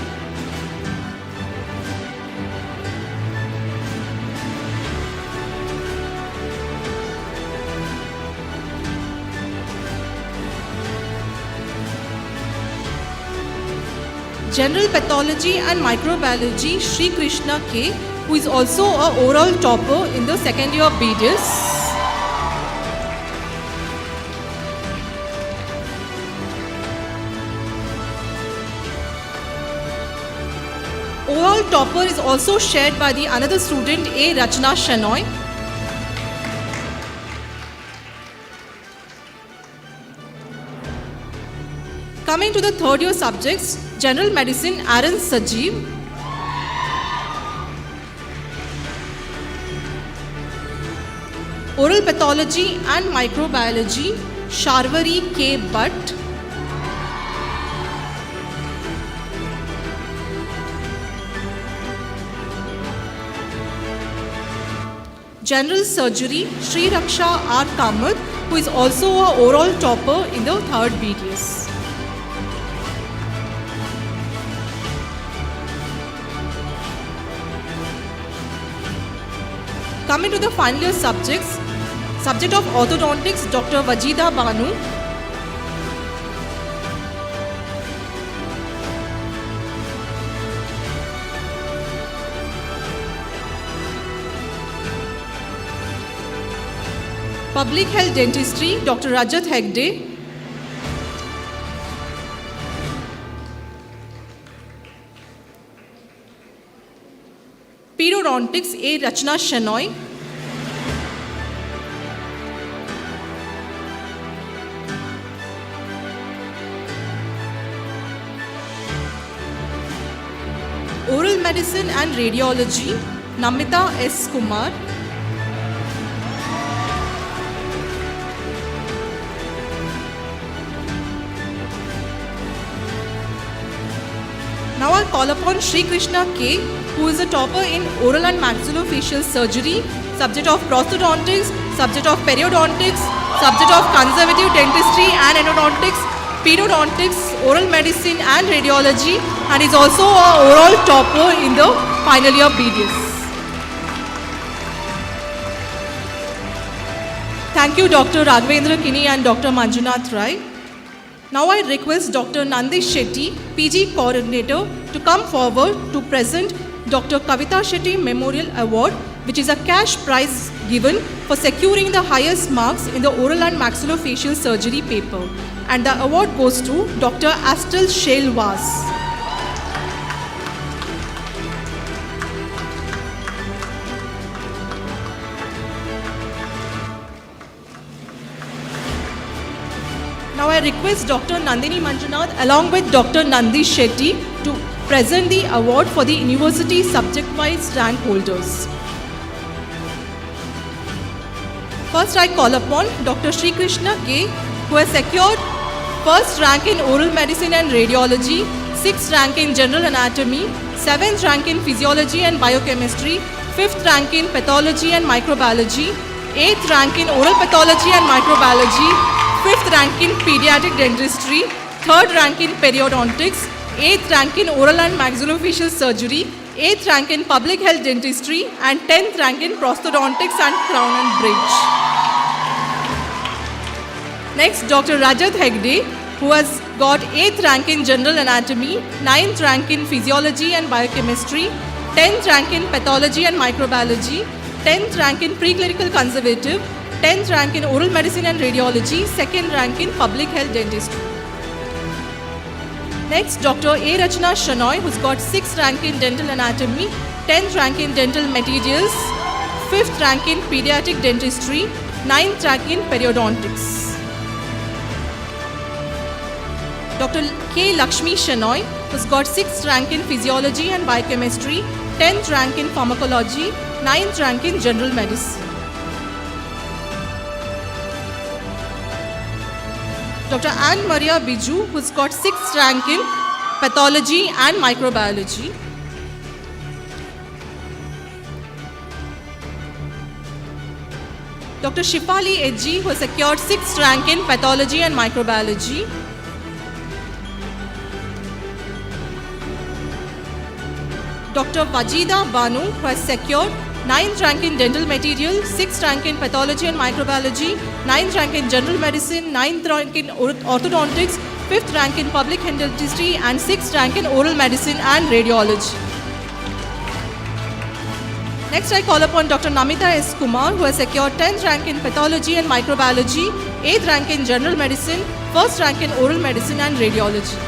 General Pathology and Microbiology, Sri Krishna K, who is also a overall topper in the second year BDS. Overall topper is also shared by the another student, A. Rachna Shenoy. Coming to the third year subjects, General Medicine, Aaron Sajeev. Oral Pathology and Microbiology, Sharvari K. Bhatt. General Surgery, Sri Raksha R. Kamath, who is also a overall topper in the third BDS. Coming to the final year subjects, subject of orthodontics, Dr. Vajida Banu. Public Health Dentistry, Dr. Rajat Hegde. Periodontics, A. Rachna Shenoy. Oral Medicine and Radiology, Namita S. Kumar. Now I'll call upon Sri Krishna K, who is a topper in oral and maxillofacial surgery, subject of prosthodontics, subject of periodontics, subject of conservative dentistry and endodontics, periodontics, oral medicine and radiology, and is also an overall topper in the final year BDS. Thank you, Dr. Raghavendra Kini and Dr. Manjunath Rai. Now I request Dr. Nandish Shetty, PG Coordinator, to come forward to present Dr. Kavita Shetty Memorial Award, which is a cash prize given for securing the highest marks in the oral and maxillofacial surgery paper. And the award goes to Dr. Astel Shelwas. Now I request Dr. Nandini Manjunath along with Dr. Nandi Shetty to present the award for the university subject-wise rank holders. First I call upon Dr. Sri Krishna K, who has secured first rank in oral medicine and radiology, 6th rank in general anatomy, 7th rank in physiology and biochemistry, 5th rank in pathology and microbiology, 8th rank in oral pathology and microbiology, 5th rank in pediatric dentistry, 3rd rank in periodontics, 8th rank in oral and maxillofacial surgery, 8th rank in public health dentistry, and 10th rank in prosthodontics and crown and bridge. Next, Dr. Rajat Hegde, who has got 8th rank in general anatomy, 9th rank in physiology and biochemistry, 10th rank in pathology and microbiology, 10th rank in preclinical conservative, 10th rank in oral medicine and radiology, 2nd rank in public health dentistry. Next, Dr. A. Rachna Shanoy, who's got 6th rank in dental anatomy, 10th rank in dental materials, 5th rank in pediatric dentistry, 9th rank in periodontics. Dr. K. Lakshmi Shanoy, who's got 6th rank in physiology and biochemistry, 10th rank in pharmacology, 9th rank in general medicine. Dr. Anne Maria Biju, who's got 6th rank in pathology and microbiology. Dr. Shifali Edji, who has secured 6th rank in pathology and microbiology. Dr. Vajida Banu, who has secured 9th rank in dental material, 6th rank in pathology and microbiology, 9th rank in general medicine, 9th rank in orthodontics, 5th rank in public health dentistry, and 6th rank in oral medicine and radiology. Next, I call upon Dr. Namita S. Kumar, who has secured 10th rank in pathology and microbiology, 8th rank in general medicine, 1st rank in oral medicine and radiology.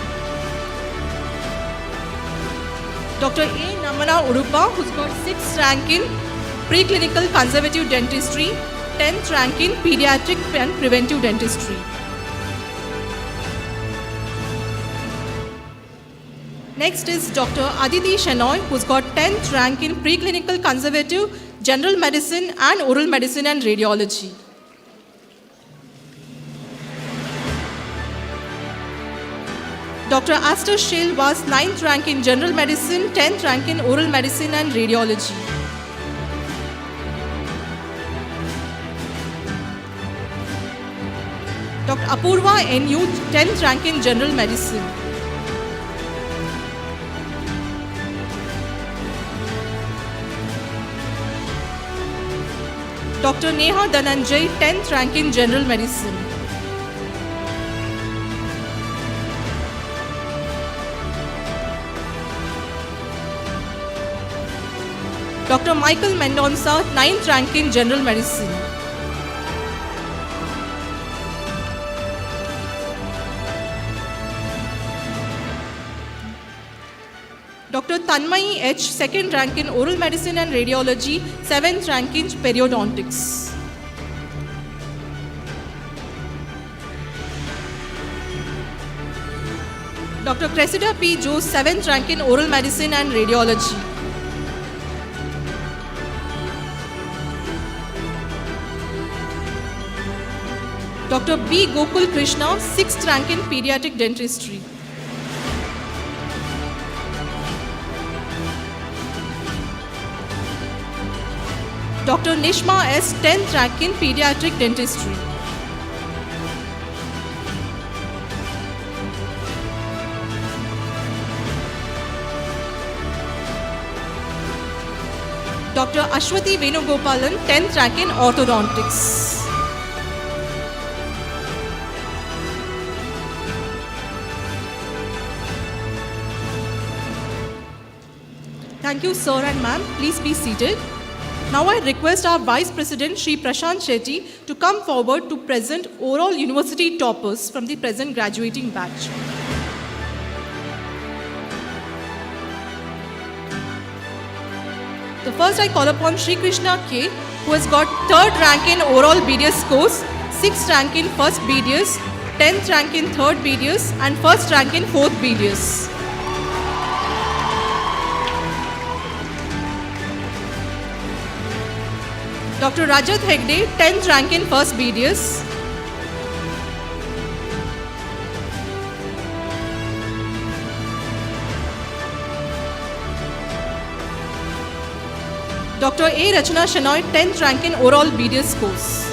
Dr. A. Namana Udupa, who's got 6th rank in preclinical conservative dentistry, 10th rank in pediatric and preventive dentistry. Next is Dr. Aditi Shenoy, who's got 10th rank in preclinical conservative, general medicine and oral medicine and radiology. Dr. Astor Shale was 9th rank in general medicine, 10th rank in oral medicine and radiology. Dr. Apurva N.U., 10th rank in general medicine. Dr. Neha Dhananjay, 10th rank in general medicine. Dr. Michael Mendonça, 9th rank in general medicine. Dr. Tanmay H, 2nd rank in oral medicine and radiology, 7th rank in periodontics. Dr. Cressida P. Jose, 7th rank in oral medicine and radiology. Dr. B. Gokul Krishna, 6th rank in pediatric dentistry. Dr. Nishma S, 10th rank in pediatric dentistry. Dr. Ashwati Venugopalan, 10th rank in orthodontics. Thank you, sir and ma'am. Please be seated. Now I request our Vice President Shri Prashant Shetty to come forward to present overall university toppers from the present graduating batch. The first I call upon Shri Krishna K, who has got 3rd rank in overall BDS scores, 6th rank in 1st BDS, 10th rank in 3rd BDS and 1st rank in 4th BDS. Dr. Rajat Hegde, 10th rank in 1st BDS. Dr. A. Rachana Shenoy, 10th rank in overall BDS scores.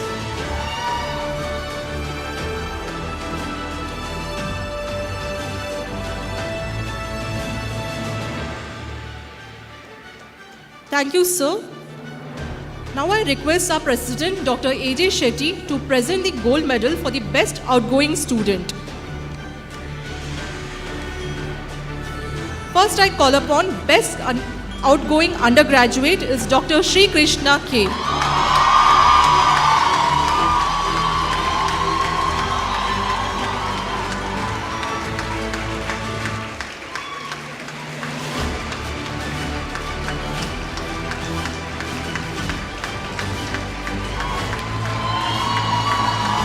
Thank you, sir. Now I request our President, Dr. A.J. Shetty, to present the gold medal for the best outgoing student. First I call upon best outgoing undergraduate is Dr. Shri Krishna K.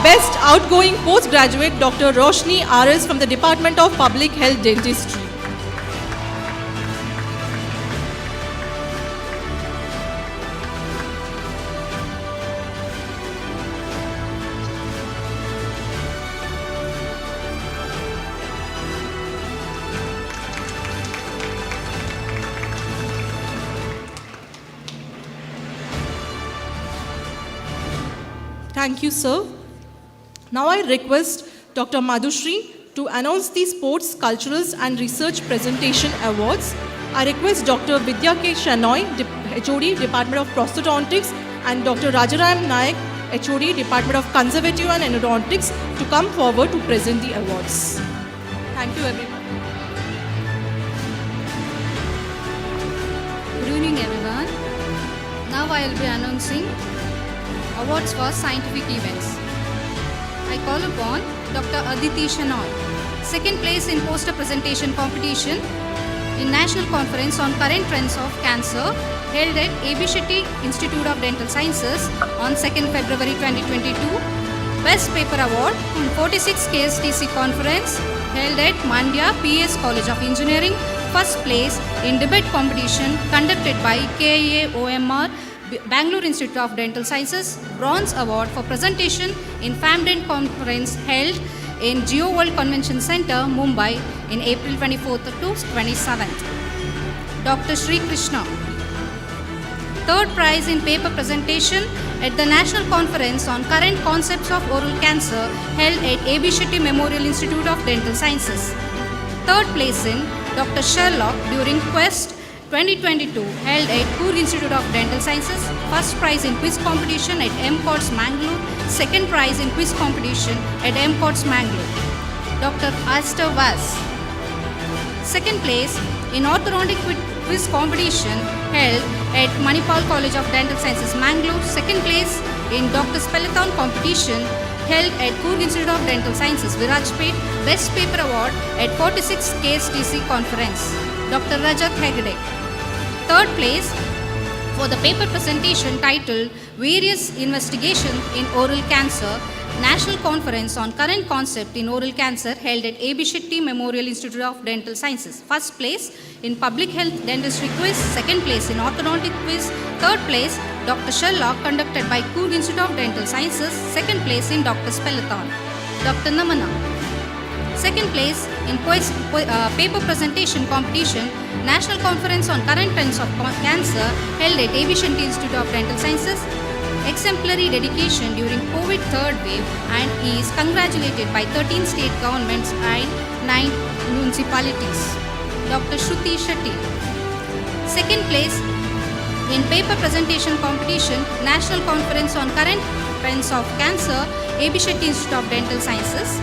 Best outgoing postgraduate Dr. Roshni R.S. from the Department of Public Health Dentistry. Thank you, sir. Now I request Dr. Madhushri to announce the Sports, Culturals and Research Presentation Awards. I request Dr. Vidya K. Shenoy, HOD, Department of Prosthodontics, and Dr. Rajaram Nayak, HOD, Department of Conservative and Endodontics, to come forward to present the awards. Thank you, everyone. Good evening, everyone. Now I will be announcing awards for scientific events. I call upon Dr. Aditi Shenoy, 2nd place in poster presentation competition in National Conference on Current Trends of Cancer held at A.B. Shetty Institute of Dental Sciences on 2nd February 2022. Best Paper Award on 46 KSTC Conference held at Mandya PS College of Engineering. 1st place in debate competition conducted by KIA-OMR Bangalore Institute of Dental Sciences. Bronze Award for presentation in FAMDENT Conference held in Geo World Convention Center, Mumbai in April 24th to 27th. Dr. Shri Krishna. 3rd prize in paper presentation at the National Conference on Current Concepts of Oral Cancer held at A.B. Shetty Memorial Institute of Dental Sciences. 3rd place in Dr. Sherlock during Quest 2022 held at Coorg Institute of Dental Sciences. 1st prize in quiz competition at MCOTS Mangaluru. 2nd prize in quiz competition at MCOTS Mangaluru. Dr. Aster Vas. 2nd place in orthodontic quiz competition held at Manipal College of Dental Sciences Mangaluru. 2nd place in Dr. Spellathon competition held at Coorg Institute of Dental Sciences Virajpet. Best Paper Award at 46 KSTC Conference. Dr. Rajat Hegde. 3rd place for the paper presentation titled Various Investigations in Oral Cancer, National Conference on Current Concept in Oral Cancer held at A.B. Shetty Memorial Institute of Dental Sciences. 1st place in Public Health Dentistry Quiz, 2nd place in Orthodontic Quiz, 3rd place Dr. Sherlock conducted by Coorg Institute of Dental Sciences, 2nd place in Dr. Spellathon. Dr. Namana. 2nd place in paper presentation competition, National Conference on Current Trends of Cancer held at A.B. Shetty Institute of Dental Sciences. Exemplary dedication during COVID 3rd wave and is congratulated by 13 state governments and 9 municipalities. Dr. Shruti Shetty. 2nd place in paper presentation competition, National Conference on Current Trends of Cancer, A.B. Shetty Institute of Dental Sciences.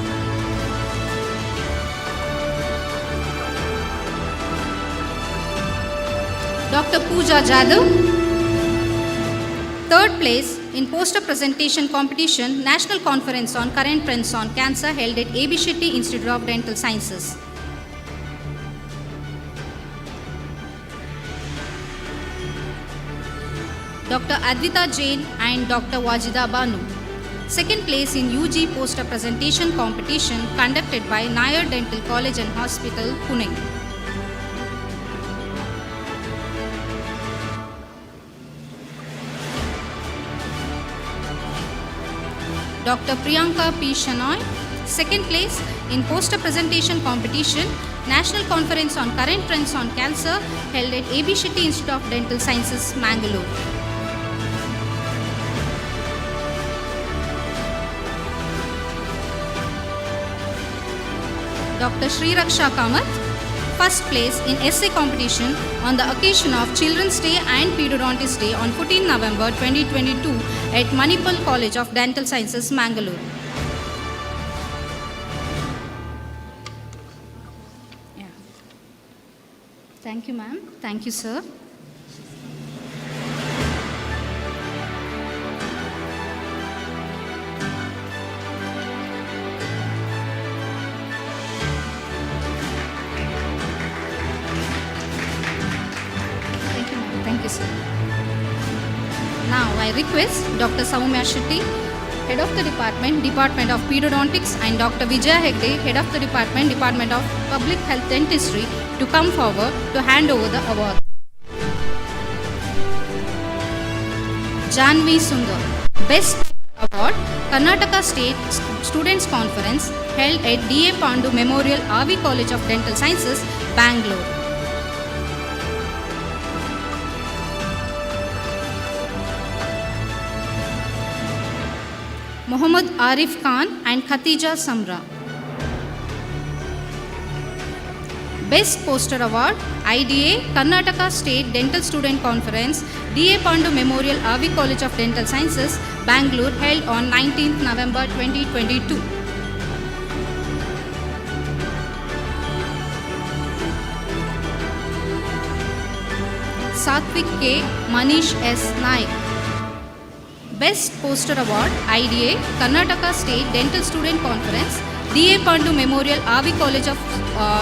Dr. Pooja Jadhav. Third place in poster presentation competition, National Conference on Current Trends on Cancer held at A.B. Shetty Institute of Dental Sciences. Dr. Advita Jain and Dr. Wajida Banu. Second place in UG poster presentation competition conducted by Nair Dental College and Hospital, Pune. Dr. Priyanka P. Shanoy. Second place in poster presentation competition, National Conference on Current Trends on Cancer held at A.B. Shetty Institute of Dental Sciences, Mangaluru. Dr. Sri Raksha Kamath, first place in essay competition on the occasion of Children's Day and Periodontist Day on 14 November 2022 at Manipal College of Dental Sciences, Mangaluru. Yeah. Thank you, ma'am. Thank you, sir. Thank you, sir. Now I request Dr. Soumya Shetty, Head of the Department, Department of Periodontics, and Dr. Vijaya Hegde, Head of the Department, Department of Public Health Dentistry, to come forward to hand over the award. Janvi Sundar, Best Award, Karnataka State Students Conference held at D.A. Pandu Memorial RV College of Dental Sciences, Bangalore. Muhammad Arif Khan and Khatija Samra. Best Poster Award, IDA, Karnataka State Dental Student Conference, D.A. Pandu Memorial RV College of Dental Sciences, Bangalore, held on 19th November 2022. Satvik K. Manish S. Naik. Best Poster Award, IDA, Karnataka State Dental Student Conference, D.A. Pandu Memorial RV College of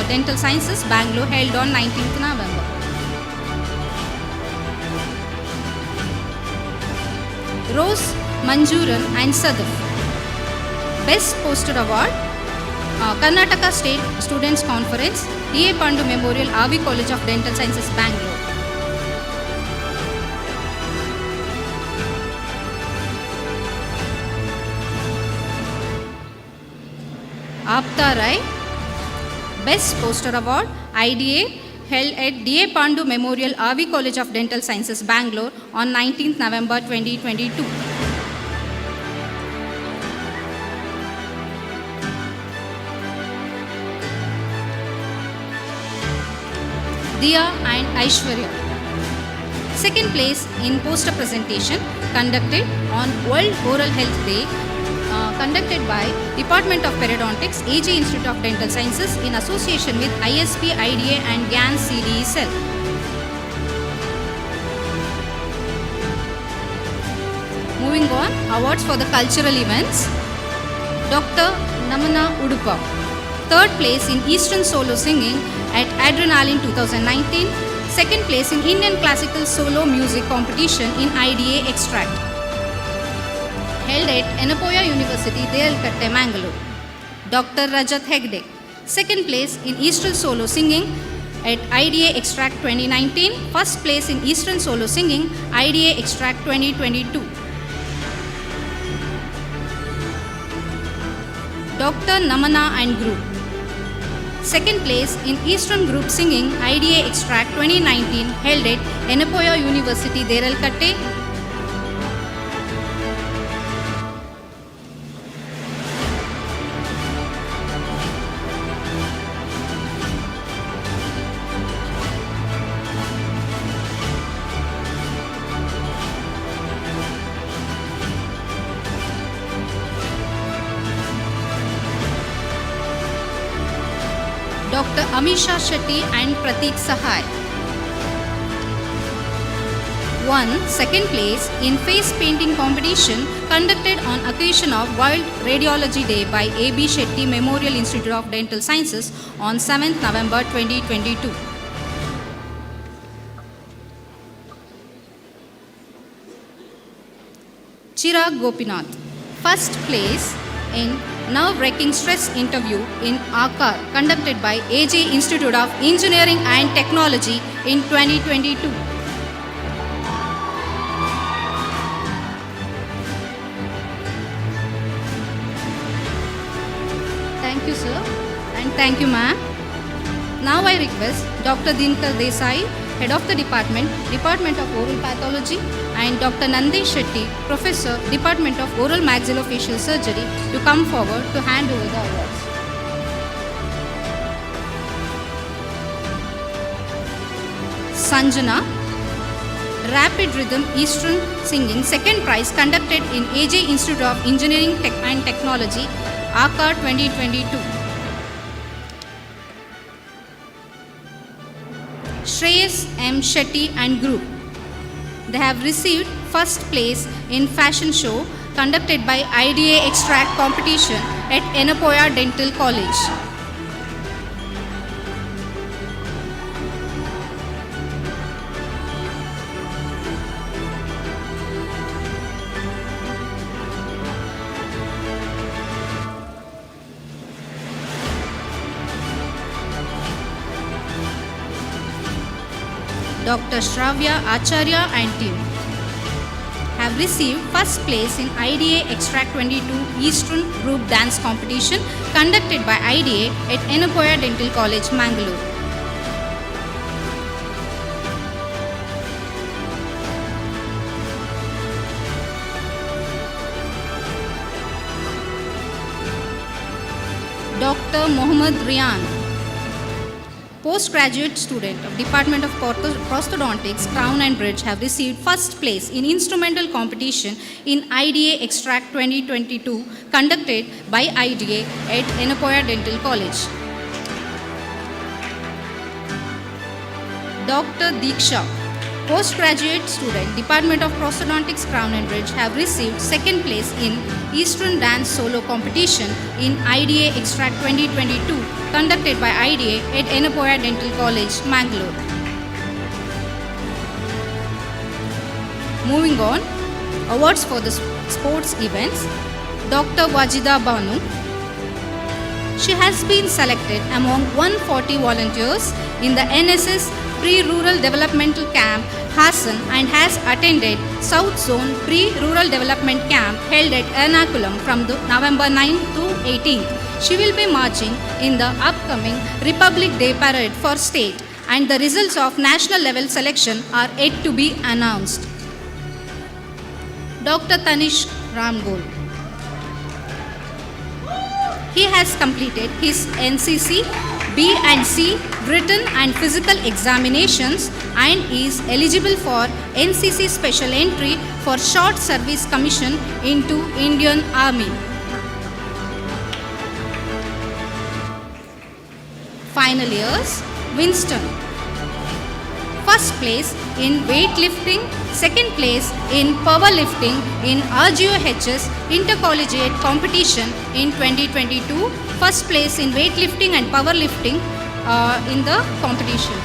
Dental Sciences, Bangalore, held on 19th November. Rose, Manjuran and Sadaf. Best Poster Award, Karnataka State Students Conference, D.A. Pandu Memorial RV College of Dental Sciences, Bangalore. Apta Rai, Best Poster Award, IDA, held at D.A. Pandu Memorial RV College of Dental Sciences, Bangalore on 19th November 2022. Diya and Aishwarya. Second place in poster presentation conducted on World Oral Health Day, conducted by Department of Periodontics, AG Institute of Dental Sciences in association with ISP, IDA and GAN CDE cell. Moving on, awards for the cultural events. Dr. Namana Udupa, third place in Eastern Solo Singing at Adrenaline 2019, second place in Indian Classical Solo Music Competition in IDA Extract, held at Enapoya University, Deralkatte, Mangalore. Dr. Rajat Hegde, second place in Eastern Solo Singing at IDA Extract 2019, first place in Eastern Solo Singing, IDA Extract 2022. Dr. Namana and Group, second place in Eastern Group Singing, IDA Extract 2019, held at Enapoya University, Deralkatte. Dr. Amisha Shetty and Pratik Sahai. won second place in face painting competition conducted on occasion of World Radiology Day by A.B. Shetty Memorial Institute of Dental Sciences on 7th November 2022. Chirag Gopinath, first place in nerve-wracking stress interview in ACAR conducted by AJ Institute of Engineering and Technology in 2022. Thank you, sir, and thank you, ma'am. Now I request Dr. Dinkar Desai, Head of the Department, Department of Oral Pathology, and Dr. Nandesh Shetty, Professor, Department of Oral Maxillofacial Surgery, to come forward to hand over the awards. Sanjana, Rapid Rhythm Eastern Singing, second prize conducted in AJ Institute of Engineering and Technology, ACAR 2022. Shreyas M. Shetty and Group. They have received first place in fashion show conducted by IDA Extract competition at Enapoya Dental College. Dr. Shravya Acharya and team have received first place in IDA Extract 22 Eastern Group Dance Competition conducted by IDA at Enapoya Dental College, Mangaluru. Dr. Mohammad Rian, postgraduate student of Department of Prosthodontics, Crown and Bridge, have received first place in instrumental competition in IDA Extract 2022 conducted by IDA at Enapoya Dental College. Dr. Diksha, postgraduate student, Department of Prosthodontics, Crown and Bridge, have received second place in Eastern Dance Solo Competition in IDA Extract 2022 conducted by IDA at Enapoya Dental College, Mangalore. Moving on, awards for the sports events. Dr. Wajida Banu, she has been selected among 140 volunteers in the NSS Pre-Rural Developmental Camp Hassan and has attended South Zone Pre-Rural Development Camp held at Ernakulam from November 9 to 18th. She will be marching in the upcoming Republic Day Parade for state, and the results of national level selection are yet to be announced. Dr. Tanish Ramgol, he has completed his NCC B and C written and physical examinations and is eligible for NCC Special Entry for Short Service Commission into Indian Army. Final years, Winston, first place in weightlifting, second place in powerlifting in RGOHS Intercollegiate Competition in 2022, first place in weightlifting and powerlifting in the competition.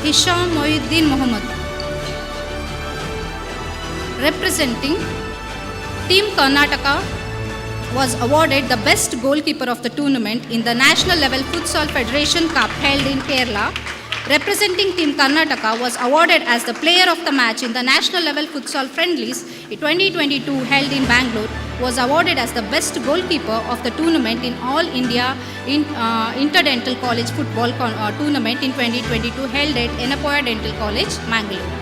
Hisham Mohiuddin Mohammed, representing Team Karnataka, was awarded the best goalkeeper of the tournament in the National Level Futsal Federation Cup held in Kerala. Representing Team Karnataka was awarded as the player of the match in the National Level Futsal Friendlies 2022 held in Bangalore, was awarded as the best goalkeeper of the tournament in All India Interdental College Football Tournament in 2022 held at Enapoya Dental College, Mangalore.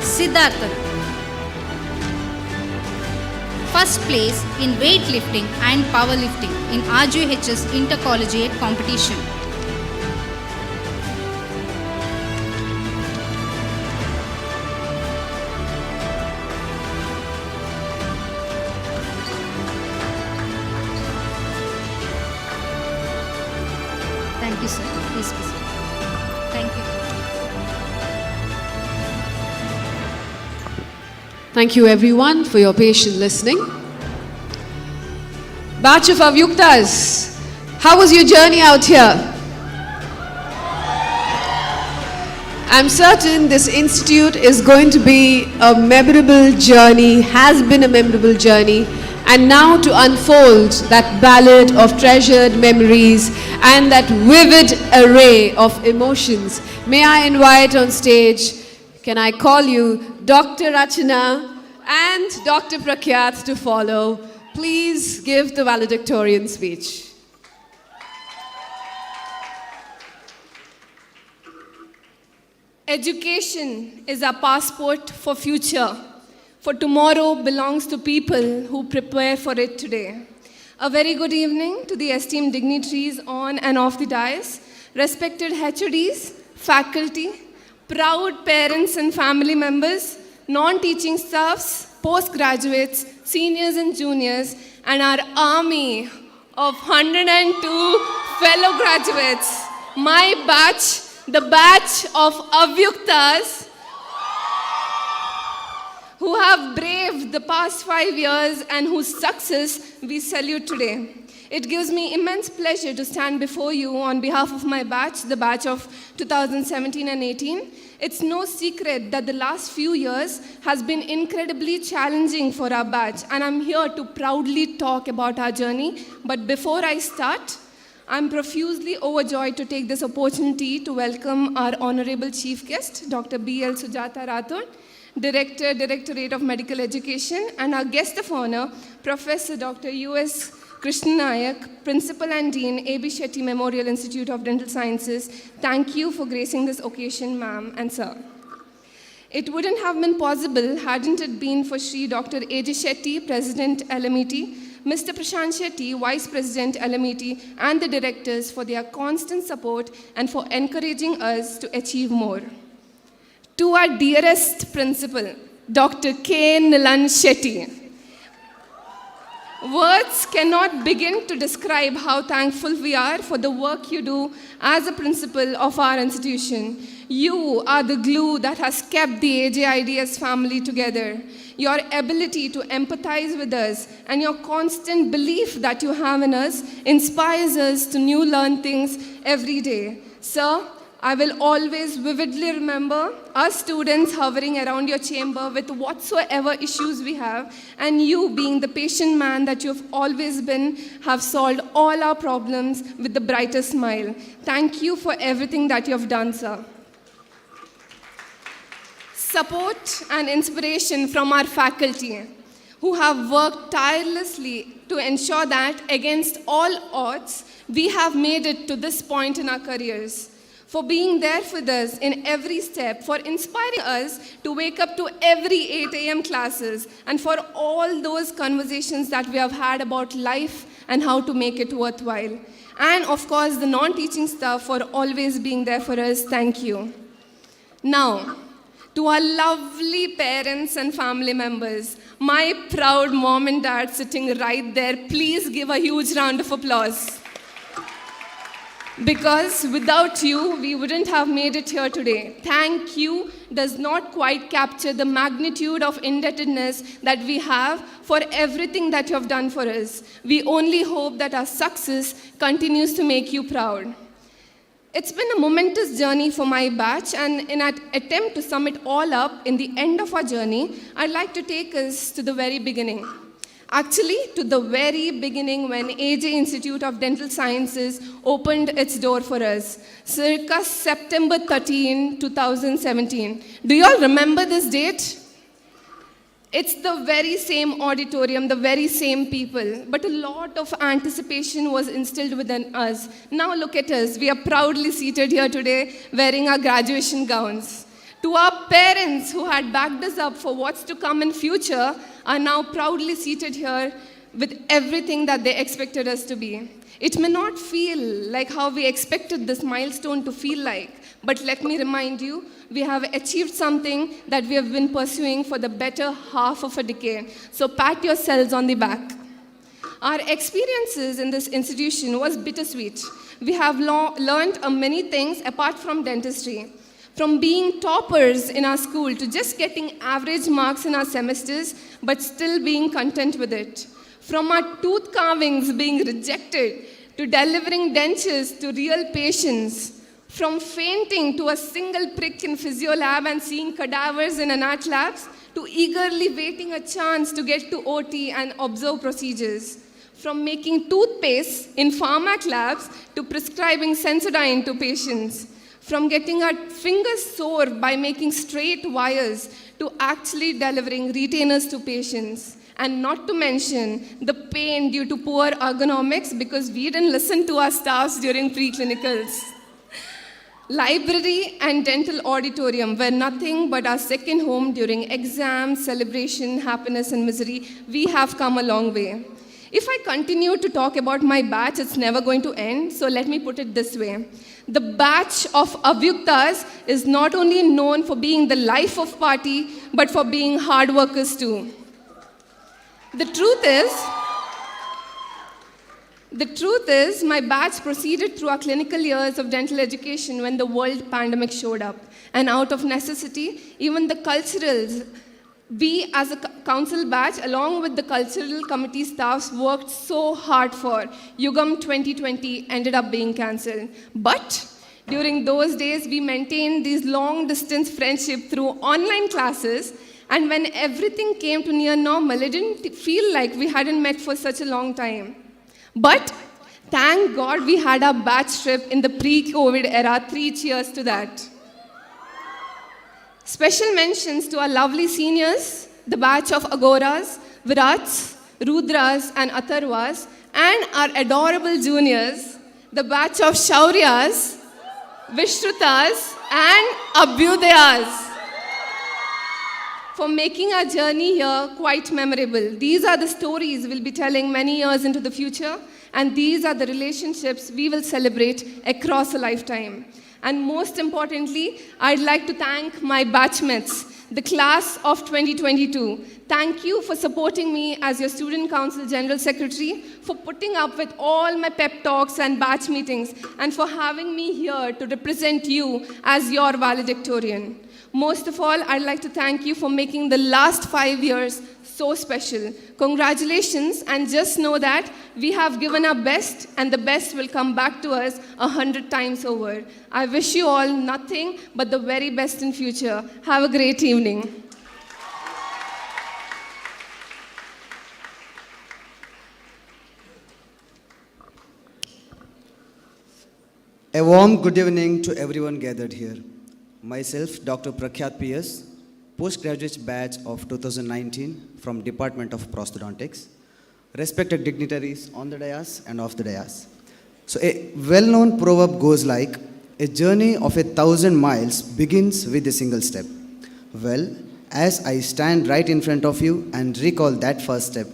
Siddhartha, first place in weightlifting and powerlifting in RGOHS Intercollegiate Competition. Thank you, sir. Please proceed. Thank you. Thank you everyone for your patient listening. Batch of Avyuktas, how was your journey out here? I'm certain this institute is going to be a memorable journey, has been a memorable journey, and now to unfold that ballad of treasured memories and that vivid array of emotions, may I invite on stage, can I call you Dr. Rachana and Dr. Prakyat to follow. Please give the valedictorian speech. Education is our passport for future, for tomorrow belongs to people who prepare for it today. A very good evening to the esteemed dignitaries on and off the dais, respected HODs, faculty, proud parents and family members, non-teaching staffs, postgraduates, seniors and juniors, and our army of 102 fellow graduates, my batch, the batch of Avyuktas who have braved the past 5 years and whose success we salute today. It gives me immense pleasure to stand before you on behalf of my batch, the batch of 2017 and 18. It's no secret that the last few years has been incredibly challenging for our batch, and I'm here to proudly talk about our journey. But before I start, I'm profusely overjoyed to take this opportunity to welcome our honorable chief guest, Dr. B.L. Sujata Rathod, Director, Directorate of Medical Education, and our guest of honor, Professor Dr. U.S. Krishnan Nayak, Principal and Dean, A.B. Shetty Memorial Institute of Dental Sciences. Thank you for gracing this occasion, ma'am and sir. It wouldn't have been possible hadn't it been for Shri Dr. A.J. Shetty, President, LMET, Mr. Prashant Shetty, Vice President, LMET, and the directors for their constant support and for encouraging us to achieve more. To our dearest principal, Dr. K. Nilan Shetty, words cannot begin to describe how thankful we are for the work you do as a principal of our institution. You are the glue that has kept the AJIDS family together. Your ability to empathize with us and your constant belief that you have in us inspires us to learn things every day. Sir, I will always vividly remember us students hovering around your chamber with whatsoever issues we have, and you, being the patient man that you've always been, have solved all our problems with the brightest smile. Thank you for everything that you have done, sir. Support and inspiration from our faculty, who have worked tirelessly to ensure that, against all odds, we have made it to this point in our careers. For being there with us in every step, for inspiring us to wake up to every 8 a.m. classes, and for all those conversations that we have had about life and how to make it worthwhile. And of course, the non-teaching staff for always being there for us. Thank you. Now, to our lovely parents and family members, my proud mom and dad sitting right there, please give a huge round of applause. Because without you, we wouldn't have made it here today. Thank you does not quite capture the magnitude of indebtedness that we have for everything that you have done for us. We only hope that our success continues to make you proud. It's been a momentous journey for my batch, and in an attempt to sum it all up in the end of our journey, I'd like to take us to the very beginning. Actually, to the very beginning when AJ Institute of Dental Sciences opened its door for us, circa September 13, 2017. Do you all remember this date? It's the very same auditorium, the very same people, but a lot of anticipation was instilled within us. Now look at us, we are proudly seated here today wearing our graduation gowns. To our parents who had backed us up for what's to come in future are now proudly seated here with everything that they expected us to be. It may not feel like how we expected this milestone to feel like, but let me remind you, we have achieved something that we have been pursuing for the better half of a decade. So pat yourselves on the back. Our experiences in this institution was bittersweet. We have learned many things apart from dentistry. From being toppers in our school to just getting average marks in our semesters, but still being content with it. From our tooth carvings being rejected to delivering dentures to real patients. From fainting to a single prick in physio lab and seeing cadavers in anat labs, to eagerly waiting a chance to get to OT and observe procedures. From making toothpaste in pharmac labs to prescribing Sensodyne to patients. From getting our fingers sore by making straight wires to actually delivering retainers to patients. And not to mention the pain due to poor ergonomics because we didn't listen to our staffs during pre-clinicals. Library and dental auditorium were nothing but our second home during exams, celebration, happiness and misery. We have come a long way. If I continue to talk about my batch, it's never going to end, so let me put it this way. The batch of Avyuktas is not only known for being the life of party, but for being hard workers too. The truth is, my batch proceeded through our clinical years of dental education when the world pandemic showed up. And out of necessity, even the culturals, we as a council batch, along with the cultural committee staffs, worked so hard for. Yugam 2020 ended up being cancelled. But during those days, we maintained these long-distance friendship through online classes. And when everything came to near normal, it didn't feel like we hadn't met for such a long time. But thank God we had our batch trip in the pre-COVID era. 3 cheers to that. Special mentions to our lovely seniors, the batch of Agoras, Virats, Rudras and Atharvas, and our adorable juniors, the batch of Shauryas, Vishrutas and Abhyudayas, for making our journey here quite memorable. These are the stories we'll be telling many years into the future, and these are the relationships we will celebrate across a lifetime. And most importantly, I'd like to thank my batchmates, the class of 2022. Thank you for supporting me as your Student Council General Secretary, for putting up with all my pep talks and batch meetings, and for having me here to represent you as your valedictorian. Most of all, I'd like to thank you for making the last 5 years so special. Congratulations, and just know that we have given our best, and the best will come back to us 100 times over. I wish you all nothing but the very best in future. Have a great evening. A warm good evening to everyone gathered here. Myself, Dr. Prakhyat P.S., postgraduate batch of 2019 from Department of Prosthodontics. Respected dignitaries on the dais and off the dais. So a well-known proverb goes like, a journey of 1,000 miles begins with a single step. Well, as I stand right in front of you and recall that first step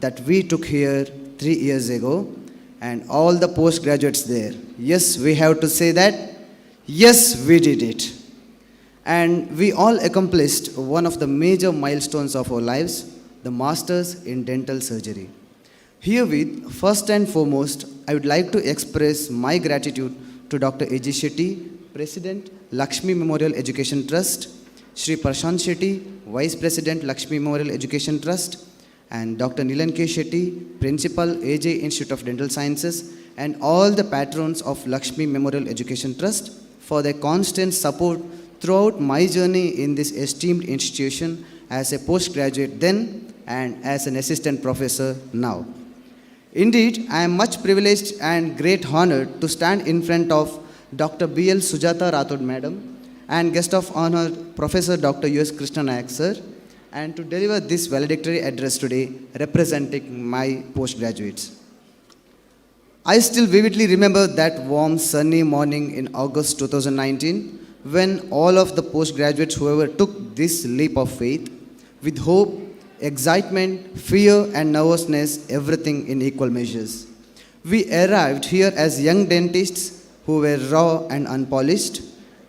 that we took here 3 years ago, and all the postgraduates there, yes, we have to say that, yes, we did it. And we all accomplished one of the major milestones of our lives, the Masters in Dental Surgery. Herewith, first and foremost, I would like to express my gratitude to Dr. A.G. Shetty, President, Lakshmi Memorial Education Trust, Shri Prashant Shetty, Vice President, Lakshmi Memorial Education Trust, and Dr. Nilan K. Shetty, Principal, AJ Institute of Dental Sciences, and all the patrons of Lakshmi Memorial Education Trust for their constant support throughout my journey in this esteemed institution as a postgraduate then and as an assistant professor now. Indeed, I am much privileged and great honored to stand in front of Dr. B.L. Sujata Rathod Madam and guest of honor Professor Dr. U.S. Krishna Nayak Sir, and to deliver this valedictory address today representing my postgraduates. I still vividly remember that warm sunny morning in August 2019 when all of the postgraduates whoever took this leap of faith with hope, excitement, fear and nervousness, everything in equal measures. We arrived here as young dentists who were raw and unpolished,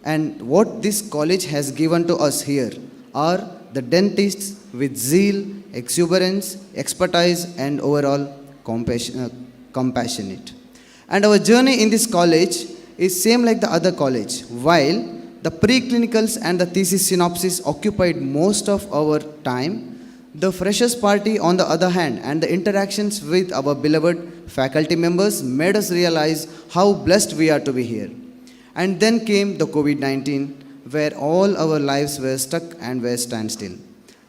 and what this college has given to us here are the dentists with zeal, exuberance, expertise and overall compassionate. And our journey in this college is same like the other college. While the preclinicals and the thesis synopsis occupied most of our time, the freshers party on the other hand and the interactions with our beloved faculty members made us realize how blessed we are to be here. And then came the COVID-19, where all our lives were stuck and were standstill.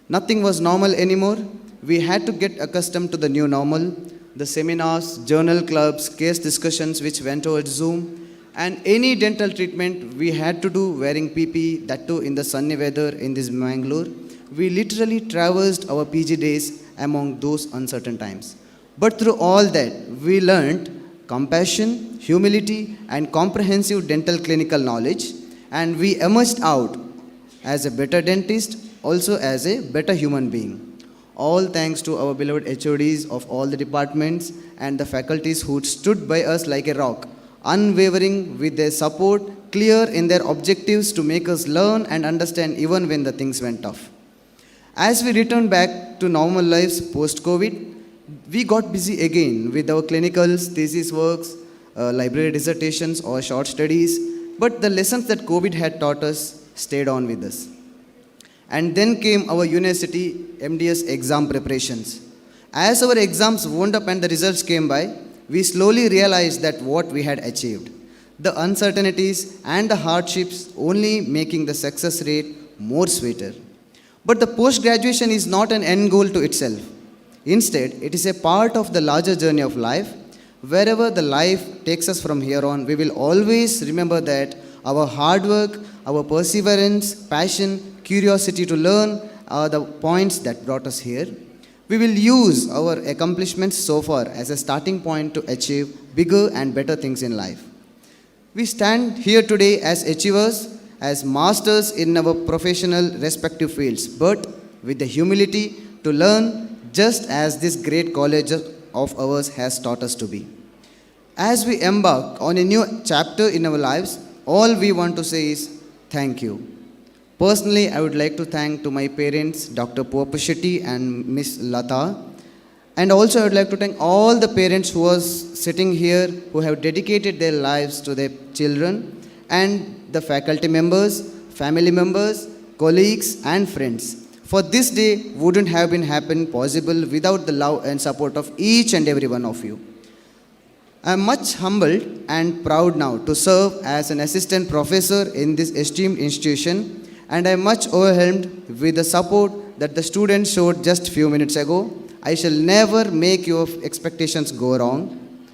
Nothing was normal anymore. We had to get accustomed to the new normal. The seminars, journal clubs, case discussions which went over Zoom, and any dental treatment we had to do wearing PPE, that too in the sunny weather in this Mangaluru. We literally traversed our PG days among those uncertain times. But through all that, we learned compassion, humility, and comprehensive dental clinical knowledge, and we emerged out as a better dentist, also as a better human being. All thanks to our beloved HODs of all the departments and the faculties who stood by us like a rock, unwavering with their support, clear in their objectives to make us learn and understand even when the things went tough. As we returned back to normal lives post-COVID, we got busy again with our clinicals, thesis works, library dissertations or short studies, but the lessons that COVID had taught us stayed on with us. And then came our university MDS exam preparations. As our exams wound up and the results came by, we slowly realized that what we had achieved. The uncertainties and the hardships only making the success rate more sweeter. But the post-graduation is not an end goal to itself. Instead, it is a part of the larger journey of life. Wherever the life takes us from here on, we will always remember that our hard work, our perseverance, passion, curiosity to learn are the points that brought us here. We will use our accomplishments so far as a starting point to achieve bigger and better things in life. We stand here today as achievers, as masters in our professional respective fields, but with the humility to learn just as this great college of ours has taught us to be. As we embark on a new chapter in our lives, all we want to say is thank you. Personally, I would like to thank to my parents, Dr. Shetty and Miss Lata. And also I would like to thank all the parents who are sitting here, who have dedicated their lives to their children, and the faculty members, family members, colleagues and friends. For this day wouldn't have been possible without the love and support of each and every one of you. I am much humbled and proud now to serve as an assistant professor in this esteemed institution, and I am much overwhelmed with the support that the students showed just few minutes ago. I shall never make your expectations go wrong.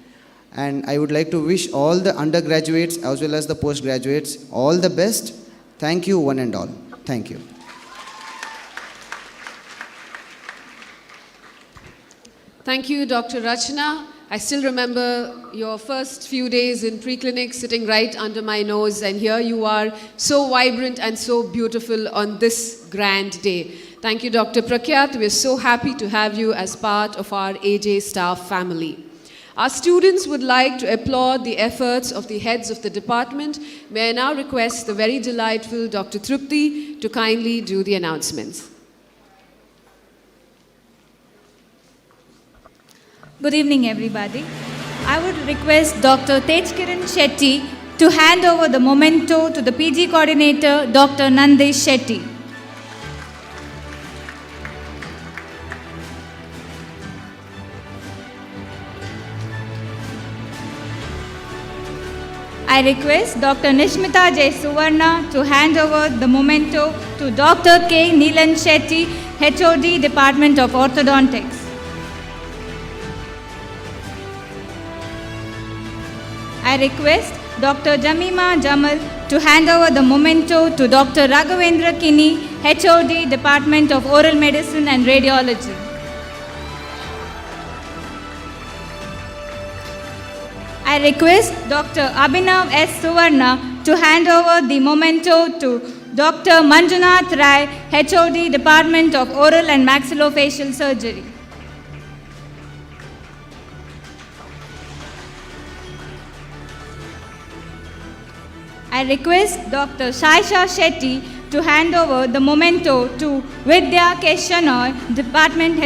And I would like to wish all the undergraduates as well as the postgraduates all the best. Thank you one and all. Thank you. Thank you, Dr. Rachna. I still remember your first few days in preclinic sitting right under my nose, and here you are, so vibrant and so beautiful on this grand day. Thank you, Dr. Prakhyat. We're so happy to have you as part of our AJ staff family. Our students would like to applaud the efforts of the heads of the department. May I now request the very delightful Dr. Trupti to kindly do the announcements. Good evening, everybody. I would request Dr. Tejkiran Shetty to hand over the memento to the PG coordinator, Dr. Nandesh Shetty. I request Dr. Nishmita J. Suvarna to hand over the memento to Dr. K. Neelan Shetty, HOD, Department of Orthodontics. I request Dr. Jamima Jamal to hand over the memento to Dr. Raghavendra Kini, HOD, Department of Oral Medicine and Radiology. I request Dr. Abhinav S. Suvarna to hand over the memento to Dr. Manjunath Rai, HOD, Department of Oral and Maxillofacial Surgery. I request Dr. Shaisha Shetty to hand over the memento to Vidya K. Shanoy,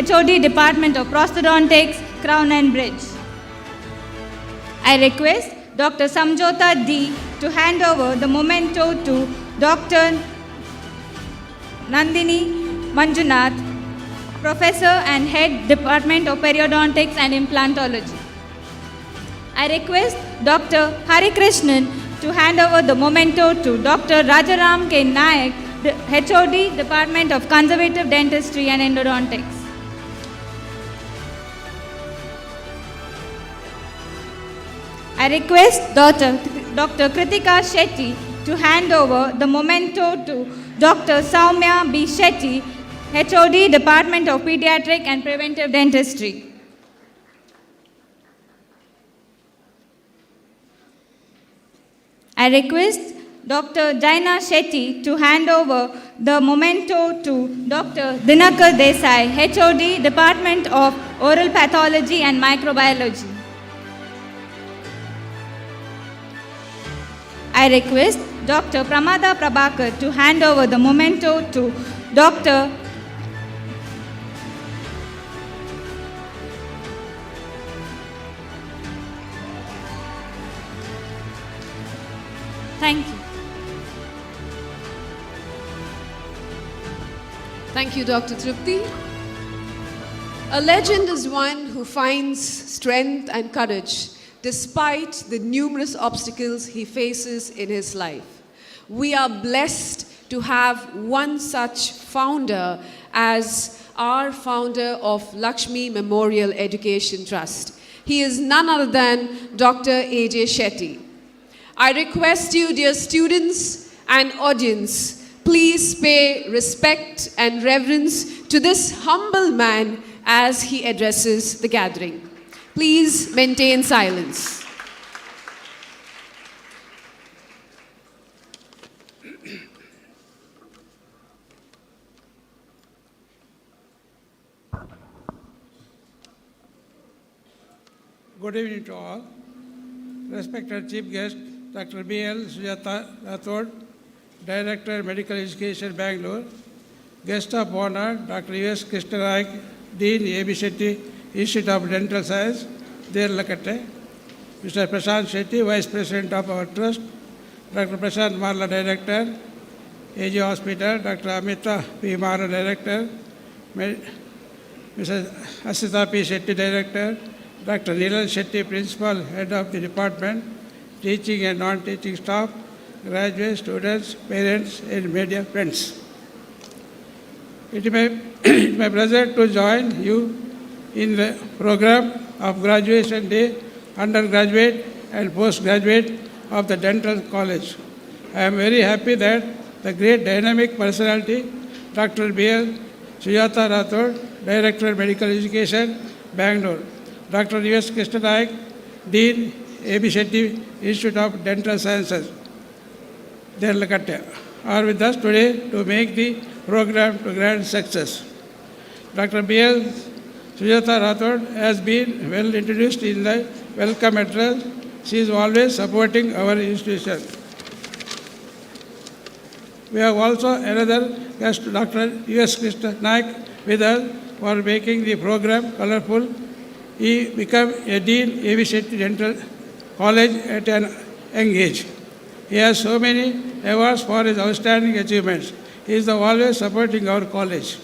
HOD, Department of Prosthodontics, crown and bridge. I request Dr. Samjota D to hand over the memento to Dr. Nandini Manjunath, Professor and Head Department of Periodontics and Implantology. I request Dr. Hari Krishnan to hand over the memento to Dr. Rajaram K. Nayak, the HOD, Department of Conservative Dentistry and Endodontics. I request Dr. Kritika Shetty to hand over the memento to Dr. Soumya B. Shetty, HOD, Department of Pediatric and Preventive Dentistry. I request Dr. Jaina Shetty to hand over the memento to Dr. Dinakar Desai, HOD, Department of Oral Pathology and Microbiology. I request Dr. Pramada Prabhakar to hand over the memento to Dr. Thank you. Thank you, Dr. Tripti. A legend is one who finds strength and courage despite the numerous obstacles he faces in his life. We are blessed to have one such founder as our founder of Lakshmi Memorial Education Trust. He is none other than Dr. A.J. Shetty. I request you, dear students and audience, please pay respect and reverence to this humble man as he addresses the gathering. Please maintain silence. Good evening to all. Respected Chief Guest, Dr. B.L. Sujata Rathod, Director, Medical Education, Bangalore. Guest of Honor, Dr. U.S. Krishnanayak, Dean, A.B. Shetty, Institute of Dental Science, Derlakate. Mr. Prashant Shetty, Vice President of our Trust. Dr. Prashant Marla, Director, AG Hospital. Dr. Amita P. Mara, Director. Mrs. Asita P. Shetty, Director. Dr. Nilal Shetty, Principal, Head of the Department, teaching and non-teaching staff, graduates, students, parents, and media friends. It is my pleasure to join you in the program of Graduation Day, undergraduate and postgraduate of the Dental College. I am very happy that the great dynamic personality, Dr. B.L. Sujata Rathod, Director, Medical Education, Bangalore, Dr. U.S. Krishnanayak, Dean, A.B. Shetty, Institute of Dental Sciences, Derlakate, are with us today to make the program to grand success. Dr. B.L. Sujata Rathod has been well introduced in the welcome address. She is always supporting our institution. We have also another guest, Dr. U.S. Krishnanayak, with us for making the program colorful. He became a Dean A.B. Shetty Dental College at an young age. He has so many awards for his outstanding achievements. He is always supporting our college.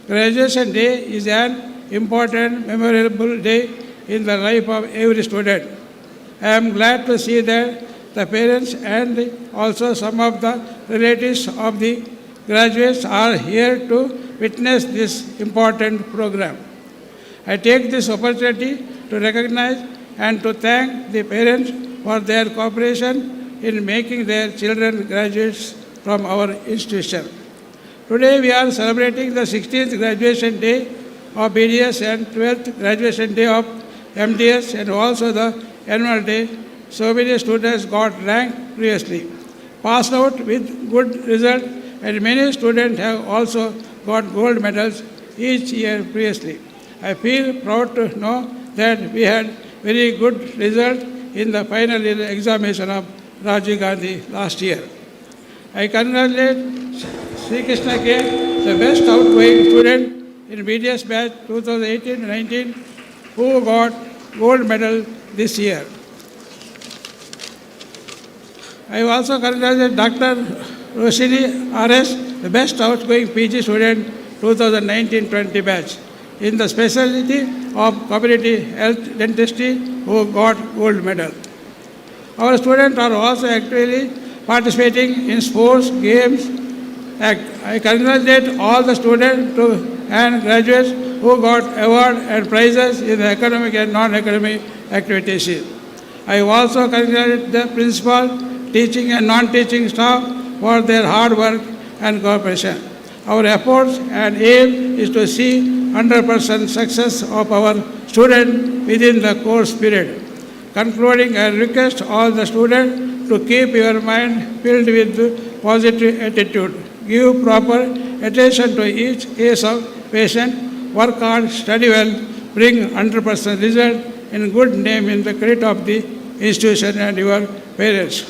Graduation Day is an important, memorable day in the life of every student. I am glad to see that the parents and also some of the relatives of the graduates are here to witness this important program. I take this opportunity to recognize and to thank the parents for their cooperation in making their children graduates from our institution. Today we are celebrating the 16th graduation day of BDS and 12th graduation day of MDS and also the annual day. So many students got ranked previously, passed out with good result, and many students have also got gold medals each year previously. I feel proud to know that we had very good result in the final year examination of Rajiv Gandhi last year. I congratulate Sri Krishna K, the best outgoing student in BDS batch 2018-19, who got gold medal this year. I also congratulate Dr. Roshini R.S., the best outgoing PG student 2019-20 batch in the specialty of community health dentistry who got gold medal. Our students are also actively participating in sports, games. I congratulate all the students and graduates who got awards and prizes in the academic and non-academic activities. I also congratulate the principal, teaching and non-teaching staff for their hard work and cooperation. Our efforts and aim is to see 100% success of our students within the course period. Concluding, I request all the students to keep your mind filled with positive attitude. Give proper attention to each case of patient. Work hard, study well, bring 100% result in good name in the credit of the institution and your parents.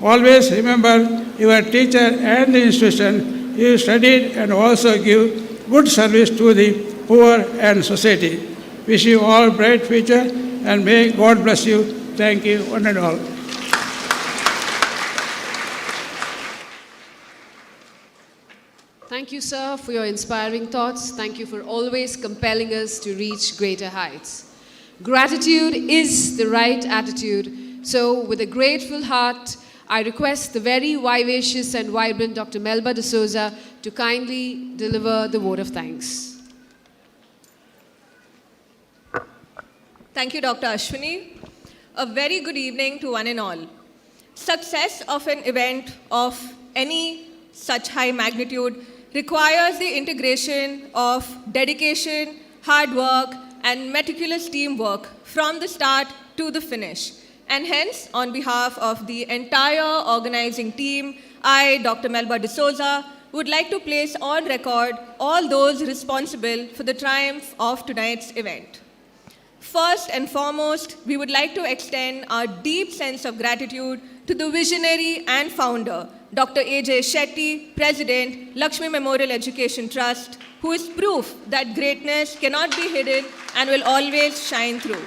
Always remember your teacher and the institution you studied and also give good service to the poor and society. Wish you all bright future and may God bless you. Thank you, one and all. Thank you, sir, for your inspiring thoughts. Thank you for always compelling us to reach greater heights. Gratitude is the right attitude. So, with a grateful heart, I request the very vivacious and vibrant Dr. Melba de Souza to kindly deliver the vote of thanks. Thank you, Dr. Ashwini. A very good evening to one and all. Success of an event of any such high magnitude requires the integration of dedication, hard work, and meticulous teamwork from the start to the finish. And hence, on behalf of the entire organizing team, I, Dr. Melba de Souza, would like to place on record all those responsible for the triumph of tonight's event. First and foremost, we would like to extend our deep sense of gratitude to the visionary and founder, Dr. A.J. Shetty, President, Lakshmi Memorial Education Trust, who is proof that greatness cannot be hidden and will always shine through.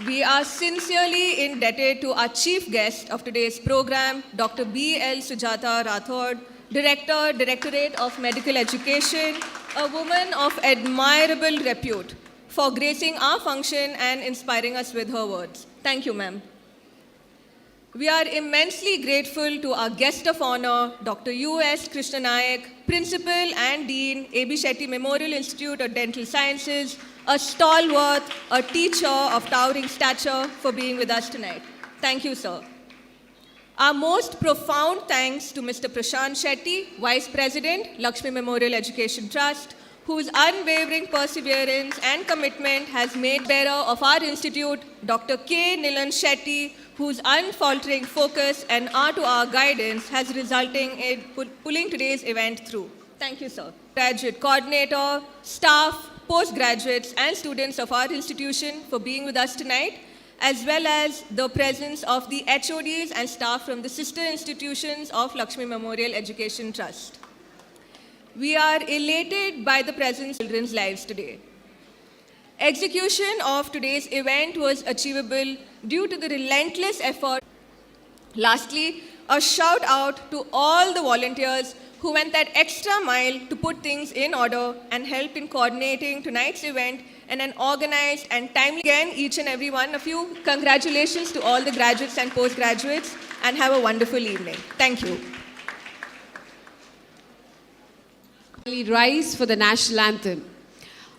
We are sincerely indebted to our chief guest of today's program, Dr. B.L. Sujata Rathod, Director, Directorate of Medical Education, a woman of admirable repute, for gracing our function and inspiring us with her words. Thank you, ma'am. We are immensely grateful to our guest of honor, Dr. U.S. Krishna Nayak, Principal and Dean, A.B. Shetty Memorial Institute of Dental Sciences, a stalwart, a teacher of towering stature, for being with us tonight. Thank you, sir. Our most profound thanks to Mr. Prashant Shetty, Vice President, Lakshmi Memorial Education Trust, whose unwavering perseverance and commitment has made bearer of our institute, Dr. K. Nilan Shetty, whose unfaltering focus and hour-to-hour guidance has resulting in pulling today's event through. Thank you, sir. Graduate coordinator, staff, postgraduates, and students of our institution for being with us tonight, as well as the presence of the HODs and staff from the sister institutions of Lakshmi Memorial Education Trust. We are elated by the presence of children's lives today. Execution of today's event was achievable due to the relentless effort. Lastly, a shout out to all the volunteers who went that extra mile to put things in order and helped in coordinating tonight's event in an organized and timely. Again, each and every one of you, congratulations to all the graduates and postgraduates, and have a wonderful evening. Thank you. Rise for the national anthem.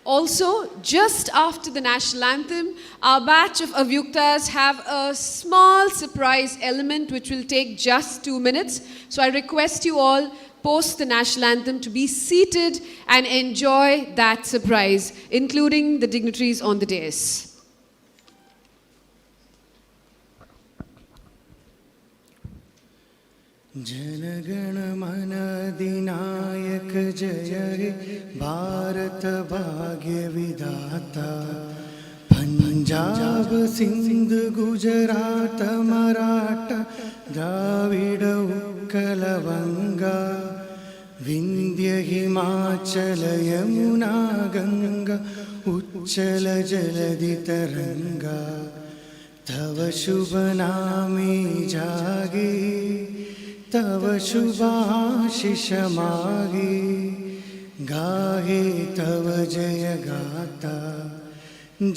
Also, just after the national anthem, our batch of Avyuktas have a small surprise element which will take just 2 minutes. So I request you all, post the national anthem, to be seated and enjoy that surprise, including the dignitaries on the dais. जनगण मन अधिनायक जय हे भारत भाग्य विधाता पंजाब सिंध गुजरात मराठा द्राविड उत्कल वंगा विंध्य हिमाचल यमुना गंगा उच्चल जलधि तरंगा तव शुभ नामे जागे तव शुभाशिष मागे गाहे तव जय गाता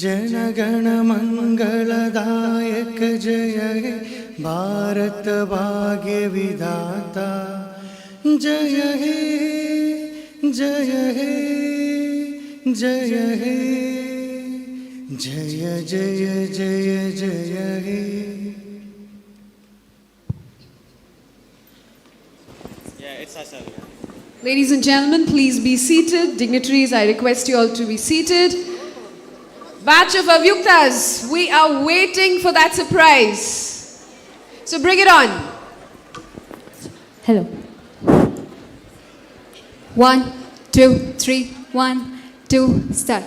जनगण मंगलदायक जय हे भारत भाग्य विधाता जय हे जय हे जय हे जय जय जय जय हे. Ladies and gentlemen, please be seated. Dignitaries, I request you all to be seated. Batch of Avyuktas, we are waiting for that surprise. So bring it on. Hello. 1, 2, 3, 1, 2, start.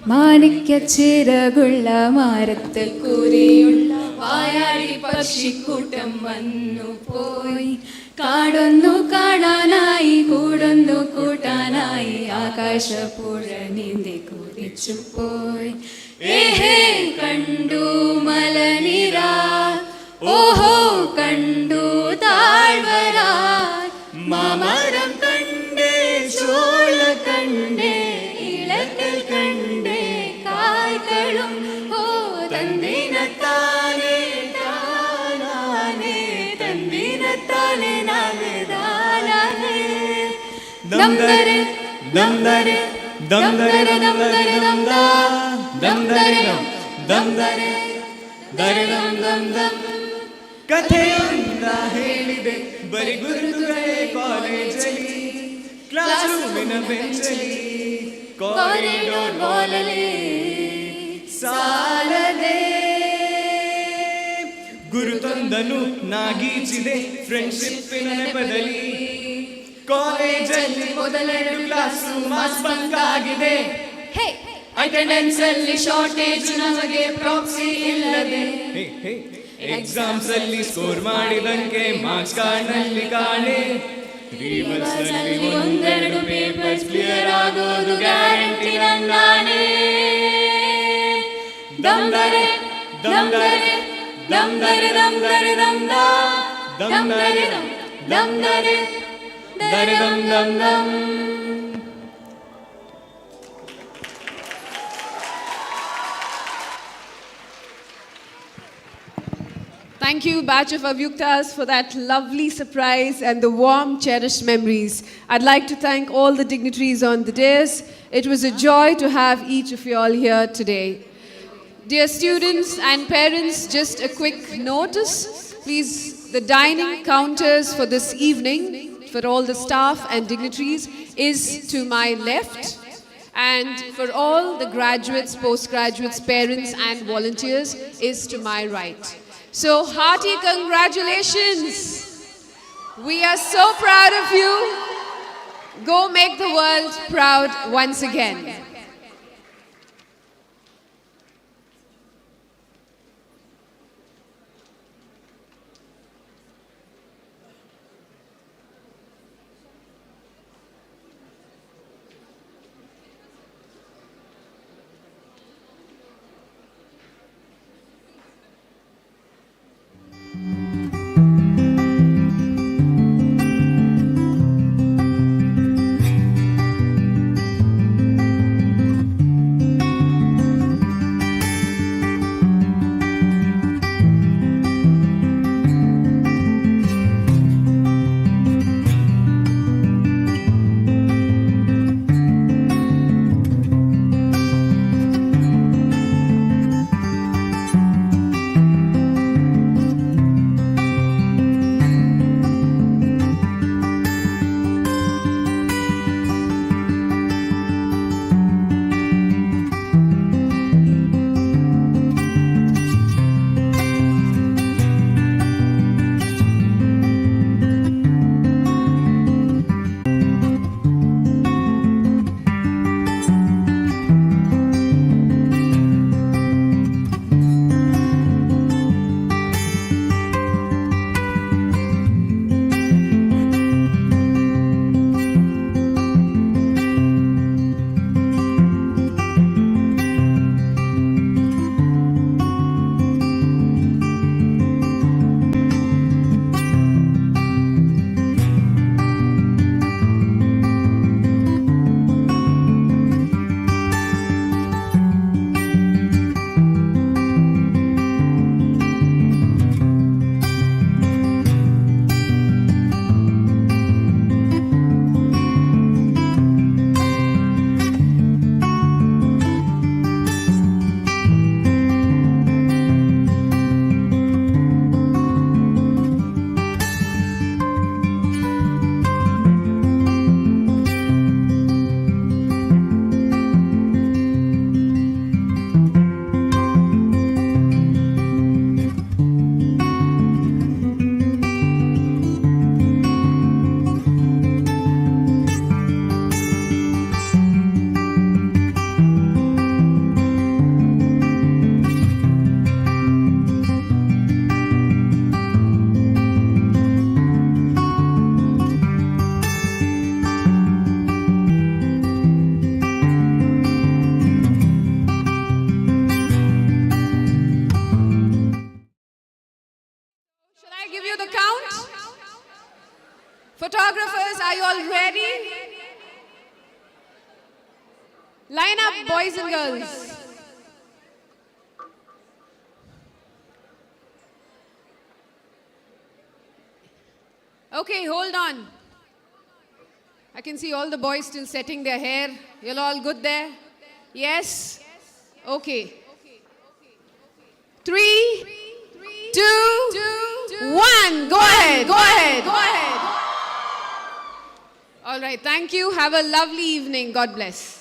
മാണിക്യ ചിറകുള്ള മരത്തിൽ കൂരിയുള്ള വായാടി പക്ഷിക്കൂട്ടം വന്നു പോയി കാടൊന്നു കാണാനായി കൂടൊന്നു കൂട്ടാനായി ആകാശപ്പുഴ നീന്തി കുതിച്ചു പോയി ഏഹേ കണ്ടു മലനിര ഓഹോ കണ്ടു താഴ്വര മാമരം കണ്ടേ ചോള കണ്ടേ ഇളക്കൽ കണ്ടേ കായ്കളും ഓ തന്തിനത്താനേ താനാനേ തന്തിനത്താനേ നാനേ താനാനേ ദംദരെ ദംദരെ ദംദരെ ദംദരെ ദംദാ ദംദരെ ദംദരെ ദരെ ദം ദം ദം ಕಥೆಯೊಂದ ಹೇಳಿದೆ ಬರಿ ಗುರುತುಗಳೇ ಕಾಲೇಜಲ್ಲಿ ಕ್ಲಾಸ್ ರೂಮಿನ ಬೆಂಚಲ್ಲಿ ಕಾರಿಡೋರ್ ವಾಲಲ್ಲಿ ಸಾಲದೆ ಗುರುತೊಂದನು ನಾಗೀಚಿದೆ ಫ್ರೆಂಡ್ಶಿಪ್ಪಿನ ನೆಪದಲ್ಲಿ ಕಾಲೇಜಲ್ಲಿ ಮೊದಲೆರಡು ಕ್ಲಾಸ್ ಮಾಸ್ ಬಂಕ್ ಆಗಿದೆ ಅಟೆಂಡೆನ್ಸ್ ಅಲ್ಲಿ ಶಾರ್ಟೇಜ್ ನಮಗೆ ಪ್ರಾಕ್ಸಿ ಇಲ್ಲದೆ ಎಕ್ಸಾಮ್ಸ್ ಅಲ್ಲಿ ಸ್ಕೋರ್ ಮಾಡಿದಂಗೆ ಮಾರ್ಕ್ಸ್ ಕಾರ್ಡ್ ನಲ್ಲಿ ಕಾಣೆ ರಿವರ್ಸ್ ನಲ್ಲಿ ಒಂದೆರಡು ಪೇಪರ್ಸ್ ಕ್ಲಿಯರ್ ಆಗೋದು ಗ್ಯಾರಂಟಿ ನಂದಾನೆ ದಮ್ದರೆ ದಮ್ದರೆ ದಮ್ದರೆ ದಮ್ದರೆ ದಮ್ದಾ ದಮ್ದರೆ ದಮ್ದರೆ ದರೆ ದಮ್ ದಮ್ ದಮ್. Thank you, batch of Avyuktas, for that lovely surprise and the warm, cherished memories. I'd like to thank all the dignitaries on the dais. It was a joy to have each of you all here today. Dear students and parents, just a quick notice. Please, the dining counters for this evening, for all the staff and dignitaries, is to my left. And for all the graduates, postgraduates, parents and volunteers is to my right. So hearty congratulations. We are so proud of you. Go make the world proud once again. you the count? Photographers, are you all ready? Line up, boys and girls. Okay, hold on. I can see all the boys still setting their hair. You're all good there? Yes? Okay. 3, 2, 1. Go ahead, go ahead, go ahead. All right, thank you. Have a lovely evening. God bless.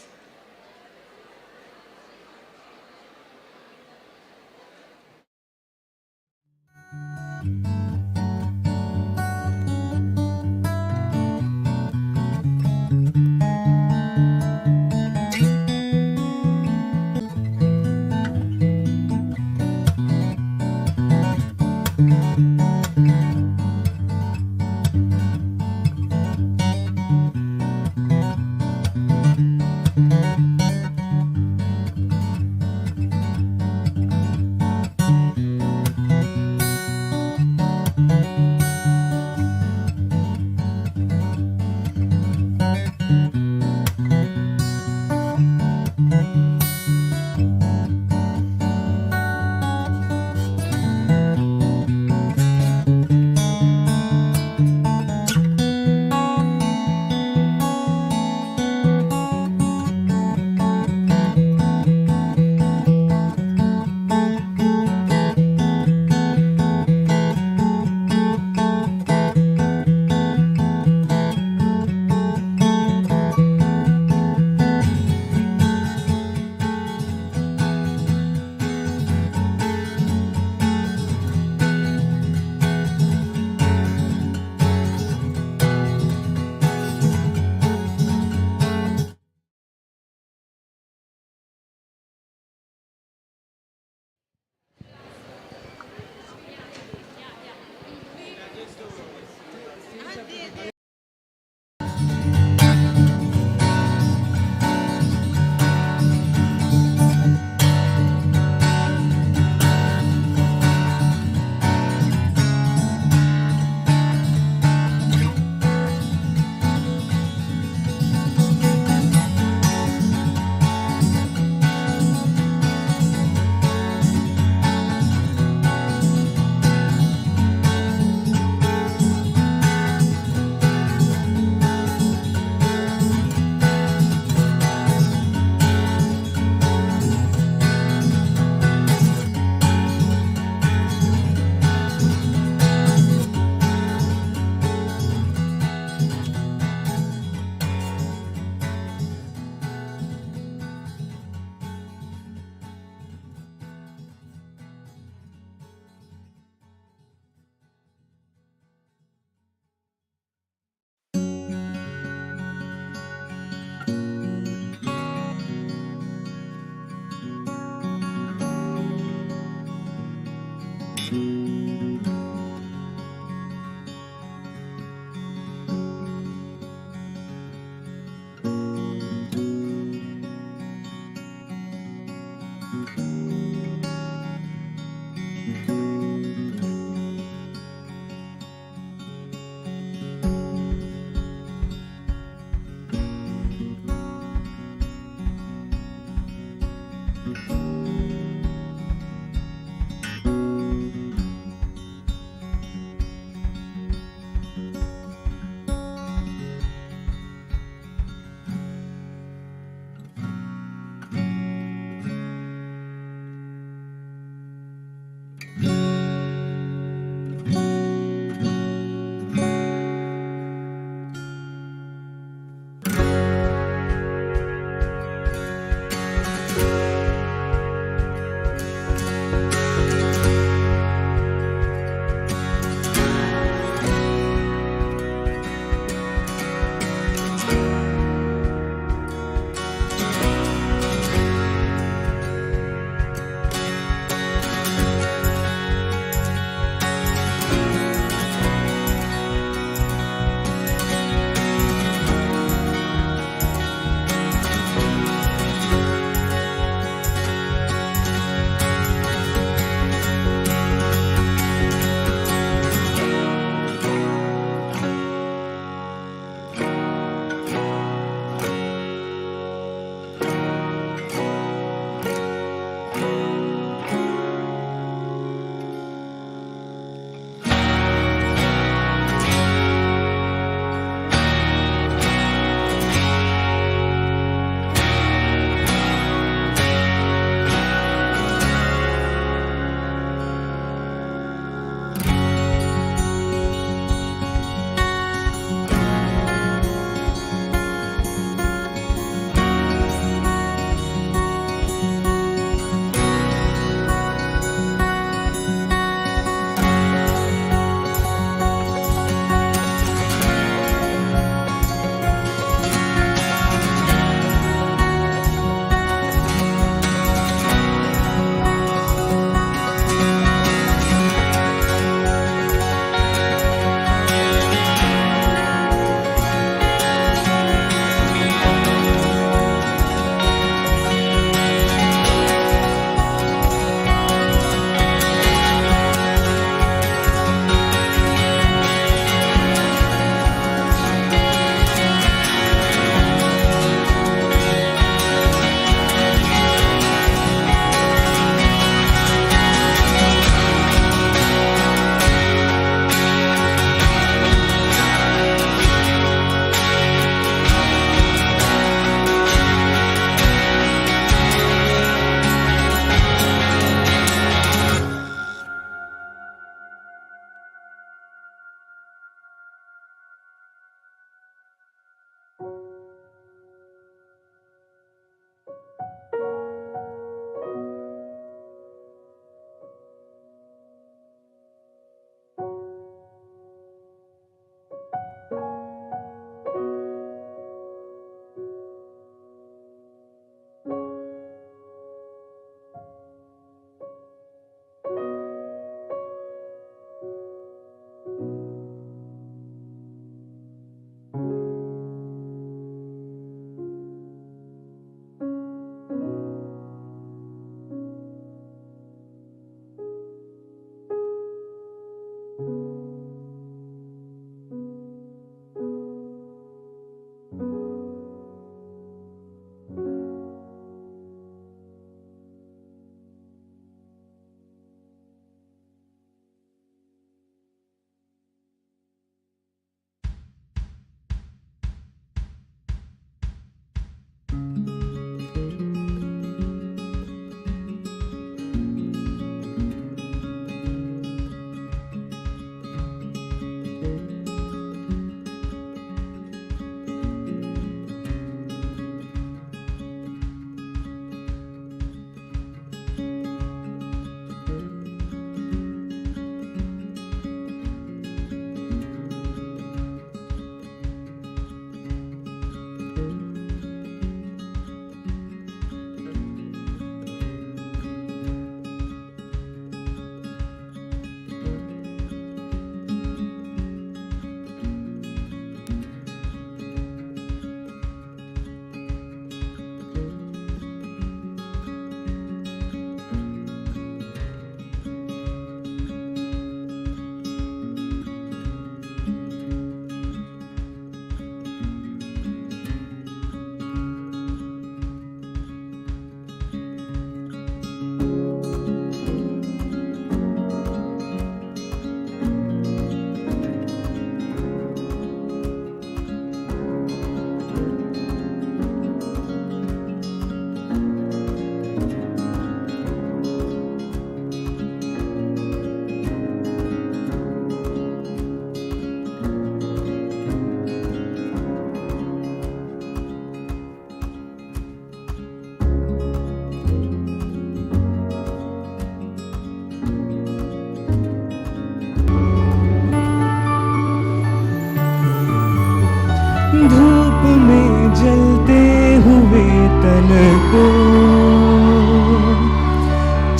धूप में जलते हुए तन को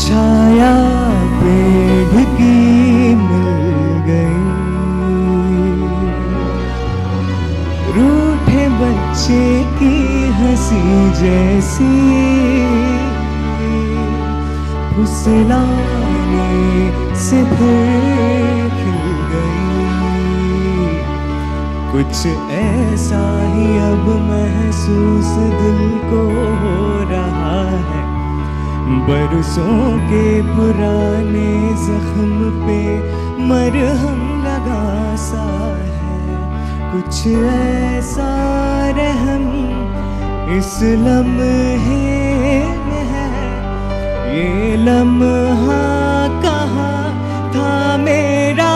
छाया पेड़ की मिल गई। रूठे बच्चे की हंसी जैसी फुसलाने से फिर खिल गई। कुछ ऐसा ही अब महसूस दिल को हो रहा है, बरसों के पुराने जख्म पे मरहम लगा सा है। कुछ ऐसा रहम इस लम्हे में है, ये लम्हा कहाँ था मेरा,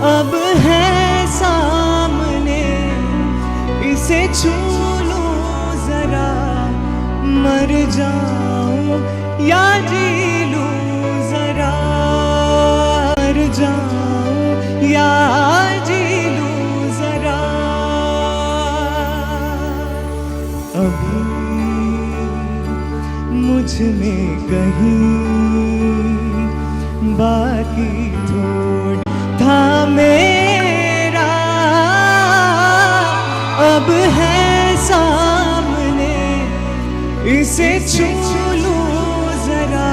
अब है सामने इसे छू लूं जरा, मर जाऊं या जी लूं जरा, मर जाऊं या जी लूं जरा। अभी मुझ में कहीं बाकी थोड़ी था मेरा, अब है सामने इसे छू लूं जरा,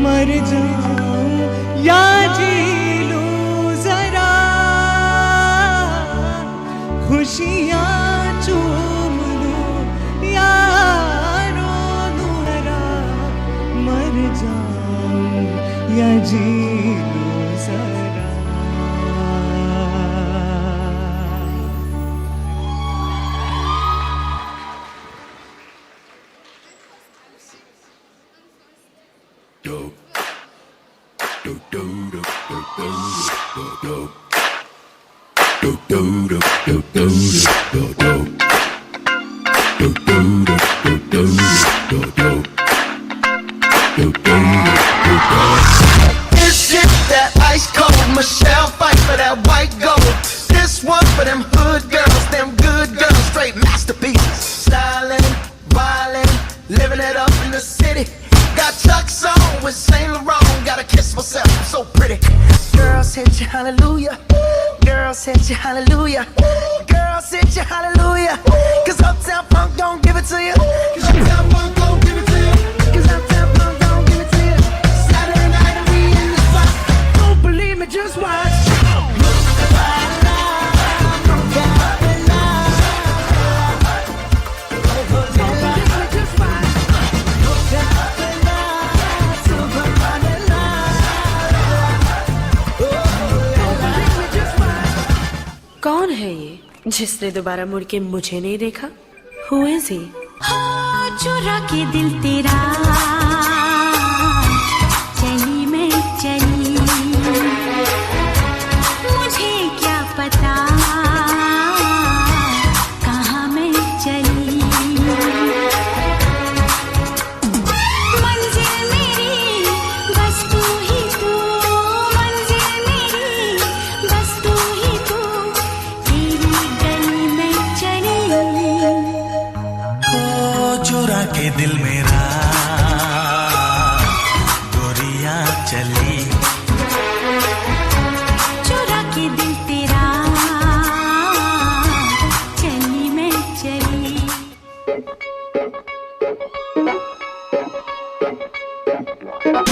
मर जाऊं या जी लूं जरा। खुशियाँ चूम लूं या रो लूं जरा, मर जाऊं या जी लूं जरा। This shit that ice cold, Michelle fight for that white gold. This one for them hood girls, them good girls, straight masterpieces. Styling, wildin', living it up in the city. Got Chuck's on with Saint Laurent, gotta kiss myself, I'm so pretty. Girls hit you hallelujah, girls hit you hallelujah, girls hit you hallelujah. Cause Uptown Funk don't give it to you, cause Uptown Funk don't give it to you, cause Uptown Funk don't give it to you. Saturday night and we in the है ये जिसने दोबारा मुड़ के मुझे नहीं देखा? Who is he? चुरा के दिल तेरा चली मैं चली, मुझे क्या पता कहाँ मैं चली। मंजिल मेरी बस तू ही तू, मंजिल मेरी बस तू ही तू, तेरी गली में चली। चुरा के दिल मेरा गोरियां चली, चुरा के दिल तेरा चली मैं चली।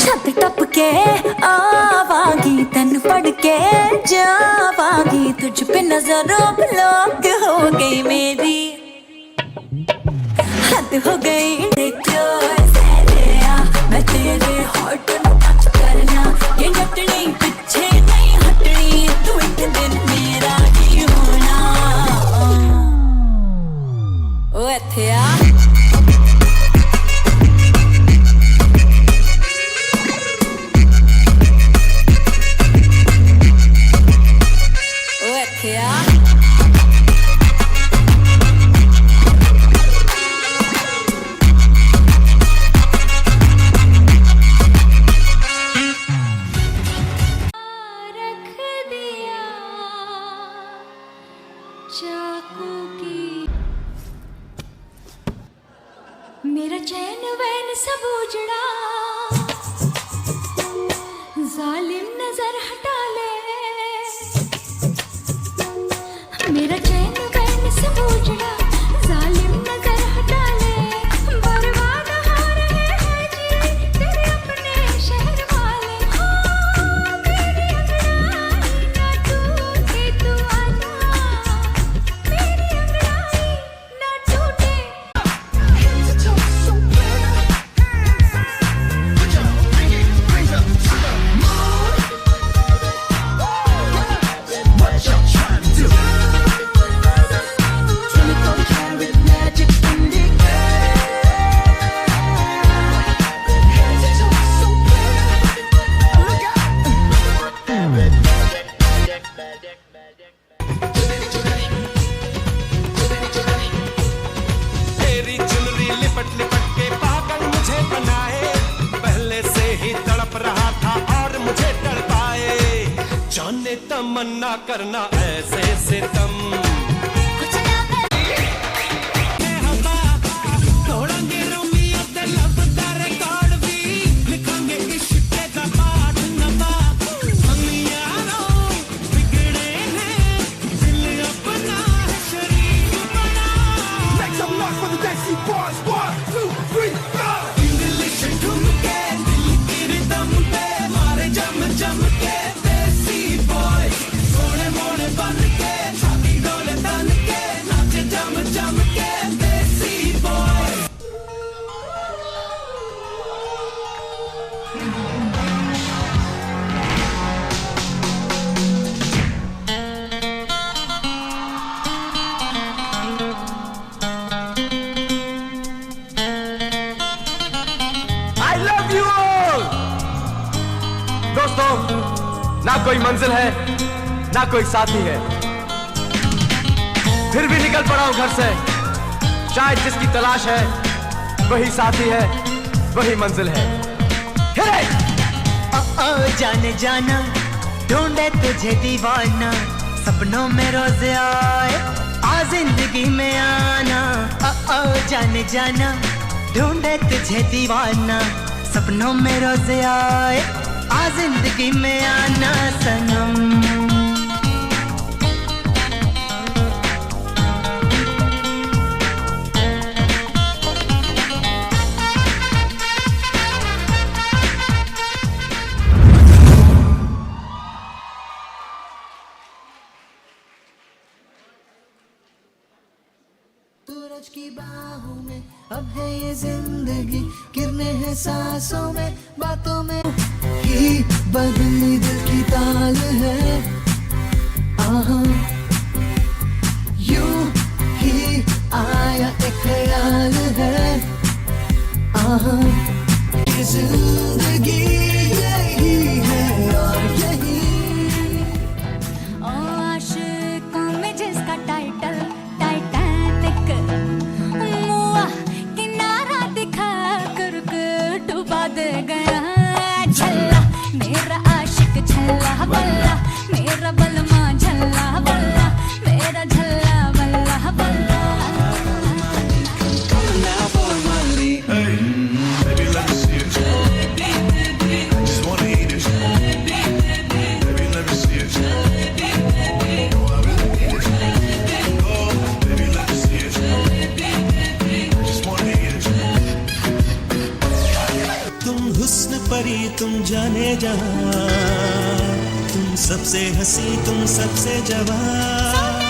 छत टप के आवागी तन पढ़ के जावागी, तुझ पे नजरों ब्लॉक हो गई मेरी, हद हो गई। देखो सैलिया मैं तेरे हॉट टच करना, ये नटनी पीछे नहीं हटनी, तू एक दिन मेरा ही होना। ओ इत्थे आ ओ इत्थे आ मेरा चैन वैन सब उजड़ा, जालिम नजर हटा ले। मेरा चैन वैन सब उजड़ा, जालिम नजर हटा ले। बर्बाद हो रहे हैं जी तेरे अपने शहर वाले, हो मेरी अंगड़ाई ना टूटे, तू आजा मेरी अंगड़ाई ना टूटे। तेरी चुनरी लिपट लिपट के पागल मुझे बनाए, पहले से ही तड़प रहा था और मुझे तड़पाए। जाने तमन्ना करना ऐसे सितम, तोड़ांगे रोमियो ते लब दा रिकॉर्ड भी, लिखांगे इश्क दा पाठ नवा। हम यारों बिगड़े हैं, दिल अपना है शरीफ बना। Make some noise for the Desi Boys, 1, 2, 3, go! English ठुमके दिल की रिदम पे मारे जम जम के देसी बॉय, सोने मोने बन के छाती डोले तन के नाचे जम जम के देसी boy. I love you all! दोस्तों, ना कोई मंजिल है, ना कोई साथी है, फिर भी निकल पड़ा हूं घर से। शायद जिसकी तलाश है वही साथी है, वही मंजिल है। जाने जाना ढूंढे तुझे दीवाना, सपनों में रोज आए आ जिंदगी में आना। जाने जाना ढूंढे तुझे दीवाना, सपनों में रोज आए आ जिंदगी में आना सनम। सूरज की बाहों में अब है ये जिंदगी, गिरने हैं सांसों में, बातों में ही बदली दिल की ताल है। आहा कि जिंदगी यही है और यही आशिकों में जिसका टाइटल टाइटैनिक, मुआ किनारा दिखा कर डुबा दे गया। झल्ला मेरा आशिक झल्ला बल्ला, मेरा बलमा झल्ला बल्ला, मेरा झल्ला बल्ला बल्ला। तुम हुस्न परी तुम जाने जहां, तुम सबसे हंसी तुम सबसे जवान।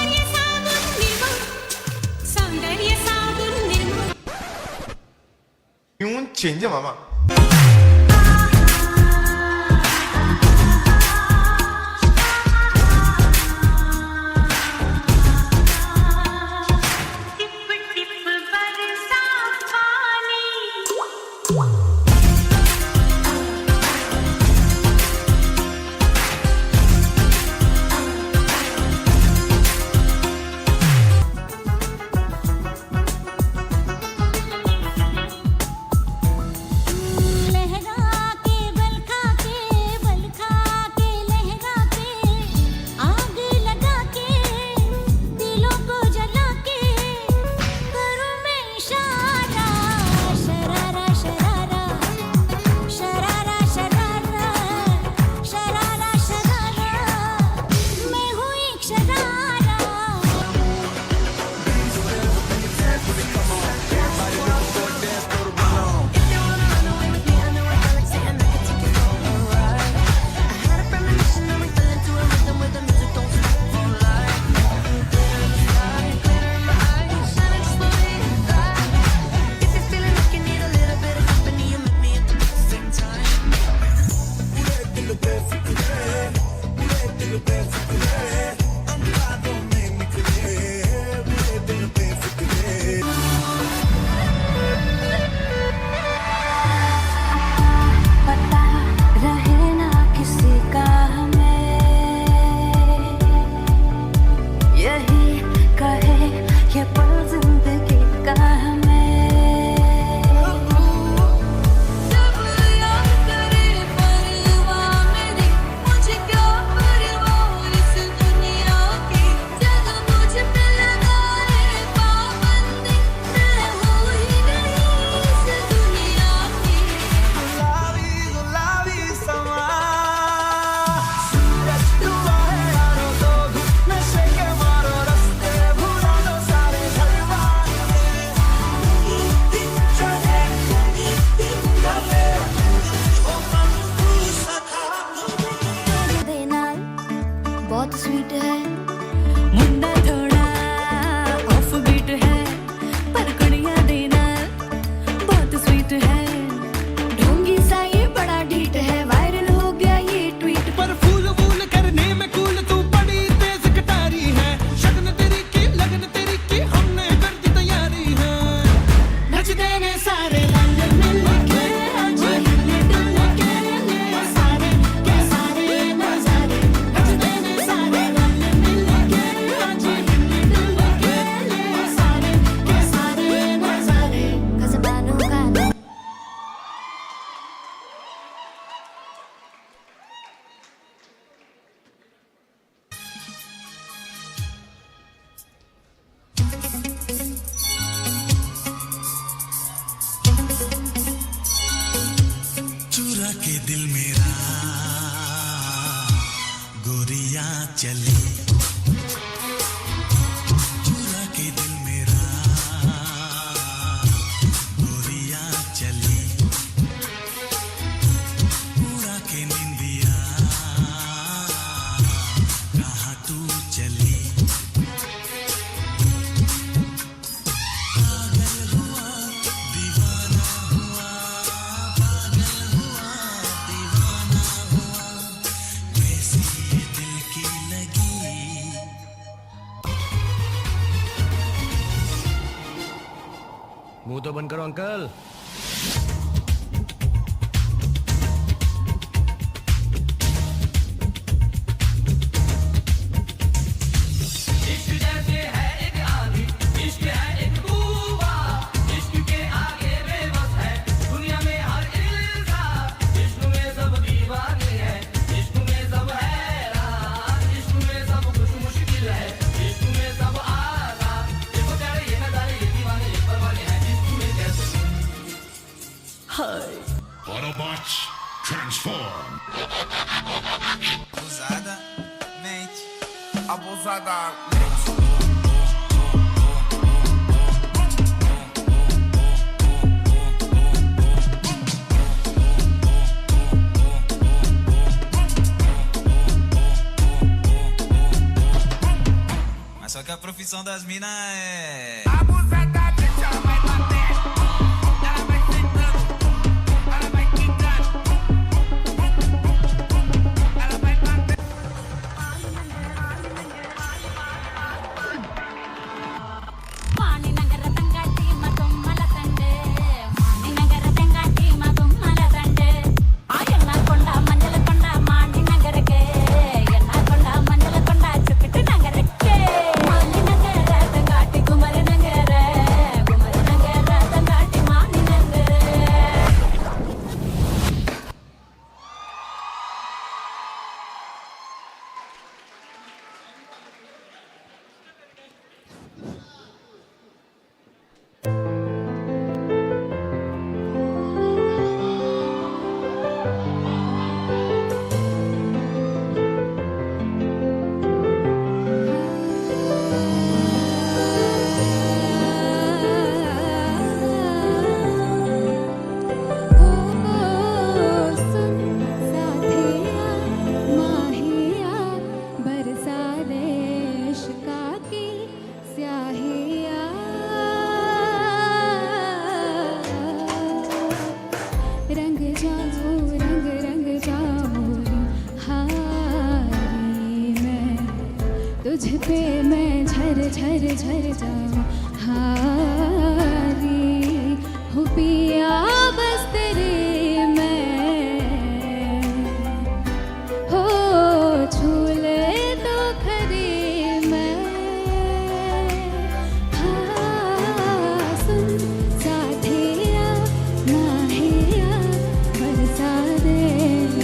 क्यों चेंज मामा बहुत स्वीट है मुंडा, थोड़ा ऑफ बीट है पर कुड़िया देना बहुत स्वीट है। ढोंगी सा ये बड़ा ढीठ है, वायरल हो गया ये ट्वीट पर फूल फूल करने में कूल तू बड़ी तेज कटारी है। शगन तेरी की लगन तेरी की हमने कर दी तैयारी है। नच देने सारे रंग मिल के आज हिले डुल के ले सारे के सारे नजारे। नच देने सारे रंग मिल के आज हिले डुल के ले सारे के सारे नजारे। खजबानों का चुरा के दिल मेरा गोरिया चली। चुरा के दिल मेरा गोरिया चली। उड़ा के निंदिया कहाँ तू चली। पागल हुआ दीवाना हुआ, पागल हुआ दीवाना हुआ, कैसी ये दिल की लगी। मुंह तो बंद करो uncle. Abusadamente. Mas só que a profissão das minas é... Abusadamente, ela vai bater. Ela vai sentando. Ela vai quicando. Ela vai bater. तुझ पे मैं झर झर झर जाऊं हारी हूँ पिया बस तेरे मैं हो झूले तो खरी मैं हाँ सुन साथिया माहिया बरसा दे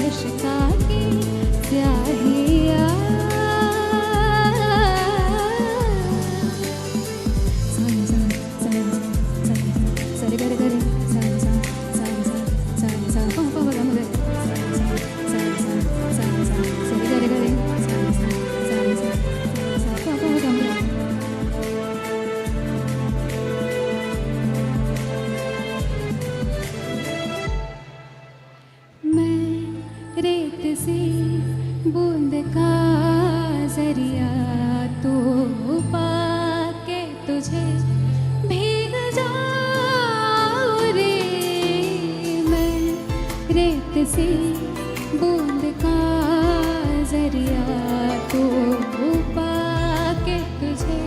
इश्का की स्याहिया रेत सी बूंद का जरिया तो पाके तुझे भीग जाऊं रे मैं रेत सी बूंद का जरिया तो पाके तुझे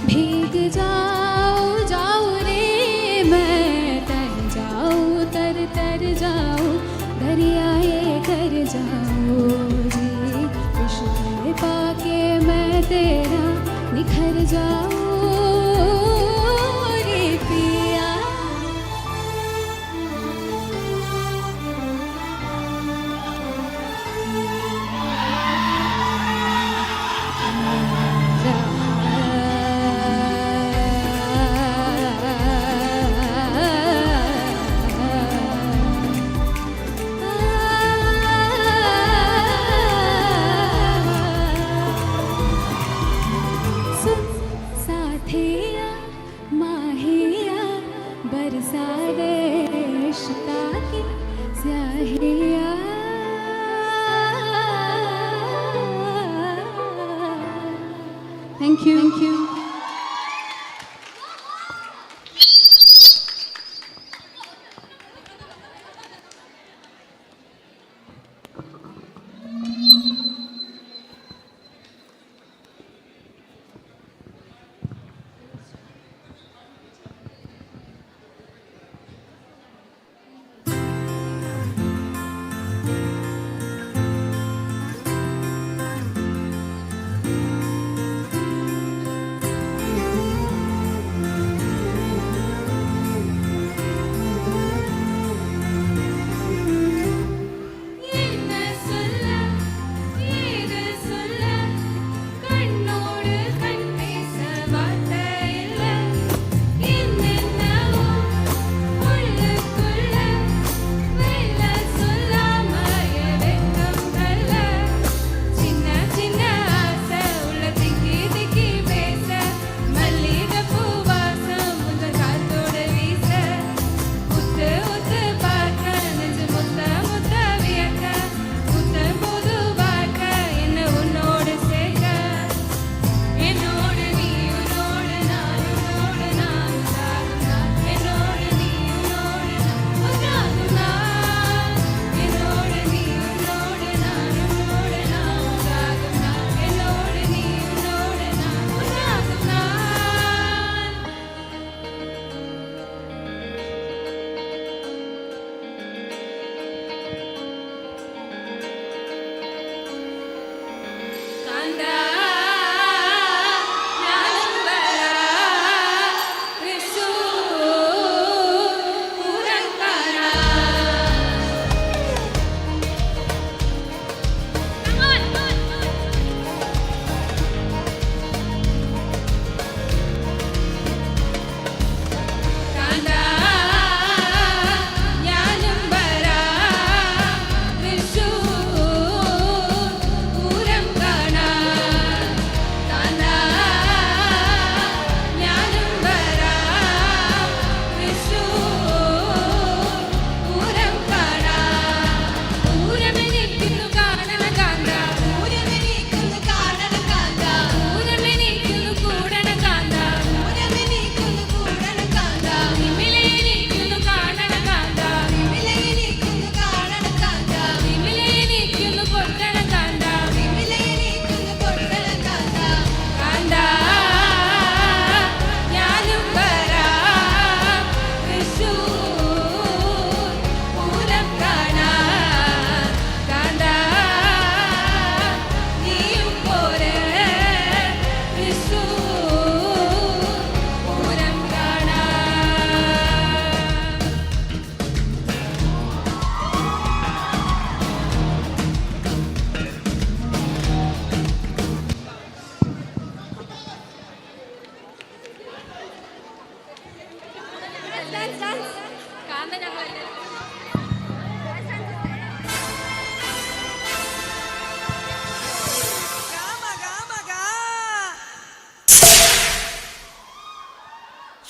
भीग जाऊं जाऊं रे मैं तर तर जाऊं दरियाए कर जाओ जी इश्क़ पाके मैं तेरा निखर जाऊं रे पिया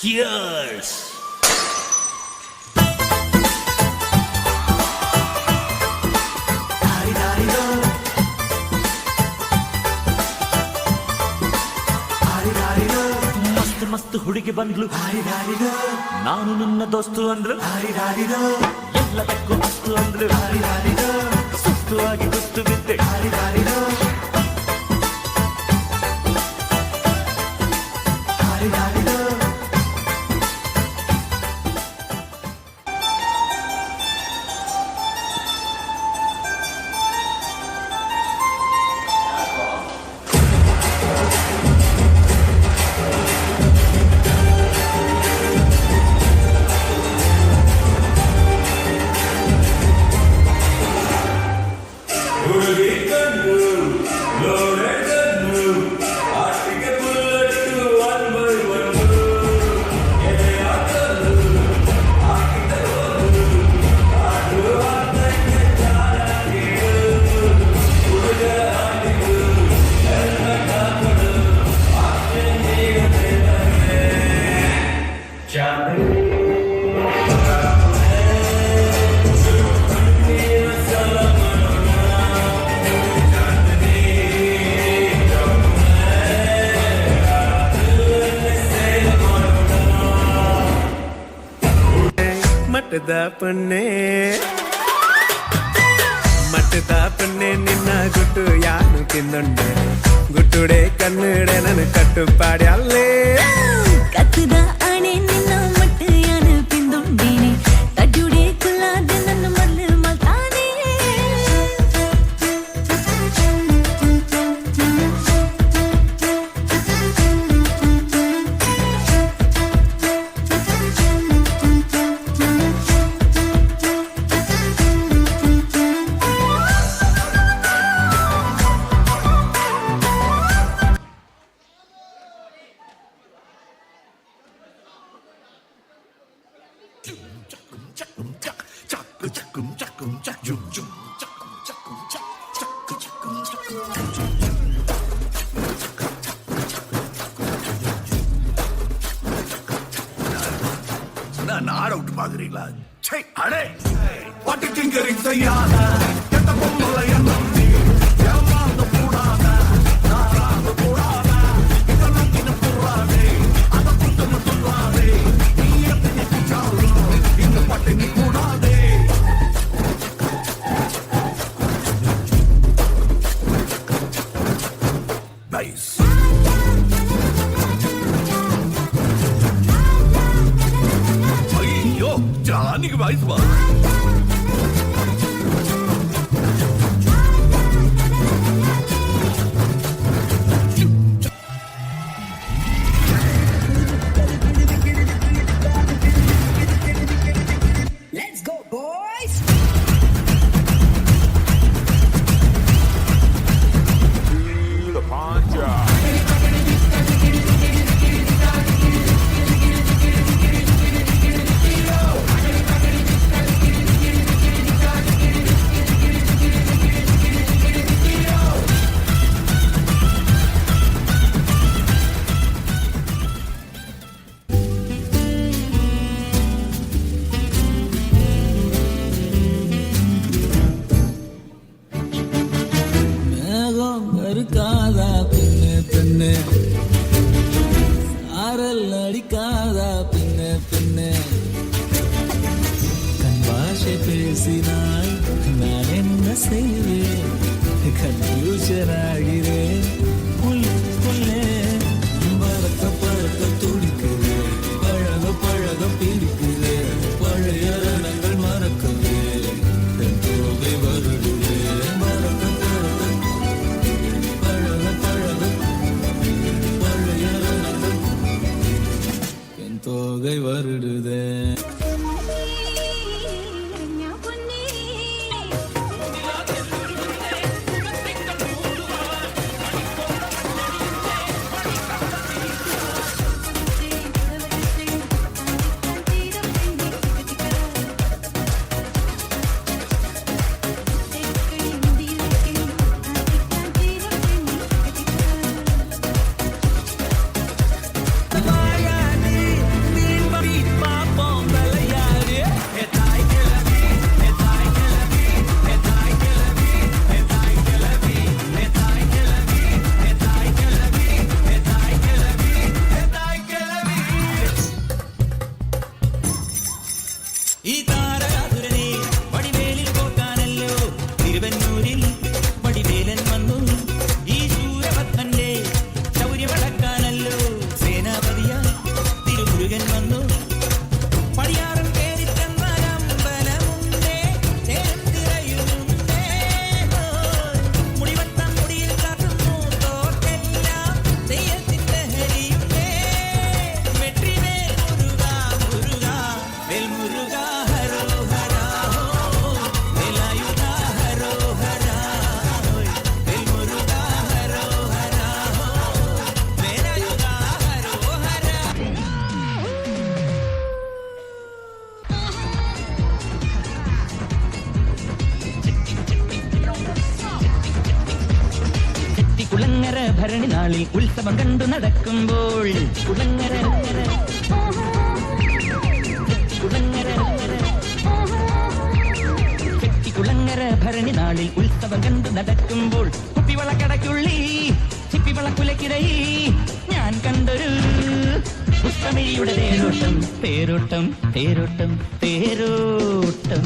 Cheers! ಮಸ್ತ್ ಮಸ್ತ್ ಹುಡುಗಿ ಬಂದ್ಲು ನಾನು ನನ್ನ ದೋಸ್ತು ಅಂದ್ಲು ಎಲ್ಲದಕ್ಕೂ ಮಸ್ತು ಅಂದ್ಲು ಸುಸ್ತು ಆಗಿ ಕುಸ್ತು ಬಿದ್ದೆ ಮಟ್ಟದ ನಿನ್ನ ಗುಟ್ಟು ಯಾನು ತಿಂದುಂಡೆ ಗುಟ್ಟುಡೆ ಕನ್ನಡೆ ನನ್ನ ಕಟ್ಟುಪಾಡಿ ಅಲ್ಲೇ ಕತ್ತದ ಆಣೆ ನಿನ್ನ ಮಟ್ಟು ಯಾನು ತಿಂದುಂಡೇನೆ ತಡ್ಯುಡೆ ಕುಲ್ಲಾದ ನನ್ನ ಮೊದಲು ಮಲ್ತಾನೆ நான் ஆட விட்டு பாக்குறீங்களா? அடே வாட்டி திங்கரிங் செய்யாத எந்த பொம்பளை எண்ணம் நீ ஏமாந்து கூடாத நாராக கூடாத இதெல்லாம் இன்னும் கூடாதே அதை குத்தன்னு சொல்லாதே நீ எப்படி குச்சாலும் இந்த பட்டினி கூடாதே நைஸ் ஜானிக்கு வாய்ஸ் வா Let's go boys. The panja இருக்காதா பெண்ணு பெண்ணு சாரல் அடிக்காதா பெண்ணு பெண்ணு கண் பாஷை பேசினாய் நான் என்ன செய்வேன் கன்ஃபியூஷன் ஆகிறேன் புல்லே பறக்க பறக்க துடிக்குது பழக பழக பிடிக்குது பழைய ரணங்கள் மறக்குது என் தோகை வருடுது பறக்க பறக்க தோகை வருடுதே ഭരണി നാളിൽ ഉത്സവം കണ്ടു നടക്കുമ്പോൾ കുളങ്ങര കുളങ്ങര ഭരണി നാളിൽ ഉത്സവം കണ്ടു നടക്കുമ്പോൾ കുപ്പിവളക്കടയ്ക്കുള്ളി ചിപ്പിവളക്കുലക്കിടയിൽ ഞാൻ കണ്ടൊരു പുഷ്പമിഴിയുടെ തേരോട്ടം തേരോട്ടം തേരോട്ടം തേരോട്ടം.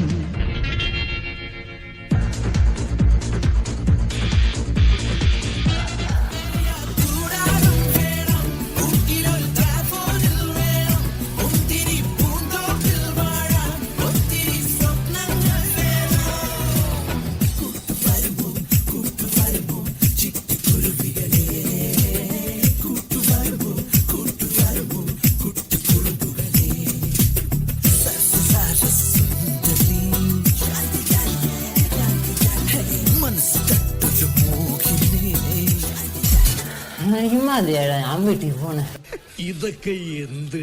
മതിയാടാ, ഞാൻ വീട്ടിൽ പോണേ. ഇതൊക്കെ എന്ത്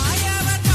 Ayavata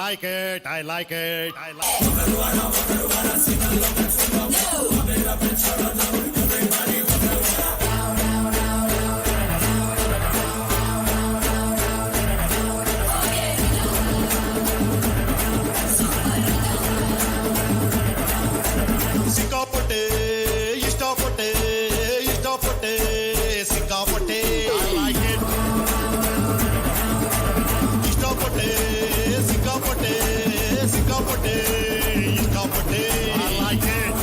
like it, I like it, I like it. Sikapote, istapote, istapote, sikapote, I like it. Istapote, sikapote, sikapote, istapote, I like it.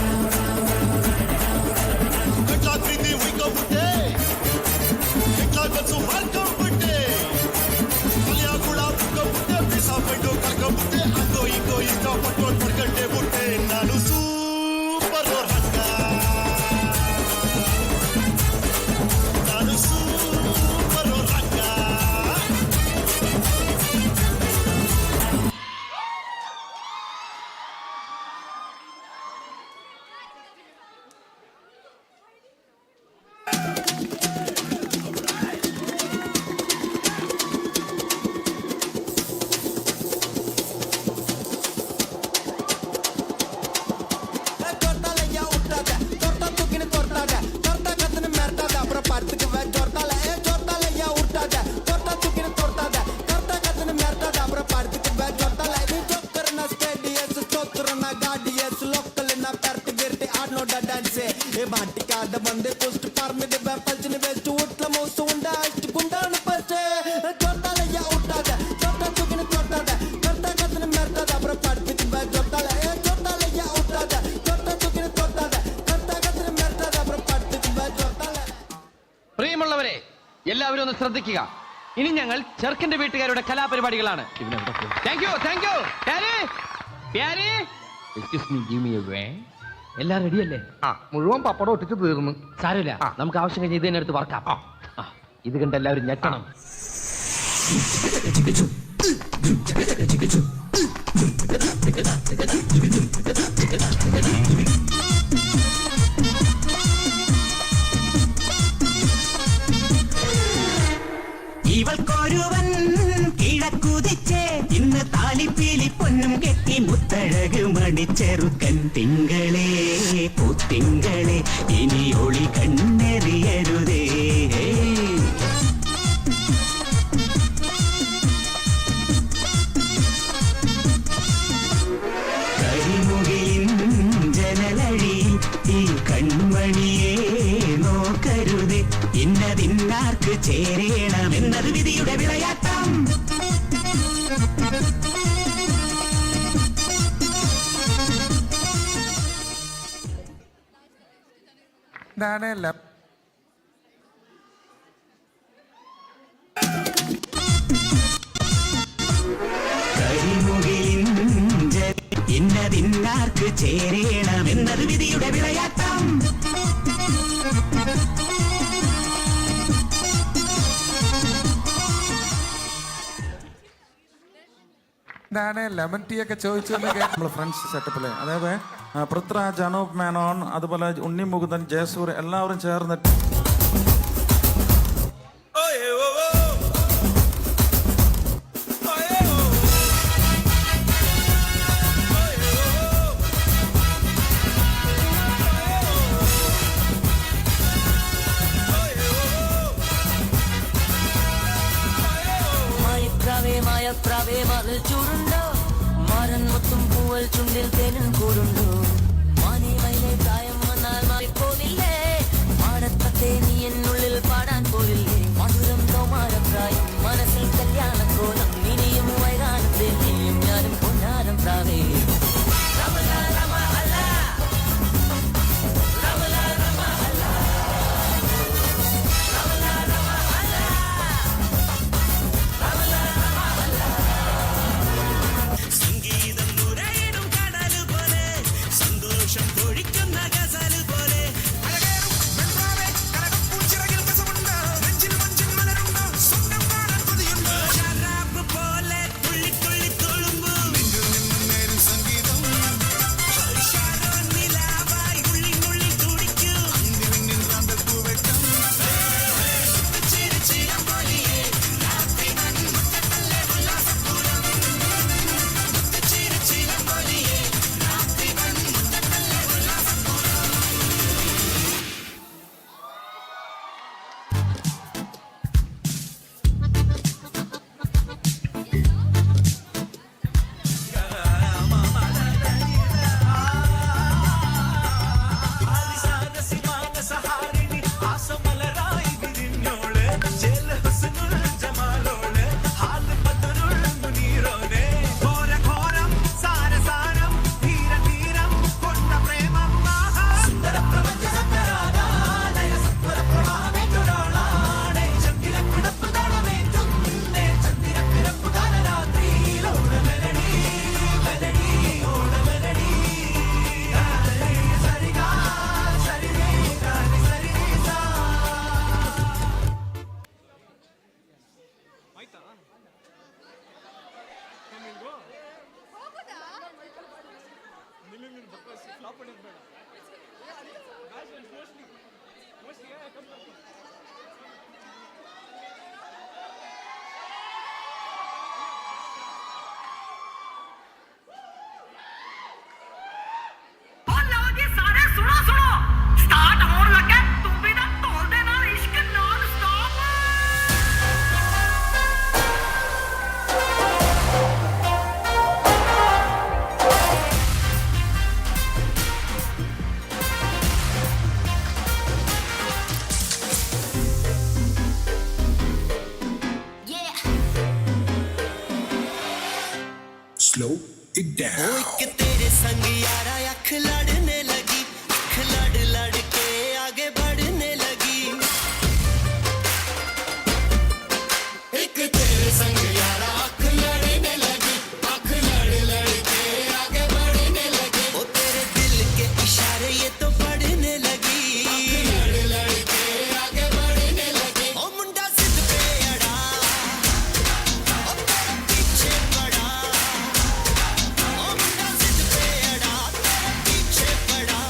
Kitla priti wikapote, kitla batsu halkapote, aliya kuda wikapote, pisa pendo kalkapote, ando iko istapote parkante pote, nanu super ranga, nanu super ranga. പ്രിയമുള്ളവരെ, എല്ലാവരും ഒന്ന് ശ്രദ്ധിക്കുക. ഇനി ഞങ്ങൾ ചെറുക്കന്റെ വീട്ടുകാരുടെ കലാപരിപാടികളാണ്. Thank you, thank you. എല്ലാം റെഡിയല്ലേ? മുഴുവൻ പപ്പടം ഒട്ടിച്ച് തീർന്നു. സാരമില്ല, നമുക്ക് ആവശ്യം കഴിഞ്ഞ് ഇത് തന്നെ എടുത്ത് വർക്കാം. ഇത് കണ്ട് എല്ലാവരും ഞെട്ടണം. ഇവൾക്കൊരുവൻ കിഴക്കുതിച്ചേ ഇന്ന് താലിപ്പീലി പൊന്നും കെട്ടി മുത്തഴക് മണിച്ചെറുക്കൻ. തിങ്കളേ പൂത്തിങ്കളെ ഇനി ഒളി കണ്ണെറിയരുതേ. കരിമുകിലിൻ ജനലഴി ഈ കൺമണിയെ നോക്കരുതേ. ഇന്നതിന്നാർക്ക് ചേരണമെന്നത് വിധിയുടെ വിളയാട്ടം. കരിമുകിലിൻ ഇന്നതിന്നാർക്ക് ചേരണമെന്നത് വിധിയുടെ വിളയാട്ടം. ലെമൺ ടീ ഒക്കെ ചോദിച്ചു നമ്മൾ ഫ്രണ്ട്സ് സെറ്റപ്പില്, അതായത് പൃഥ്വിരാജ്, അനൂപ് മേനോൻ, അതുപോലെ ഉണ്ണി മുകുന്ദൻ, ജയസൂർ എല്ലാവരും ചേർന്നിട്ട് മായപ്രാവേ മതിൽ ചൂടുണ്ടോ, മാരൻ മുത്തും പൂവൽ ചുണ്ടിൽ തേനും കൂടുണ്ടോ. മാനി മയിലെ പ്രായം വന്നാൽ മാറിപ്പോവില്ലേ, പാടത്തത്തെ നീ എന്നുള്ളിൽ പാടാൻ പോയില്ലേ. മധുരം തോമാരപ്രായം മനസ്സിൽ കല്യാണക്കോലം, ഇനിയും വൈകാനത്തെ നീയും ഞാനും പൊന്നാരം പ്രാവേ. പോലെ Slow it down. एक तेरे संग यारा अख लड़ने लगी, अख लड़ लड़ के आगे बढ़ने लगी। एक तेरे संग यारा अख लड़ने लगी, अख लड़ लड़ के आगे बढ़ने लगी। ओ तेरे दिल के इशारे ये तो पढ़ने लगी, अख लड़ लड़ के आगे बढ़ने लगी। ओ मुंडा जिद पे अड़ा, ओ तेरे पीछे पड़ा। ओ मुंडा जिद पे अड़ा, तेरे पीछे पड़ा।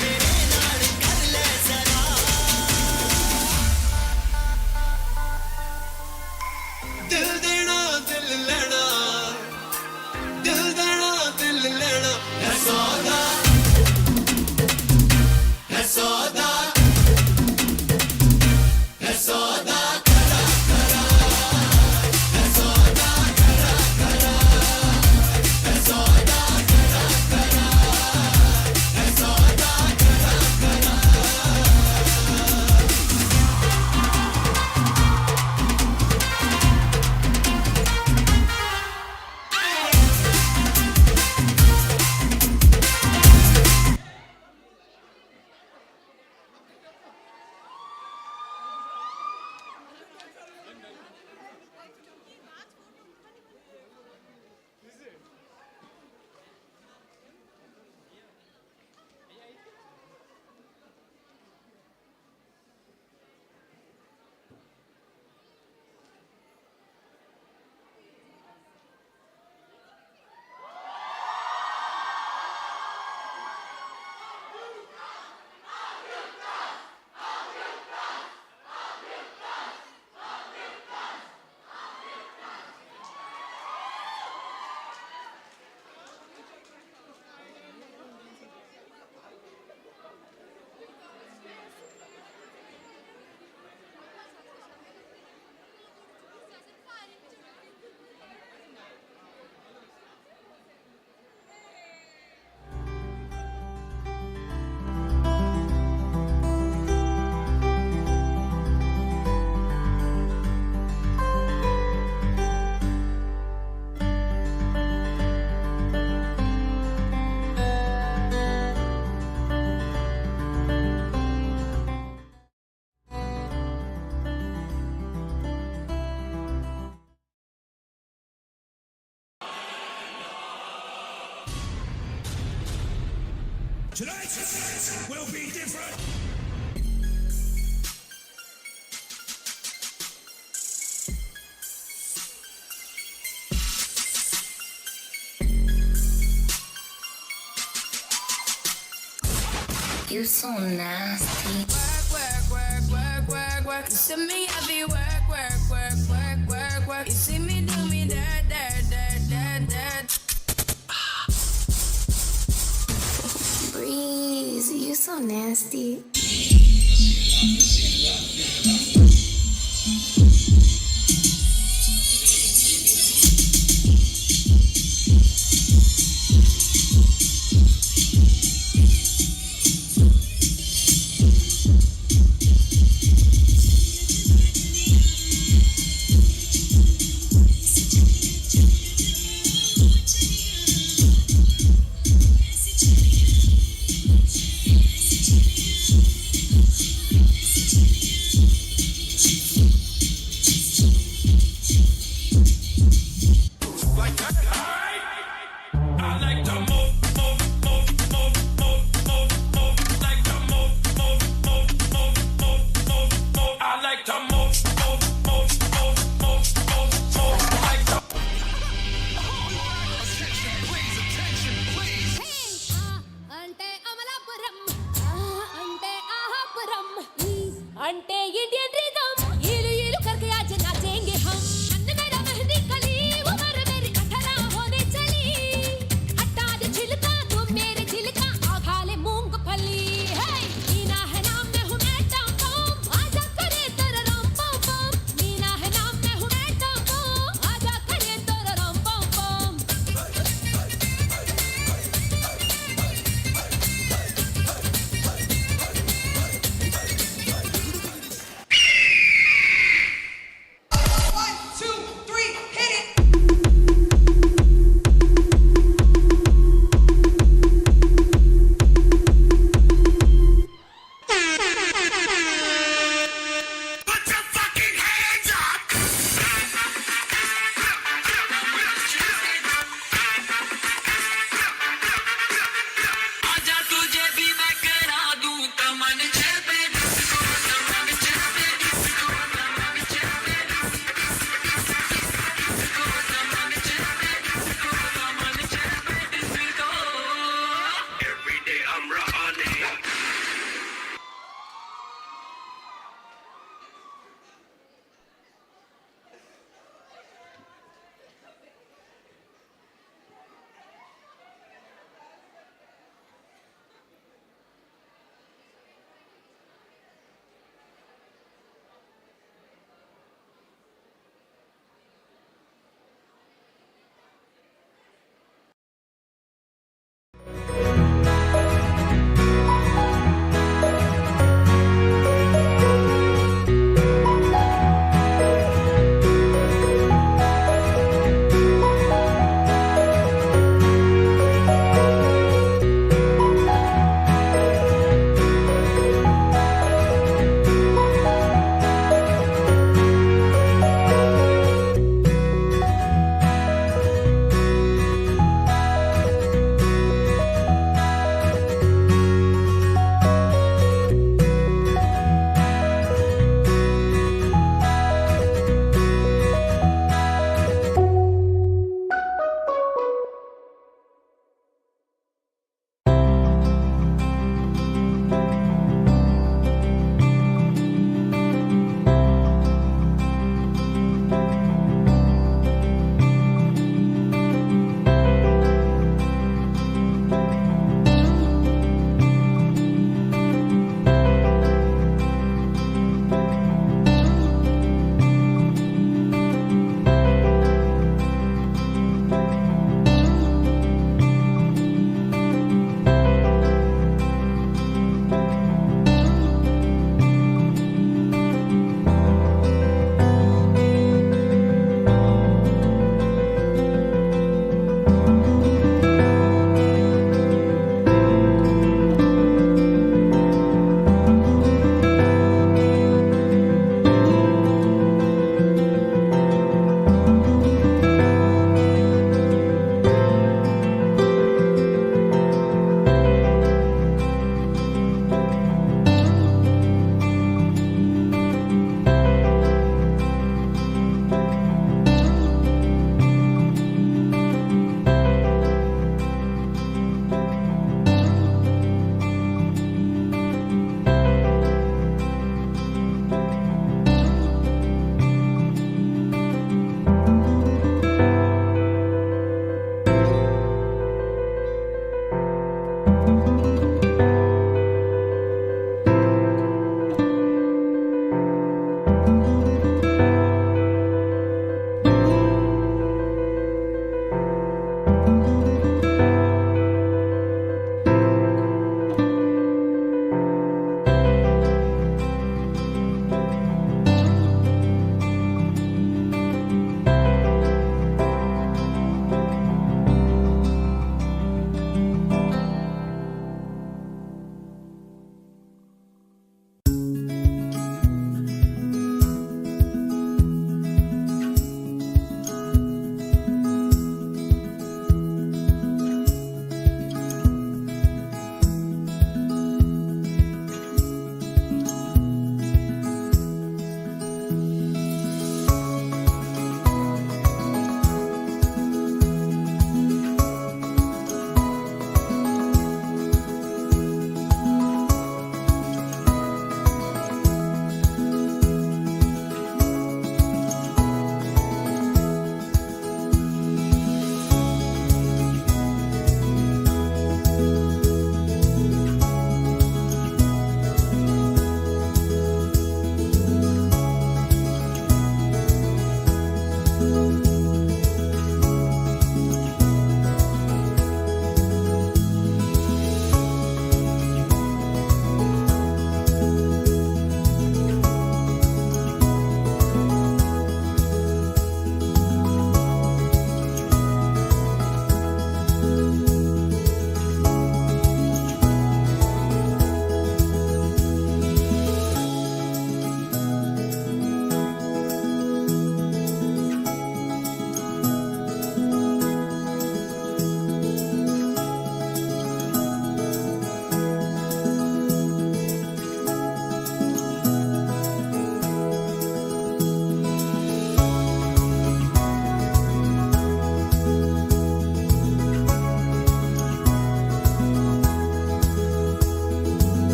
मेरे नाल कर ले जरा। दिल देना दिल लेना, दिल देना दिल लेना। है सौदा, है सौदा, है सौदा करा करा। है सौदा करा करा, है सौदा करा करा, है सौदा करा करा। Tonight will be different. You so nasty. Work, work, work, work, work. You see me, I be work, work, work, work, work, work. You see me do me that, that, that, that, that. Breeze, you so nasty.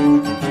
you.